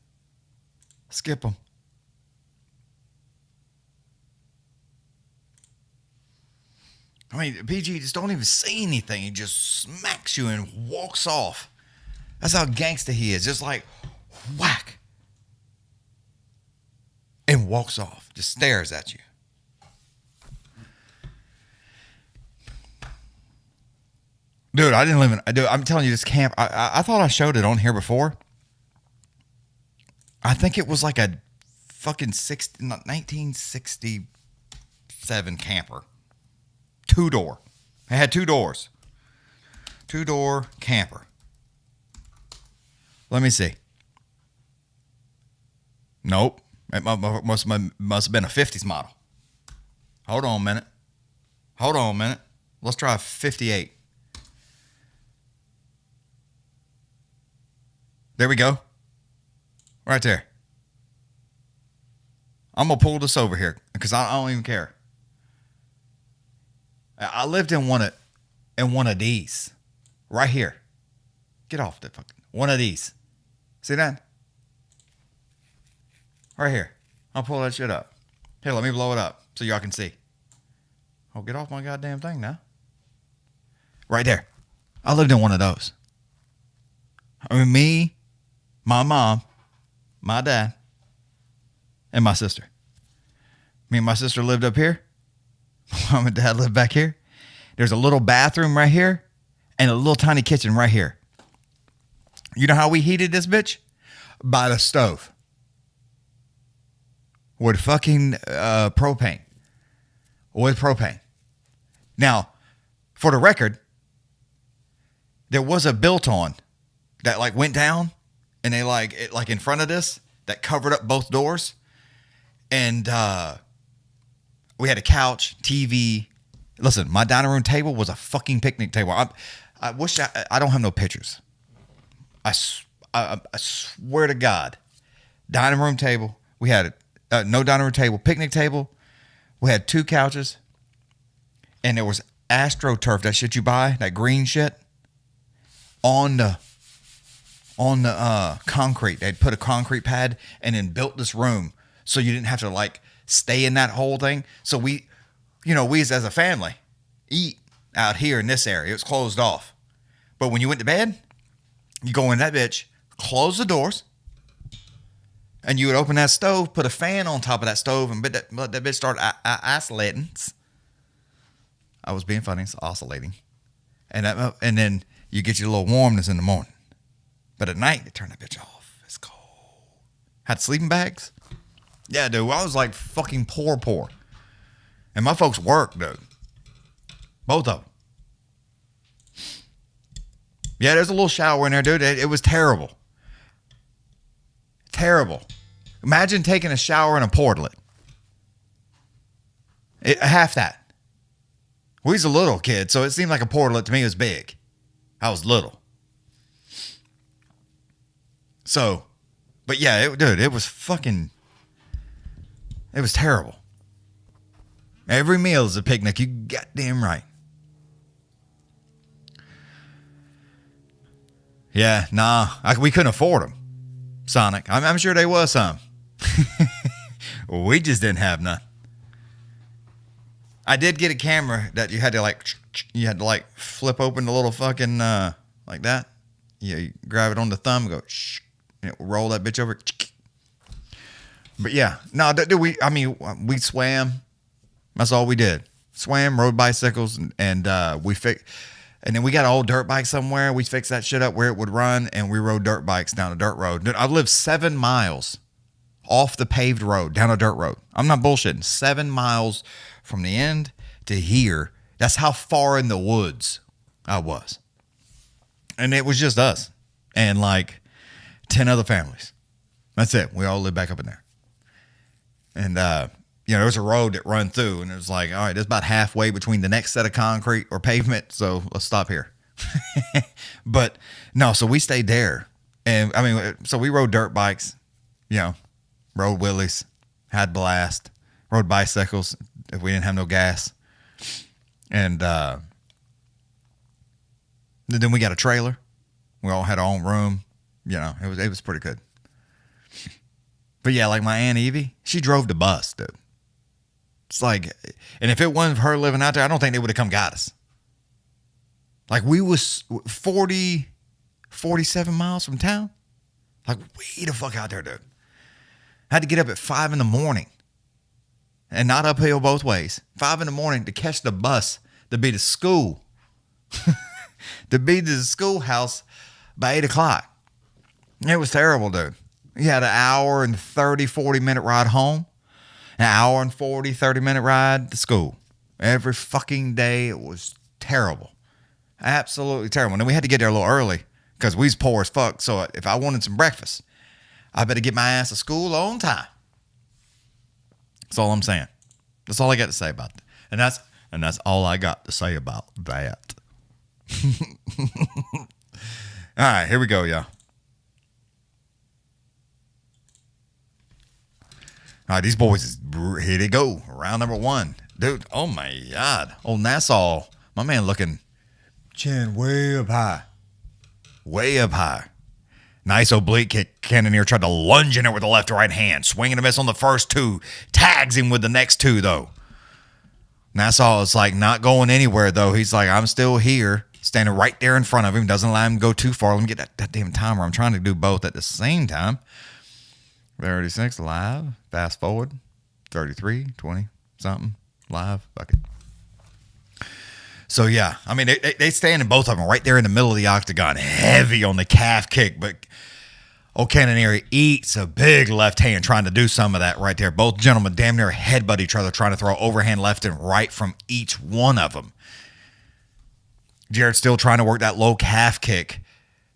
Speaker 2: Skip them. I mean, PG just don't even say anything. He just smacks you and walks off. That's how gangster he is. Just like, whack. And walks off. Just stares at you. Dude, I didn't live in... Dude, I'm telling you, this camp... I thought I showed it on here before. I think it was like a fucking 1967 camper. 2-door. It had 2 doors. 2-door camper. Let me see. Nope. It must have been a 50s model. Hold on a minute. Let's try a 58. There we go. Right there. I'm going to pull this over here because I don't even care. I lived in one of these. Right here. Get off that fucking... One of these. See that? Right here. I'll pull that shit up. Here, let me blow it up so y'all can see. Oh, get off my goddamn thing now. Right there. I lived in one of those. I mean, me, my mom, my dad, and my sister. Me and my sister lived up here. Mom and dad lived back here. There's a little bathroom right here and a little tiny kitchen right here. You know how we heated this bitch? By the stove. With fucking propane. With propane. Now, for the record, there was a built-on that like went down and they like in front of this that covered up both doors. And we had a couch, TV. Listen, my dining room table was a fucking picnic table. I wish I don't have no pictures. I swear to God, dining room table. We had no dining room table, picnic table. We had 2 couches, and there was AstroTurf, that shit you buy, that green shit, on the concrete. They'd put a concrete pad and then built this room so you didn't have to like stay in that whole thing. So we as a family eat out here in this area. It was closed off. But when you went to bed, you go in that bitch, close the doors, and you would open that stove, put a fan on top of that stove, and let that bitch start oscillating. I was being funny, it's oscillating. And then you get your little warmness in the morning. But at night, they turn that bitch off. It's cold. Had sleeping bags. Yeah, dude, I was like fucking poor. And my folks worked, dude. Both of them. Yeah, there's a little shower in there, dude. It was terrible. Terrible. Imagine taking a shower in a portlet. Half that. We was a little kid, so it seemed like a portlet to me was big. I was little. So, but yeah, it was fucking... It was terrible. Every meal is a picnic. You goddamn right. Yeah, nah. We couldn't afford them. Sonic. I'm sure there was some. We just didn't have none. I did get a camera that you had to like flip open the little fucking like that. Yeah, you grab it on the thumb, and go and it roll that bitch over. But yeah, no, we swam. That's all we did. Swam, rode bicycles, and then we got an old dirt bike somewhere. We fixed that shit up where it would run, and we rode dirt bikes down a dirt road. Dude, I lived 7 miles off the paved road, down a dirt road. I'm not bullshitting. 7 miles from the end to here. That's how far in the woods I was. And it was just us and like 10 other families. That's it. We all lived back up in there. And, there was a road that run through, and it was like, all right, it's about halfway between the next set of concrete or pavement, so let's stop here. But, no, so we stayed there. And, so we rode dirt bikes, rode wheelies, had blast, rode bicycles if we didn't have no gas. And then we got a trailer. We all had our own room. It was pretty good. But yeah, like my Aunt Evie, she drove the bus, dude. It's like, and if it wasn't her living out there, I don't think they would have come got us. Like we was 47 miles from town. Like way the fuck out there, dude. I had to get up at 5 a.m. and not uphill both ways. 5 a.m. to catch the bus to be to school. To be to the schoolhouse by 8 o'clock. It was terrible, dude. You had an hour and 40 minute ride home. An hour and 30 minute ride to school. Every fucking day. It was terrible. Absolutely terrible. And then we had to get there a little early because we was poor as fuck. So if I wanted some breakfast, I better get my ass to school on time. That's all I'm saying. That's all I got to say about that. And that's all I got to say about that. All right, here we go, y'all. All right, these boys, here they go. Round number 1. Dude, oh my God. Old Nassau, my man looking chin way up high. Way up high. Nice oblique kick. Cannonier tried to lunge in it with the left or right hand. Swing and a miss on the first 2. Tags him with the next 2, though. Nassau is like not going anywhere, though. He's like, I'm still here. Standing right there in front of him. Doesn't allow him to go too far. Let me get that damn timer. I'm trying to do both at the same time. 36 live. Fast forward. 33, 20, something. Live. Fuck it. So, yeah. They standing both of them right there in the middle of the octagon. Heavy on the calf kick. But Cannonier eats a big left hand trying to do some of that right there. Both gentlemen damn near headbutt each other trying to throw overhand left and right from each one of them. Jared's still trying to work that low calf kick.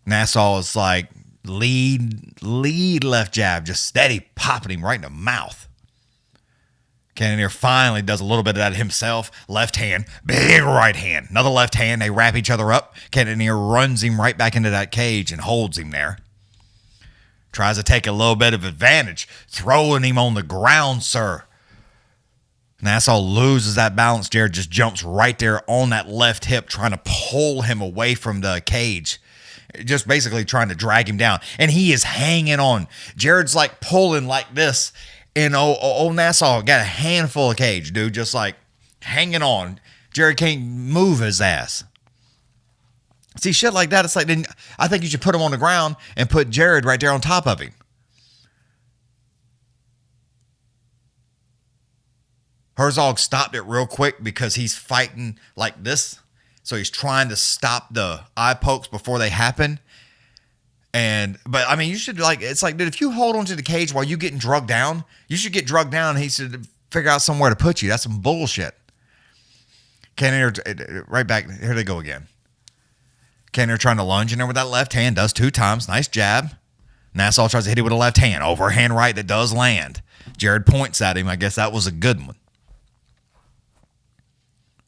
Speaker 2: Nassau is like lead left jab, just steady popping him right in the mouth. Cannonier finally does a little bit of that himself. Left hand, big right hand. Another left hand. They wrap each other up. Cannonier runs him right back into that cage and holds him there. Tries to take a little bit of advantage, throwing him on the ground, sir. Nassau loses that balance. Jared just jumps right there on that left hip, trying to pull him away from the cage. Just basically trying to drag him down. And he is hanging on. Jared's like pulling like this. And old Nassau got a handful of cage, dude. Just like hanging on. Jared can't move his ass. See, shit like that, it's like, then I think you should put him on the ground and put Jared right there on top of him. Herzog stopped it real quick because he's fighting like this. So he's trying to stop the eye pokes before they happen. But you should it's like, dude, if you hold onto the cage while you getting drugged down, you should get drugged down and he should figure out somewhere to put you. That's some bullshit. Cannonier, right back. Here they go again. Cannonier trying to lunge in there with that left hand, does 2 times. Nice jab. Nassau tries to hit it with a left hand. Overhand right that does land. Jared points at him. I guess that was a good one.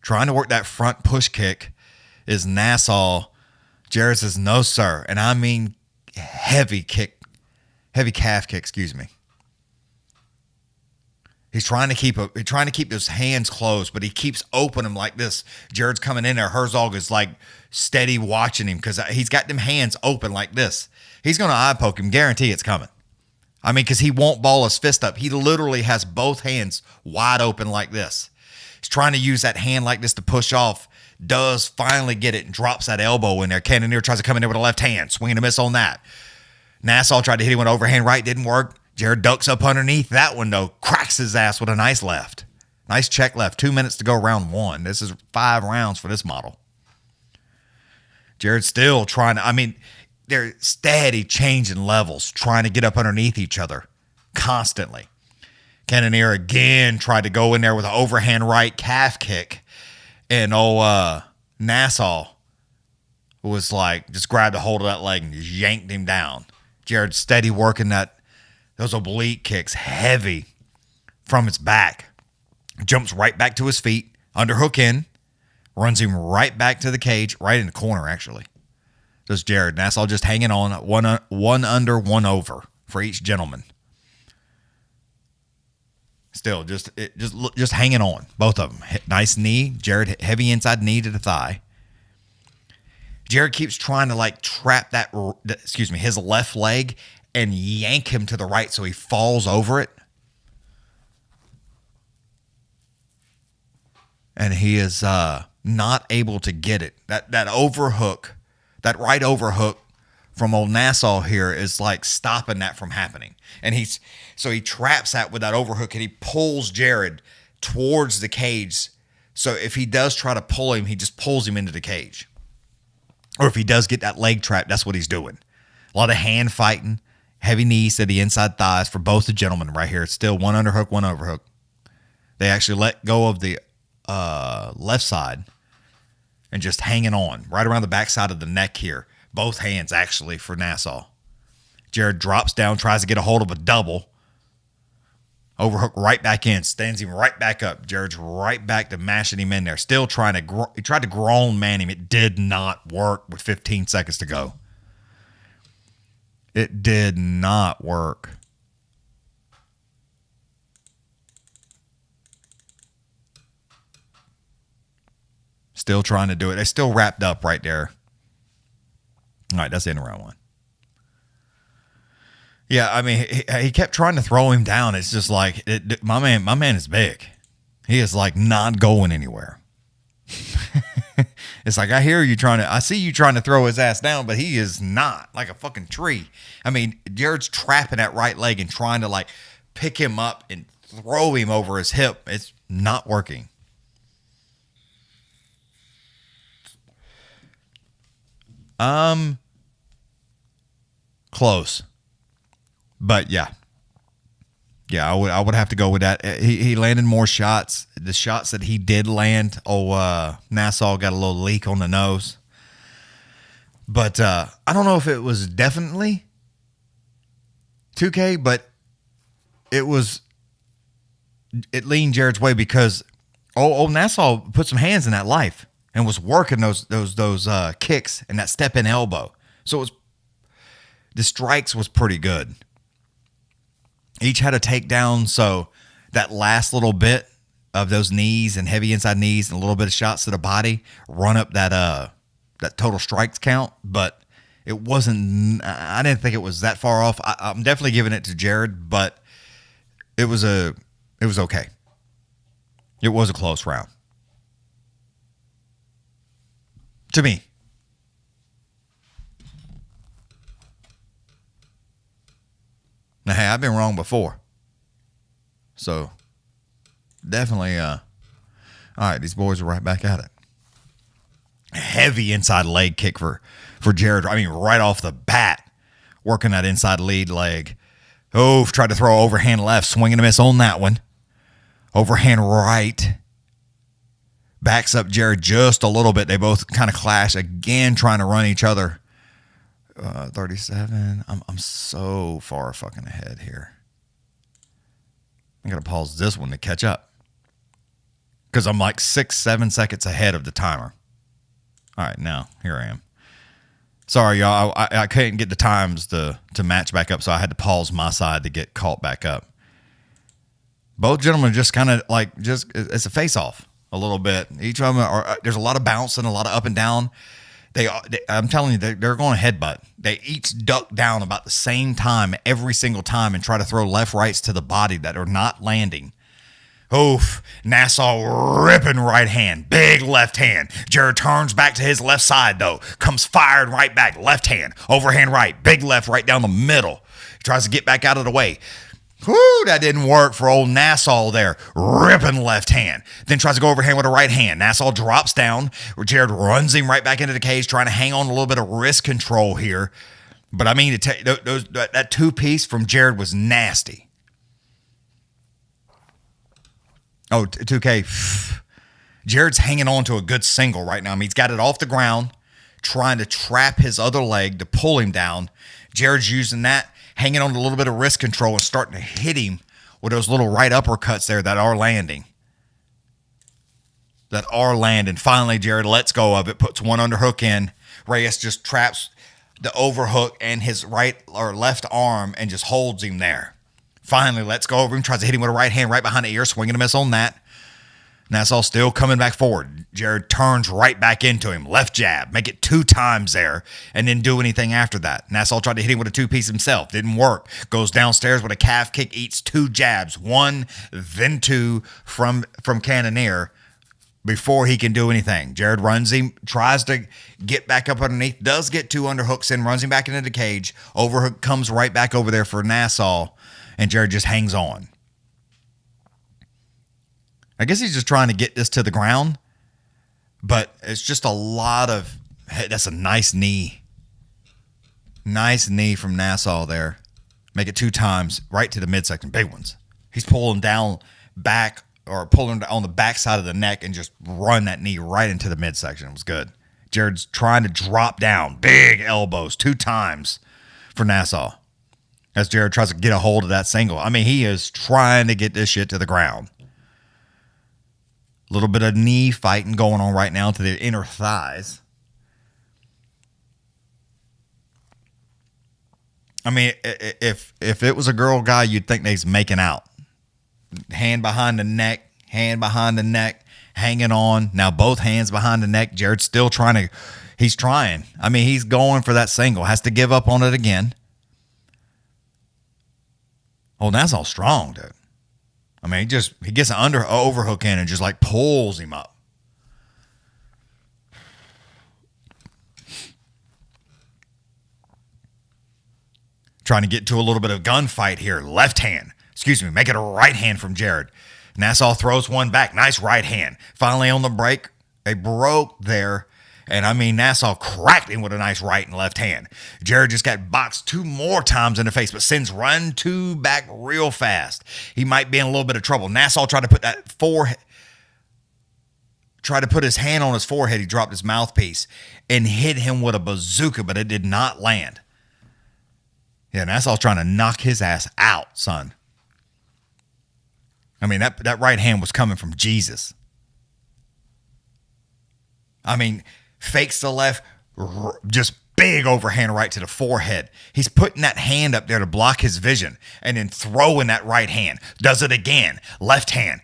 Speaker 2: Trying to work that front push kick is Nassau. Jared says, no, sir. And I mean heavy calf kick, excuse me. He's trying to keep those hands closed, but he keeps opening them like this. Jared's coming in there. Herzog is like steady watching him because he's got them hands open like this. He's going to eye poke him. Guarantee it's coming. I mean, because he won't ball his fist up. He literally has both hands wide open like this. He's trying to use that hand like this to push off. Does finally get it and drops that elbow in there. Cannonier tries to come in there with a left hand. Swinging a miss on that. Nassau tried to hit him with an overhand right. Didn't work. Jared ducks up underneath. That one, though, cracks his ass with a nice left. Nice check left. 2 minutes to go round one. This is 5 rounds for this model. Jared's still trying to, I mean, they're steady changing levels, trying to get up underneath each other constantly. Cannonier again tried to go in there with an overhand right calf kick. And Nassau was like, just grabbed a hold of that leg and just yanked him down. Jared steady working those oblique kicks heavy from his back. Jumps right back to his feet, underhook in, runs him right back to the cage, right in the corner, actually. Just Jared. Nassau just hanging on, one under, one over for each gentleman. Still, just hanging on, both of them. Nice knee. Jared, heavy inside knee to the thigh. Jared keeps trying to like trap his left leg and yank him to the right so he falls over it. And he is not able to get it. That overhook, that right overhook from old Nassau here is like stopping that from happening. And he traps that with that overhook and he pulls Jared towards the cage. So if he does try to pull him, he just pulls him into the cage. Or if he does get that leg trap, that's what he's doing. A lot of hand fighting, heavy knees to the inside thighs for both the gentlemen right here. It's still one underhook, one overhook. They actually let go of the left side and just hanging on right around the backside of the neck here. Both hands actually for Nassau. Jared drops down, tries to get a hold of a double. Overhook right back in, stands him right back up. Jared's right back to mashing him in there. Still trying to, he tried to grown man him. It did not work with 15 seconds to go. It did not work. Still trying to do it. They still wrapped up right there. All right, that's the end of round one. Yeah, I mean, he kept trying to throw him down. It's just like, my man is big. He is like not going anywhere. It's like, I see you trying to throw his ass down, but he is not, like a fucking tree. I mean, Jared's trapping that right leg and trying to like pick him up and throw him over his hip. It's not working. Close. But yeah, I would have to go with that. He landed more shots. The shots that he did land, Nassau got a little leak on the nose. But I don't know if it was definitely 2K, but it leaned Jared's way because Nassau put some hands in that life and was working those kicks and that step in elbow. So the strikes was pretty good. Each had a takedown, so that last little bit of those knees and heavy inside knees and a little bit of shots to the body run up that total strikes count, but it wasn't. I didn't think it was that far off. I'm definitely giving it to Jared, but it was okay. It was a close round to me. Now, hey, I've been wrong before. So, definitely, all right, these boys are right back at it. Heavy inside leg kick for Jared. I mean, right off the bat, working that inside lead leg. Tried to throw overhand left, swinging a miss on that one. Overhand right. Backs up Jared just a little bit. They both kind of clash again, trying to run each other. 37. I'm so far fucking ahead here. I gotta pause this one to catch up because I'm like 6-7 seconds ahead of the timer. All right, now here I am. Sorry, y'all. I couldn't get the times to match back up, so I had to pause my side to get caught back up. Both gentlemen just kind of like it's a face off a little bit. Each of them there's a lot of bounce and a lot of up and down. I'm telling you, they're going to headbutt. They each duck down about the same time every single time and try to throw left rights to the body that are not landing. Oof. Nassau ripping right hand. Big left hand. Jared turns back to his left side, though. Comes fired right back. Left hand. Overhand right. Big left right down the middle. Tries to get back out of the way. Whoo, that didn't work for old Nassau there. Ripping left hand. Then tries to go overhand with a right hand. Nassau drops down. Jared runs him right back into the cage, trying to hang on a little bit of wrist control here. But I mean, that two-piece from Jared was nasty. Oh, 2K. Jared's hanging on to a good single right now. I mean, he's got it off the ground, trying to trap his other leg to pull him down. Jared's using that, hanging on to a little bit of wrist control and starting to hit him with those little right uppercuts there that are landing. Finally, Jared lets go of it, puts one underhook in. Reyes just traps the overhook and his right or left arm and just holds him there. Finally lets go over him, tries to hit him with a right hand right behind the ear, swinging a miss on that. Nassau still coming back forward. Jared turns right back into him. Left jab. Make it 2 times there and didn't do anything after that. Nassau tried to hit him with a 2-piece himself. Didn't work. Goes downstairs with a calf kick. Eats 2 jabs. 1, then 2 from Cannonier before he can do anything. Jared runs him. Tries to get back up underneath. Does get 2 underhooks in. Runs him back into the cage. Overhook comes right back over there for Nassau. And Jared just hangs on. I guess he's just trying to get this to the ground, but it's just a lot of, hey, that's a nice knee. Nice knee from Nassau there. Make it 2 times right to the midsection. Big ones. He's pulling down back or pulling on the back side of the neck and just run that knee right into the midsection. It was good. Jared's trying to drop down. Big elbows 2 times for Nassau as Jared tries to get a hold of that single. I mean, he is trying to get this shit to the ground. A little bit of knee fighting going on right now to the inner thighs. I mean, if it was a girl guy, you'd think they's making out. Hand behind the neck, hanging on. Now both hands behind the neck. Jared's still trying. He's trying. I mean, he's going for that single. Has to give up on it again. Oh, that's all strong, dude. I mean, he gets an overhook in and just like pulls him up. Trying to get to a little bit of gunfight here. Left hand. Make it a right hand from Jared. Nassau throws one back. Nice right hand. Finally on the break. They broke there. And I mean, Nassau cracked him with a nice right and left hand. Jared just got boxed 2 more times in the face, but sends run 2 back real fast. He might be in a little bit of trouble. Nassau tried to put his hand on his forehead. He dropped his mouthpiece and hit him with a bazooka, but it did not land. Yeah, Nassau's trying to knock his ass out, son. I mean, that right hand was coming from Jesus. I mean, fakes the left, just big overhand right to the forehead. He's putting that hand up there to block his vision and then throwing that right hand. Does it again. Left hand.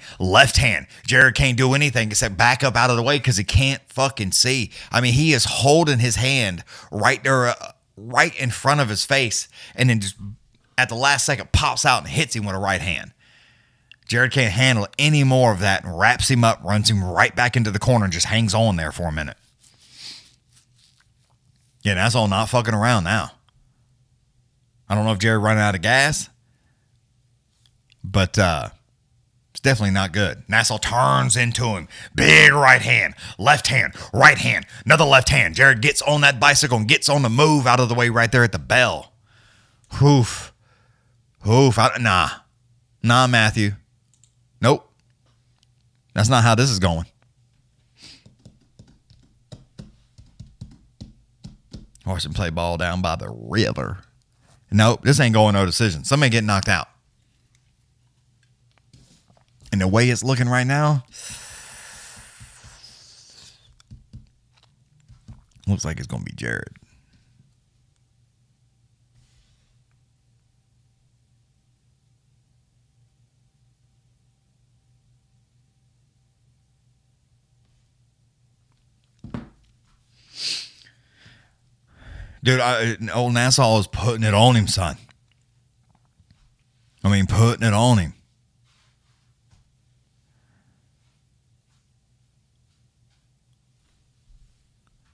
Speaker 2: Jared can't do anything except back up out of the way because he can't fucking see. I mean, he is holding his hand right there, right in front of his face, and then just at the last second pops out and hits him with a right hand. Jared can't handle any more of that and wraps him up, runs him right back into the corner and just hangs on there for a minute. Yeah, that's all not fucking around now. I don't know if Jared running out of gas, but it's definitely not good. Nassau turns into him. Big right hand, right hand, another left hand. Jared gets on that bicycle and gets on the move out of the way right there at the bell. Oof. Nah, Matthew. Nope. That's not how this is going. Horse and play ball down by the river. Nope, this ain't going no decision. Somebody get knocked out. And the way it's looking right now, looks like it's going to be Jared. Dude, old Nassau is putting it on him, son. I mean, putting it on him.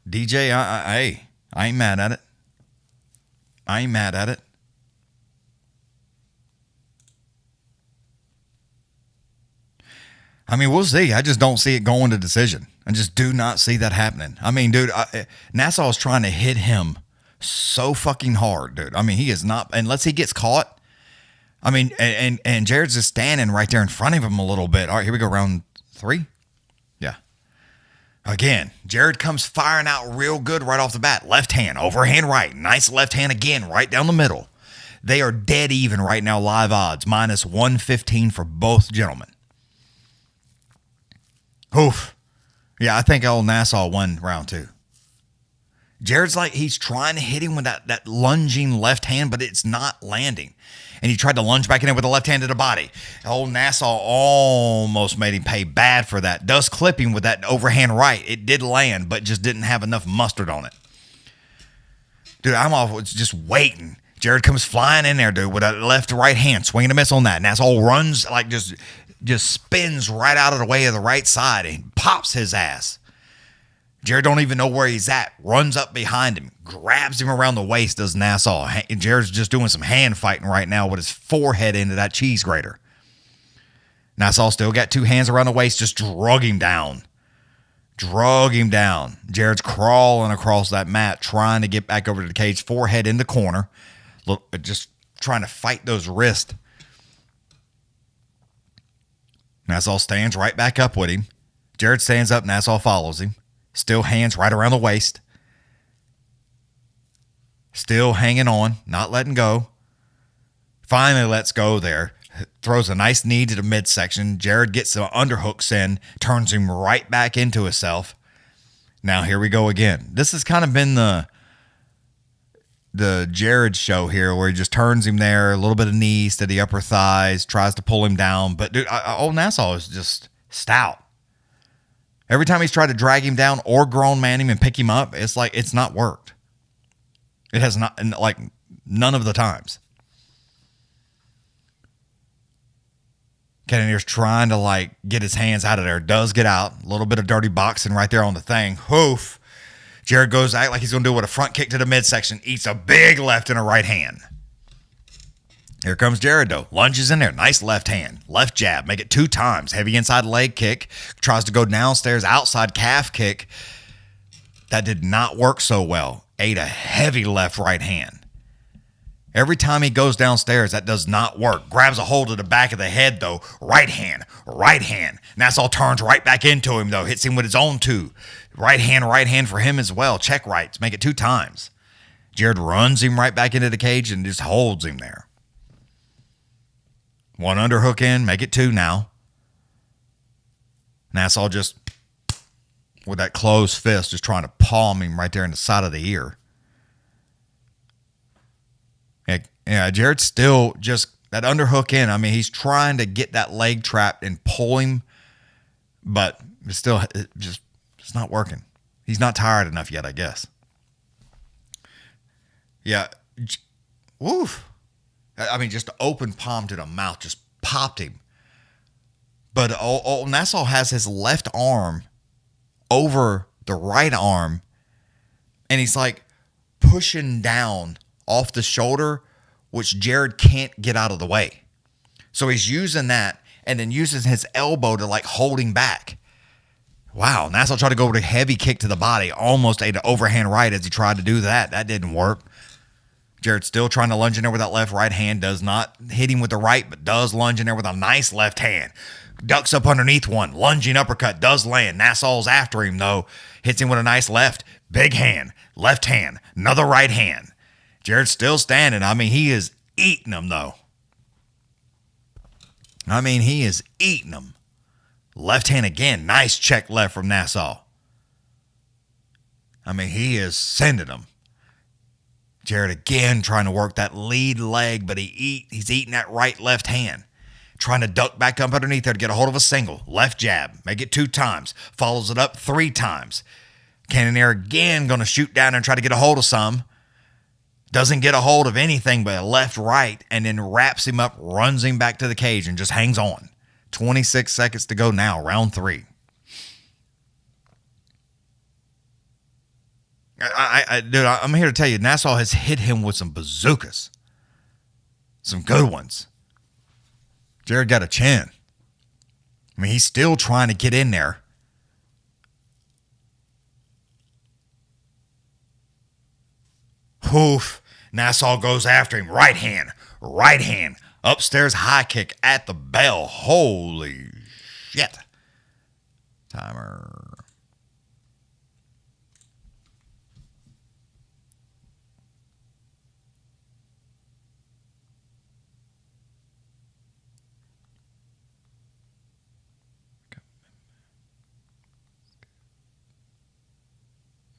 Speaker 2: DJ, I ain't mad at it. I ain't mad at it. I mean, we'll see. I just don't see it going to decision. I just do not see that happening. I mean, dude, Nassau is trying to hit him so fucking hard, dude. I mean, he is not, unless he gets caught. I mean, and Jared's just standing right there in front of him a little bit. All right, here we go, round 3. Yeah. Again, Jared comes firing out real good right off the bat. Left hand, overhand right. Nice left hand again, right down the middle. They are dead even right now, live odds, minus 115 for both gentlemen. Oof. Yeah, I think old Nassau won round 2. Jared's like, he's trying to hit him with that lunging left hand, but it's not landing. And he tried to lunge back in there with the left hand to the body. Old Nassau almost made him pay bad for that. Does clip him with that overhand right. It did land, but just didn't have enough mustard on it. Dude, Imavov was just waiting. Jared comes flying in there, dude, with a left to right hand, swinging a miss on that. Nassau runs, like just spins right out of the way of the right side and pops his ass. Jared don't even know where he's at. Runs up behind him, grabs him around the waist, does Nassau. Jared's just doing some hand fighting right now with his forehead into that cheese grater. Nassau still got 2 hands around the waist, just drug him down. Jared's crawling across that mat, trying to get back over to the cage, forehead in the corner, just trying to fight those wrists. Nassau stands right back up with him. Jared stands up, Nassau follows him. Still hands right around the waist. Still hanging on, not letting go. Finally lets go there. Throws a nice knee to the midsection. Jared gets the underhooks in, turns him right back into himself. Now here we go again. This has kind of been the Jared show here, where he just turns him there, a little bit of knees to the upper thighs, tries to pull him down. But dude, old Nassau is just stout. Every time he's tried to drag him down or grown man him and pick him up, it's like it's not worked. It has not, like, none of the times. Cannonier's trying to, like, get his hands out of there. Does get out. A little bit of dirty boxing right there on the thing. Hoof. Jared goes act like he's going to do it with a front kick to the midsection. Eats a big left and a right hand. Here comes Jared, though. Lunges in there. Nice left hand. Left jab. Make it 2 times. Heavy inside leg kick. Tries to go downstairs. Outside calf kick. That did not work so well. Ate a heavy left right hand. Every time he goes downstairs, that does not work. Grabs a hold of the back of the head, though. Right hand. Right hand. Nassau turns right back into him, though. Hits him with his own 2. Right hand for him as well. Check rights. Make it 2 times. Jared runs him right back into the cage and just holds him there. 1 underhook in, make it 2 now. Nassau just, with that closed fist, just trying to palm him right there in the side of the ear. Yeah, Jared's still just, that underhook in, I mean, he's trying to get that leg trapped and pull him, but it's still, it's not working. He's not tired enough yet, I guess. Yeah. Oof. I mean, just the open palm to the mouth just popped him. But old Nassau has his left arm over the right arm, and he's like pushing down off the shoulder, which Jared can't get out of the way. So he's using that and then uses his elbow to like holding back. Wow, Nassau tried to go with a heavy kick to the body, almost ate an overhand right as he tried to do that. That didn't work. Jared's still trying to lunge in there with that left right hand. Does not hit him with the right, but does lunge in there with a nice left hand. Ducks up underneath one. Lunging uppercut does land. Nassau's after him, though. Hits him with a nice left. Big hand. Left hand. Another right hand. Jared's still standing. I mean, he is eating him, though. I mean, he is eating him. Left hand again. Nice check left from Nassau. I mean, he is sending him. Jared again trying to work that lead leg, but he's eating that right left hand. Trying to duck back up underneath there to get a hold of a single. Left jab. Make it 2 times. Follows it up 3 times. Cannonier again going to shoot down and try to get a hold of some. doesn't get a hold of anything but a left, right, and then wraps him up, runs him back to the cage, and just hangs on. 26 seconds to go now, round 3. Dude, I'm here to tell you, Nassau has hit him with some bazookas. Some good ones. Jared got a chin. I mean, he's still trying to get in there. Oof. Nassau goes after him. Right hand. Upstairs high kick at the bell. Holy shit. Timer.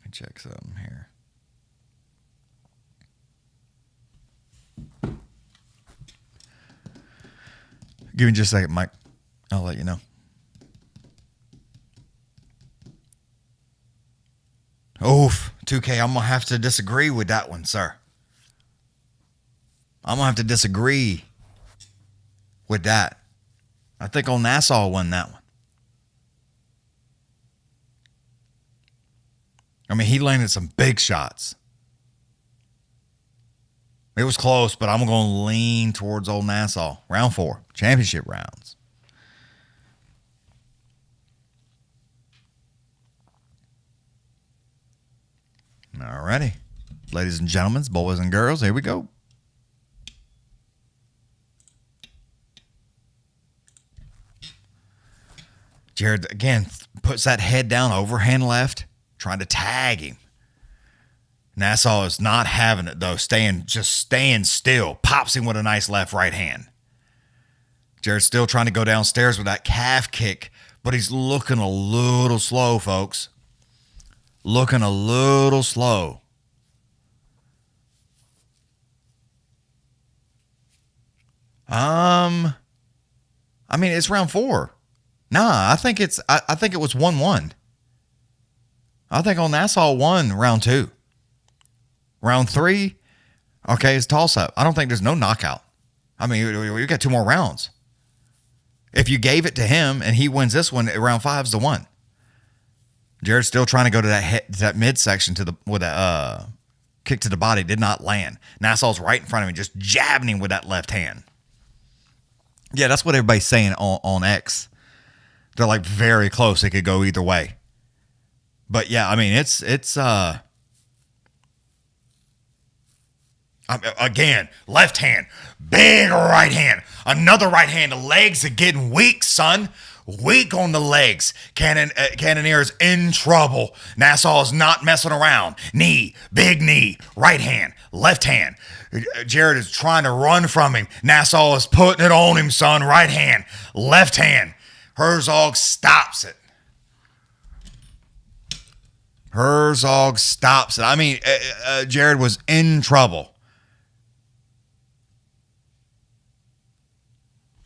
Speaker 2: Let me check something here. Give me just a second, Mike. I'll let you know. Oof, 2K, I'm going to have to disagree with that one, sir. I'm going to have to disagree with that. I think old Nassau won that one. I mean, he landed some big shots. It was close, but I'm going to lean towards old Nassau. Round 4, championship rounds. All righty. Ladies and gentlemen, boys and girls, here we go. Jared, again, puts that head down, overhand left, trying to tag him. Nassau is not having it, though, staying still. Pops him with a nice left right hand. Jared's still trying to go downstairs with that calf kick, but he's looking a little slow, folks. Looking a little slow. I mean, it's round 4. Nah, I think it was 1-1. I think old Nassau won round 2. Round 3, okay, it's toss-up. I don't think there's no knockout. I mean, we got 2 more rounds. If you gave it to him and he wins this one, round 5's the one. Jared's still trying to go to that midsection with a kick to the body. Did not land. Nassau's right in front of him, just jabbing him with that left hand. Yeah, that's what everybody's saying on X. They're like very close. It could go either way. But yeah, I mean, it's again, left hand, big right hand, another right hand. The legs are getting weak, son. Weak on the legs. Cannonier is in trouble. Nassau is not messing around. Knee, big knee, right hand, left hand. Jared is trying to run from him. Nassau is putting it on him, son. Right hand, left hand. Herzog stops it. I mean, Jared was in trouble.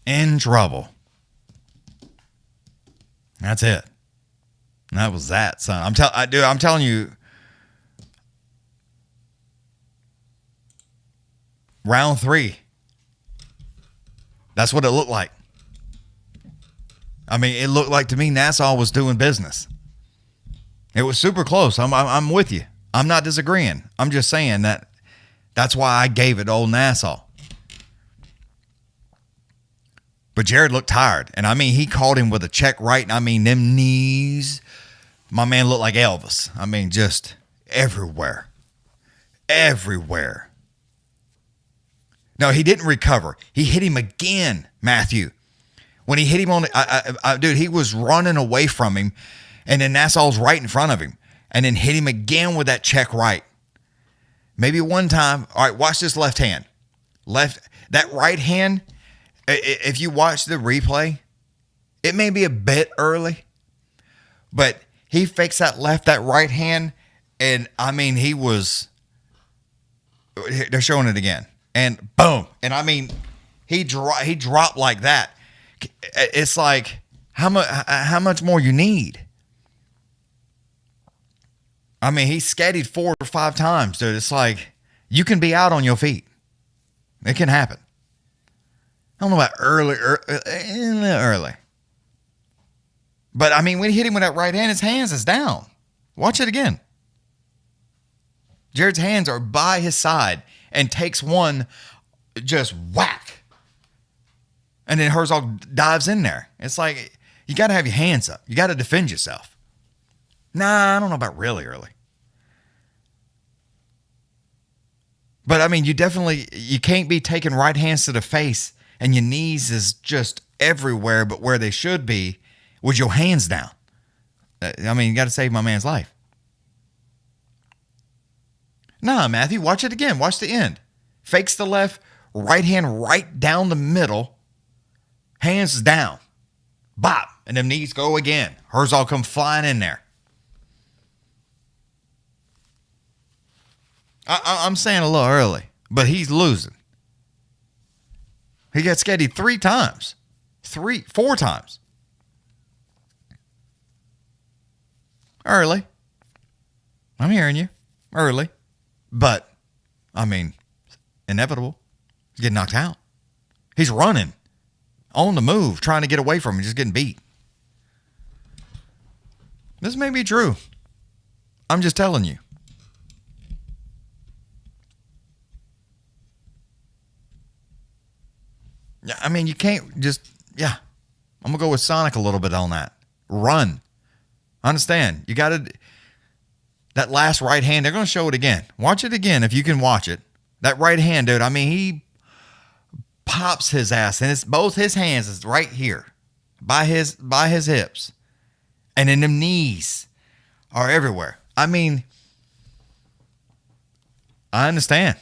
Speaker 2: In trouble. That's it. That was that, son. I'm telling you. Round 3. That's what it looked like. I mean, it looked like to me Nassau was doing business. It was super close. I'm with you. I'm not disagreeing. I'm just saying that's why I gave it to old Nassau. But Jared looked tired. And I mean, he caught him with a check right. And I mean, them knees. My man looked like Elvis. I mean, just everywhere. Everywhere. No, he didn't recover. He hit him again, Matthew. When he hit him on dude, he was running away from him. And then Nassau's right in front of him. And then hit him again with that check right. Maybe one time. All right, watch this left hand. That right hand, if you watch the replay, it may be a bit early. But he fakes that right hand. And, I mean, they're showing it again. And boom. And, I mean, he dropped like that. It's like, how much more you need? I mean, he scatted 4 or 5 times, dude. It's like, You can be out on your feet. It can happen. I don't know about early. But, I mean, when he hit him with that right hand, his hands is down. Watch it again. Jared's hands are by his side and takes one, just whack. And then Herzog dives in there. It's like, you got to have your hands up. You got to defend yourself. Nah, I don't know about really early. But, I mean, you can't be taking right hands to the face and your knees is just everywhere but where they should be with your hands down. I mean, you got to save my man's life. Nah, Matthew, watch it again. Watch the end. Fakes the left, right hand right down the middle, hands down. Bop. And them knees go again. Herzog come flying in there. I'm saying a little early, but he's losing. He got skettied 4 times. Early. I'm hearing you. Early. But, I mean, inevitable. He's getting knocked out. He's running. On the move, trying to get away from him, just getting beat. This may be true. I'm just telling you. Yeah, I mean, you can't just, I'm going to go with Sonic a little bit on that. Run. I understand. You got to, that last right hand, they're going to show it again. Watch it again if you can watch it. That right hand, dude, I mean, he pops his ass, and it's both his hands is right here by his hips. And then them knees are everywhere. I mean, I understand.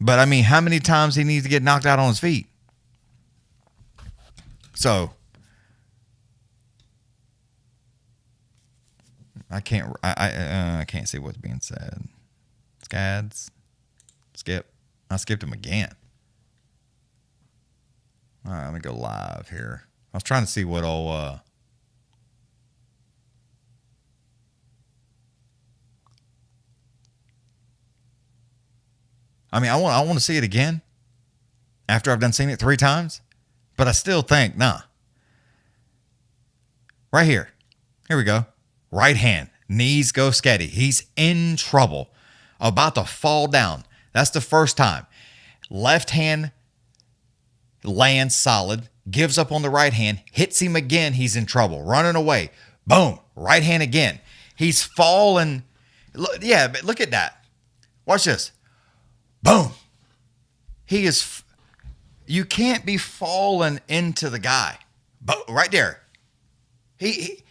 Speaker 2: But, I mean, how many times he needs to get knocked out on his feet? So, I can't see what's being said. Scads. Skip. I skipped him again. All right, let me go live here. I was trying to see what old... I mean, I want to see it again after I've done seen it 3 times, but I still think, nah. Right here. Here we go. Right hand. Knees go sketty. He's in trouble. About to fall down. That's the first time. Left hand lands solid. Gives up on the right hand. Hits him again. He's in trouble. Running away. Boom. Right hand again. He's falling. Yeah, but look at that. Watch this. Boom. He is. You can't be falling into the guy. Right there. He's.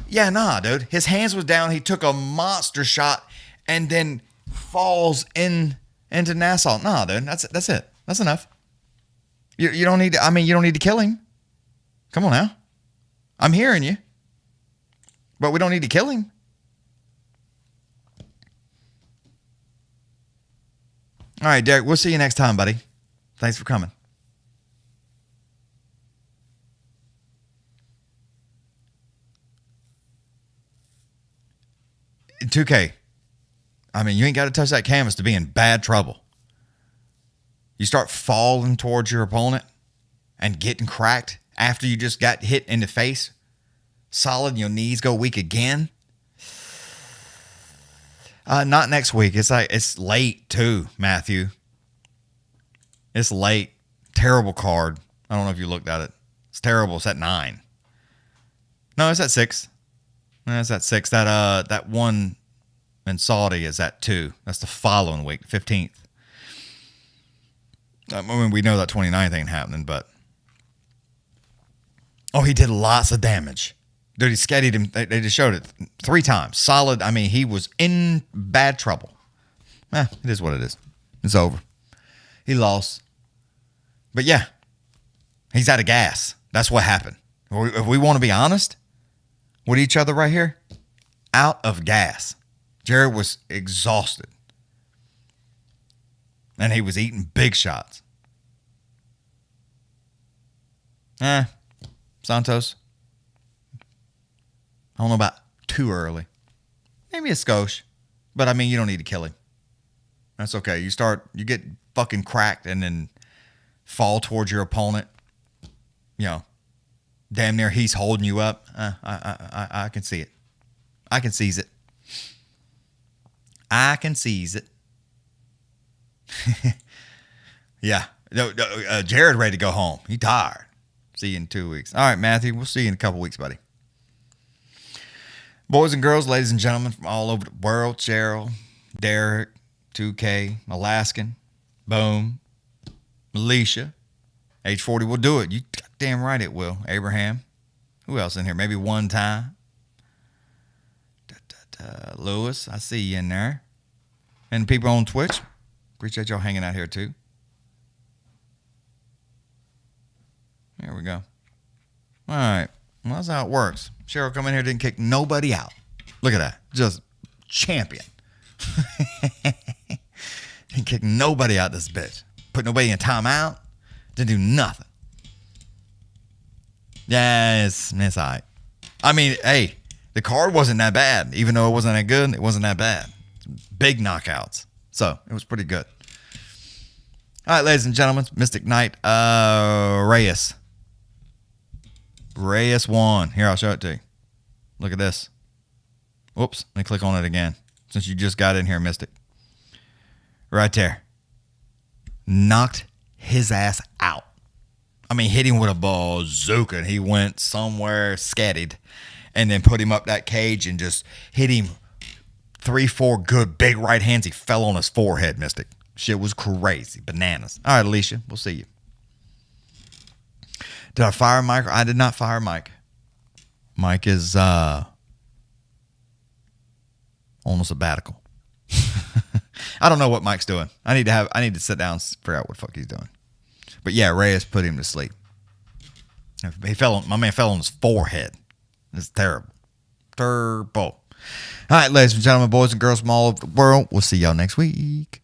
Speaker 2: Yeah, nah, dude. His hands was down. He took a monster shot and then falls into Nassau. Nah, dude. That's it. That's enough. You don't need to. I mean, you don't need to kill him. Come on now. I'm hearing you. But we don't need to kill him. All right, Derek, we'll see you next time, buddy. Thanks for coming. In 2K, I mean, you ain't got to touch that canvas to be in bad trouble. You start falling towards your opponent and getting cracked after you just got hit in the face. Solid, your knees go weak again. Not next week. It's late too, Matthew. It's late. Terrible card. I don't know if you looked at it. It's terrible. It's at 9. No, it's at 6. No, it's at 6. That one in Saudi is at 2. That's the following week, 15th. I mean, we know that 29th ain't happening, but he did lots of damage. Dude, he skettied him. They just showed it 3 times. Solid. I mean, he was in bad trouble. It is what it is. It's over. He lost. But yeah, he's out of gas. That's what happened. If we want to be honest with each other right here, out of gas. Jared was exhausted. And he was eating big shots. Santos. I don't know about too early. Maybe a skosh. But I mean, you don't need to kill him. That's okay. You get fucking cracked and then fall towards your opponent. You know, damn near he's holding you up. I can see it. I can seize it. I can seize it. Yeah. Jared ready to go home. He tired. See you in 2 weeks. All right, Matthew. We'll see you in a couple weeks, buddy. Boys and girls, ladies and gentlemen from all over the world, Cheryl, Derek, 2K, Alaskan, Boom, Alicia, age 40 will do it. You damn right it will. Abraham. Who else in here? Maybe one time. Lewis, I see you in there. And people on Twitch, appreciate y'all hanging out here too. There we go. All right. Well, that's how it works. Cheryl come in here, didn't kick nobody out. Look at that. Just champion. Didn't kick nobody out this bitch. Put nobody in timeout. Didn't do nothing. Yeah, it's all right. I mean, hey, the card wasn't that bad. Even though it wasn't that good, it wasn't that bad. Big knockouts. So, it was pretty good. All right, ladies and gentlemen, Mystic Knight, Reyes. Reyes won. Here, I'll show it to you. Look at this. Whoops. Let me click on it again. Since you just got in here, Mystic. Right there. Knocked his ass out. I mean, hit him with a bazooka, and he went somewhere scattered, and then put him up that cage and just hit him 3-4 good big right hands. He fell on his forehead, Mystic. Shit was crazy. Bananas. All right, Alicia. We'll see you. Did I fire Mike? I did not fire Mike. Mike is on a sabbatical. I don't know what Mike's doing. I need to sit down and figure out what the fuck he's doing. But yeah, Reyes put him to sleep. My man fell on his forehead. It's terrible. Terrible. All right, ladies and gentlemen, boys and girls from all over the world. We'll see y'all next week.